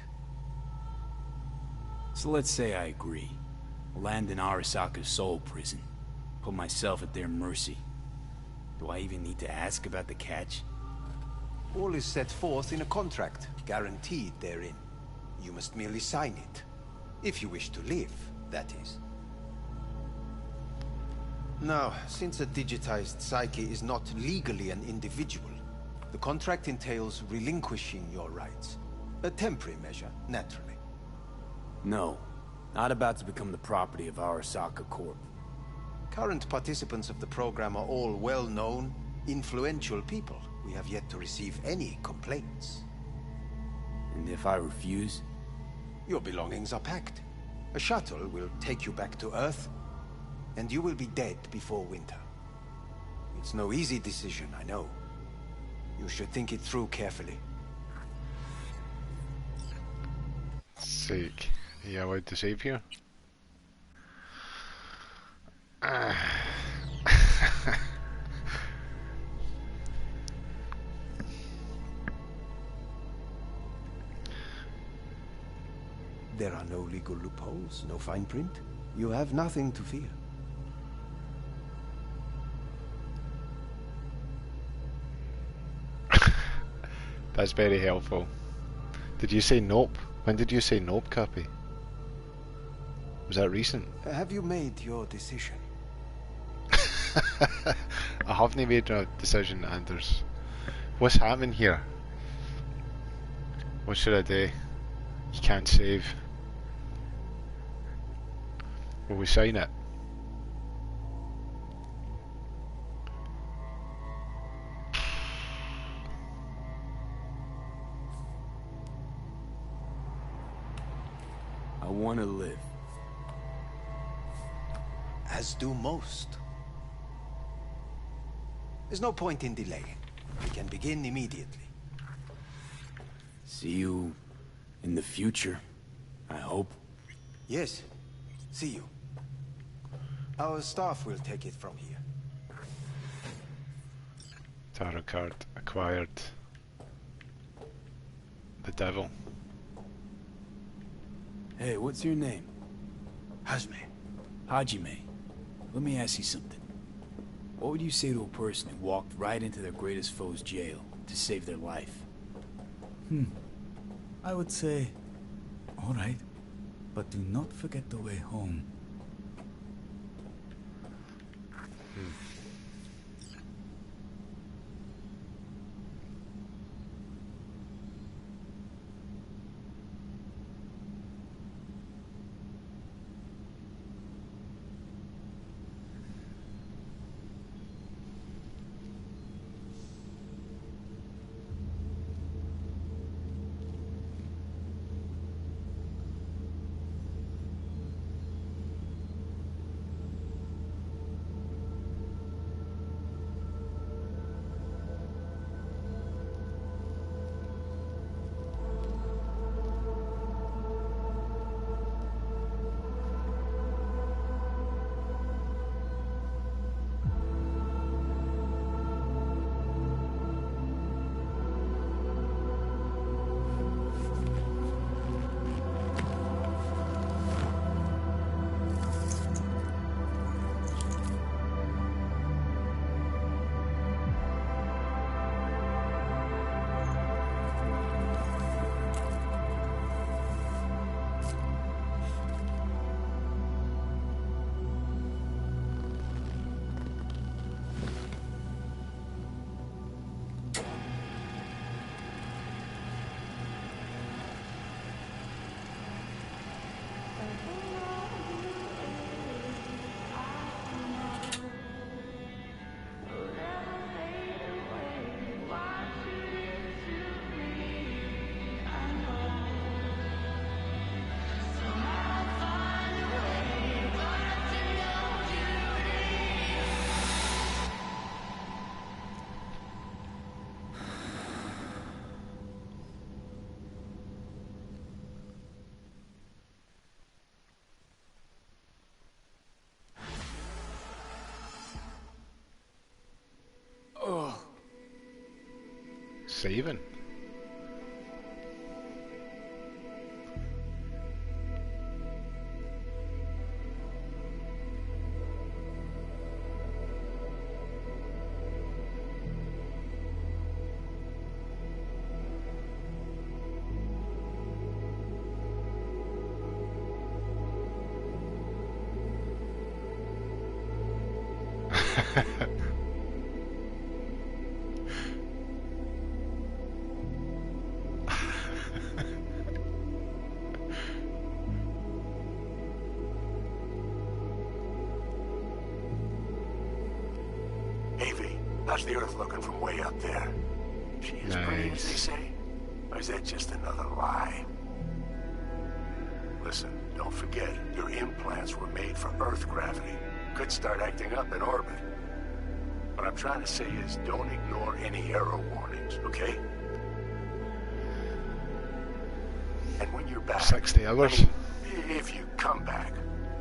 [SPEAKER 16] So let's say I agree. Land in Arasaka's soul prison. Put myself at their mercy. Do I even need to ask about the catch?
[SPEAKER 19] All is set forth in a contract, guaranteed therein. You must merely sign it. If you wish to live, that is. Now, since a digitized psyche is not legally an individual, the contract entails relinquishing your rights. A temporary measure, naturally.
[SPEAKER 16] No. Not about to become the property of Arasaka Corp.
[SPEAKER 19] Current participants of the program are all well-known, influential people. We have yet to receive any complaints.
[SPEAKER 16] And if I refuse?
[SPEAKER 19] Your belongings are packed. A shuttle will take you back to Earth, and you will be dead before winter. It's no easy decision, I know. You should think it through carefully.
[SPEAKER 1] Sake. Are you allowed to save here?
[SPEAKER 19] There are no legal loopholes, no fine print. You have nothing to fear.
[SPEAKER 1] That's very helpful. Did you say nope? When did you say nope, Cappy? Was that recent?
[SPEAKER 19] Have you made your decision?
[SPEAKER 1] I haven't made a decision, Anders. What's happening here? What should I do? You can't save. Will we sign it?
[SPEAKER 16] I want to live.
[SPEAKER 19] As do most. There's no point in delaying. We can begin immediately.
[SPEAKER 16] See you in the future, I hope.
[SPEAKER 19] Yes. See you. Our staff will take it from here.
[SPEAKER 1] Tarot card acquired. The devil.
[SPEAKER 16] Hey, what's your name?
[SPEAKER 18] Hajime.
[SPEAKER 16] Hajime. Let me ask you something. What would you say to a person who walked right into their greatest foe's jail to save their life?
[SPEAKER 12] I would say, all right, but do not forget the way home.
[SPEAKER 1] Saving.
[SPEAKER 6] Avy, how's the Earth looking from way up there? She as pretty as they say? Or is that just another lie? Listen, don't forget, your implants were made for Earth gravity. Could start acting up in orbit. What I'm trying to say is, don't ignore any error warnings, okay? And when you're back...
[SPEAKER 1] 60 hours.
[SPEAKER 6] I mean, if you come back,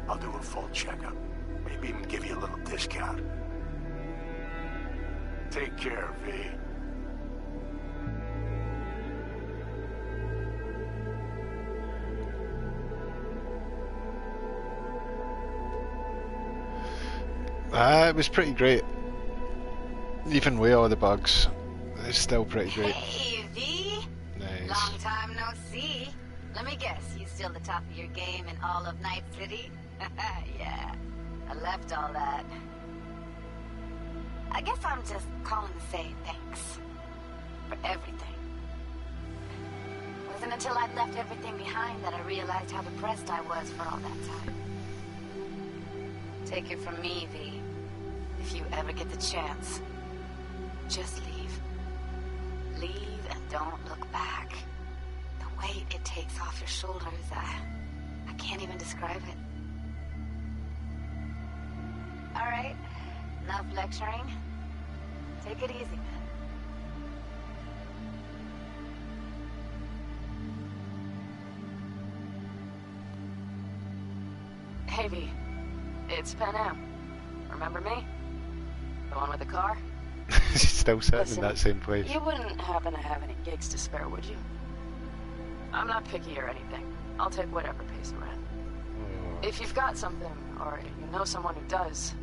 [SPEAKER 6] I'll do a full checkup. Maybe even give you a little discount. Take care, V.
[SPEAKER 1] It was pretty great. Even with all the bugs, it's still pretty great.
[SPEAKER 8] Hey, V.
[SPEAKER 1] Nice.
[SPEAKER 8] Long time no see. Let me guess, you still the top of your game in all of Night City? Yeah, I left all that. I guess I'm just calling to say thanks. For everything. It wasn't until I'd left everything behind that I realized how depressed I was for all that time. Take it from me, V. If you ever get the chance, just leave. Leave and don't look back. The weight it takes off your shoulders, I can't even describe it. All right, enough lecturing. Take it easy, man. Hey, V. It's Pan Am. Remember me? The one with the car?
[SPEAKER 1] She's still sitting
[SPEAKER 8] Listen,
[SPEAKER 1] in that same place.
[SPEAKER 8] You wouldn't happen to have any gigs to spare, would you? I'm not picky or anything. I'll take whatever pays the rent. If you've got something, or you know someone who does,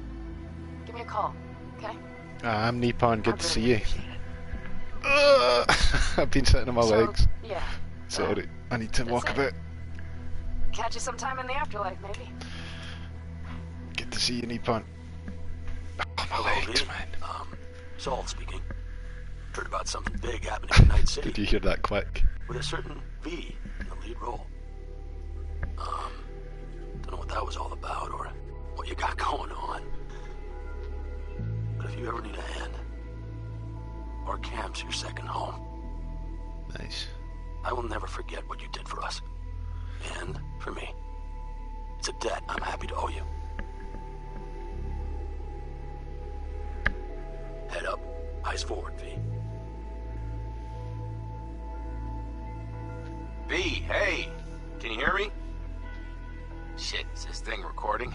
[SPEAKER 8] give me a call, okay?
[SPEAKER 1] I'm Nippon, good to see you. I've been sitting on my legs.
[SPEAKER 8] Yeah.
[SPEAKER 1] Sorry, I need to walk a bit.
[SPEAKER 8] Catch you sometime in the afterlife, maybe.
[SPEAKER 1] Good to see you, Nippon. Oh, my legs, man.
[SPEAKER 6] Saul speaking. Heard about something big happening in Night City.
[SPEAKER 1] Did you hear that click?
[SPEAKER 6] With a certain V in the lead role. Don't know what that was all about or what you got going on. But if you ever need a hand, our camp's your second home.
[SPEAKER 1] Nice.
[SPEAKER 6] I will never forget what you did for us. And for me. It's a debt I'm happy to owe you. Head up, eyes forward, V.
[SPEAKER 9] V, hey! Can you hear me? Shit, is this thing recording?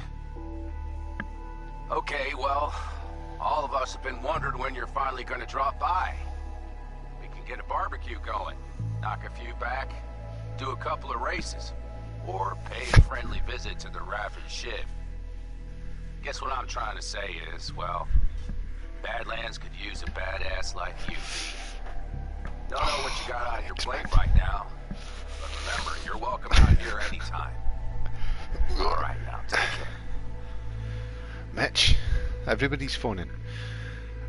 [SPEAKER 9] Okay, well, all of us have been wondering when you're finally gonna drop by. We can get a barbecue going, knock a few back, do a couple of races, or pay a friendly visit to the Raven Shiv. Guess what I'm trying to say is, well, Badlands could use a badass like you, V. Don't know what you got on your plate right now, but remember, you're welcome out here anytime. All right, now, take care.
[SPEAKER 1] Mitch, everybody's phoning.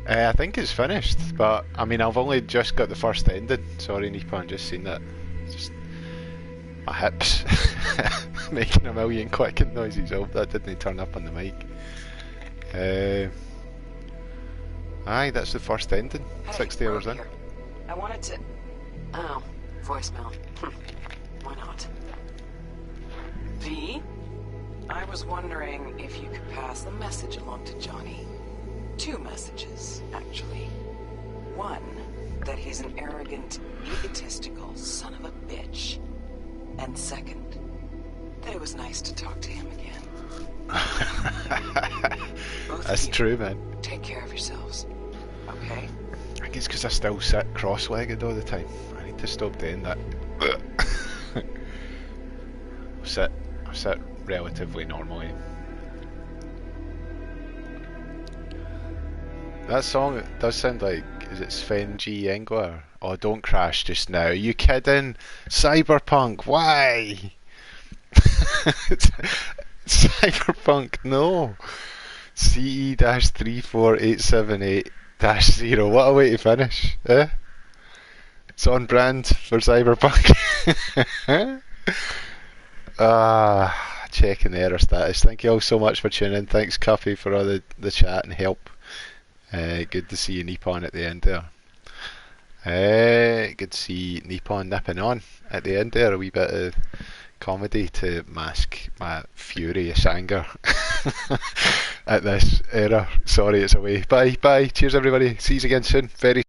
[SPEAKER 1] I think it's finished, but I mean, I've only just got the first ending. Sorry, Nippon, just seen that. Just my hips making a million clicking noises. Oh, that didn't turn up on the mic. Aye, that's the first ending.
[SPEAKER 8] Hey,
[SPEAKER 1] 60 hours in.
[SPEAKER 8] here. I wanted to... Oh, voicemail. Why not? V? I was wondering if you could pass the message along to Johnny. 2 messages, actually. One, that he's an arrogant, egotistical son of a bitch. And second, that it was nice to talk to him again.
[SPEAKER 1] That's true, man.
[SPEAKER 8] Take care of yourselves, okay?
[SPEAKER 1] I think it's because I still sit cross-legged all the time. I need to stop doing that. I sit relatively normally. That song, it does sound like, is it Sven G. Engler? Oh, don't crash just now. Are you kidding? Cyberpunk, why? Cyberpunk, no. CE-34878-0. What a way to finish, eh? It's on brand for Cyberpunk. Checking the error status. Thank you all so much for tuning in. Thanks, Cuffy, for all the chat and help. Good to see you, Nippon, at the end there. Good to see Nippon nipping on at the end there. A wee bit of comedy to mask my furious anger at this error. Sorry, it's away. Bye. Cheers, everybody. See you again soon. Very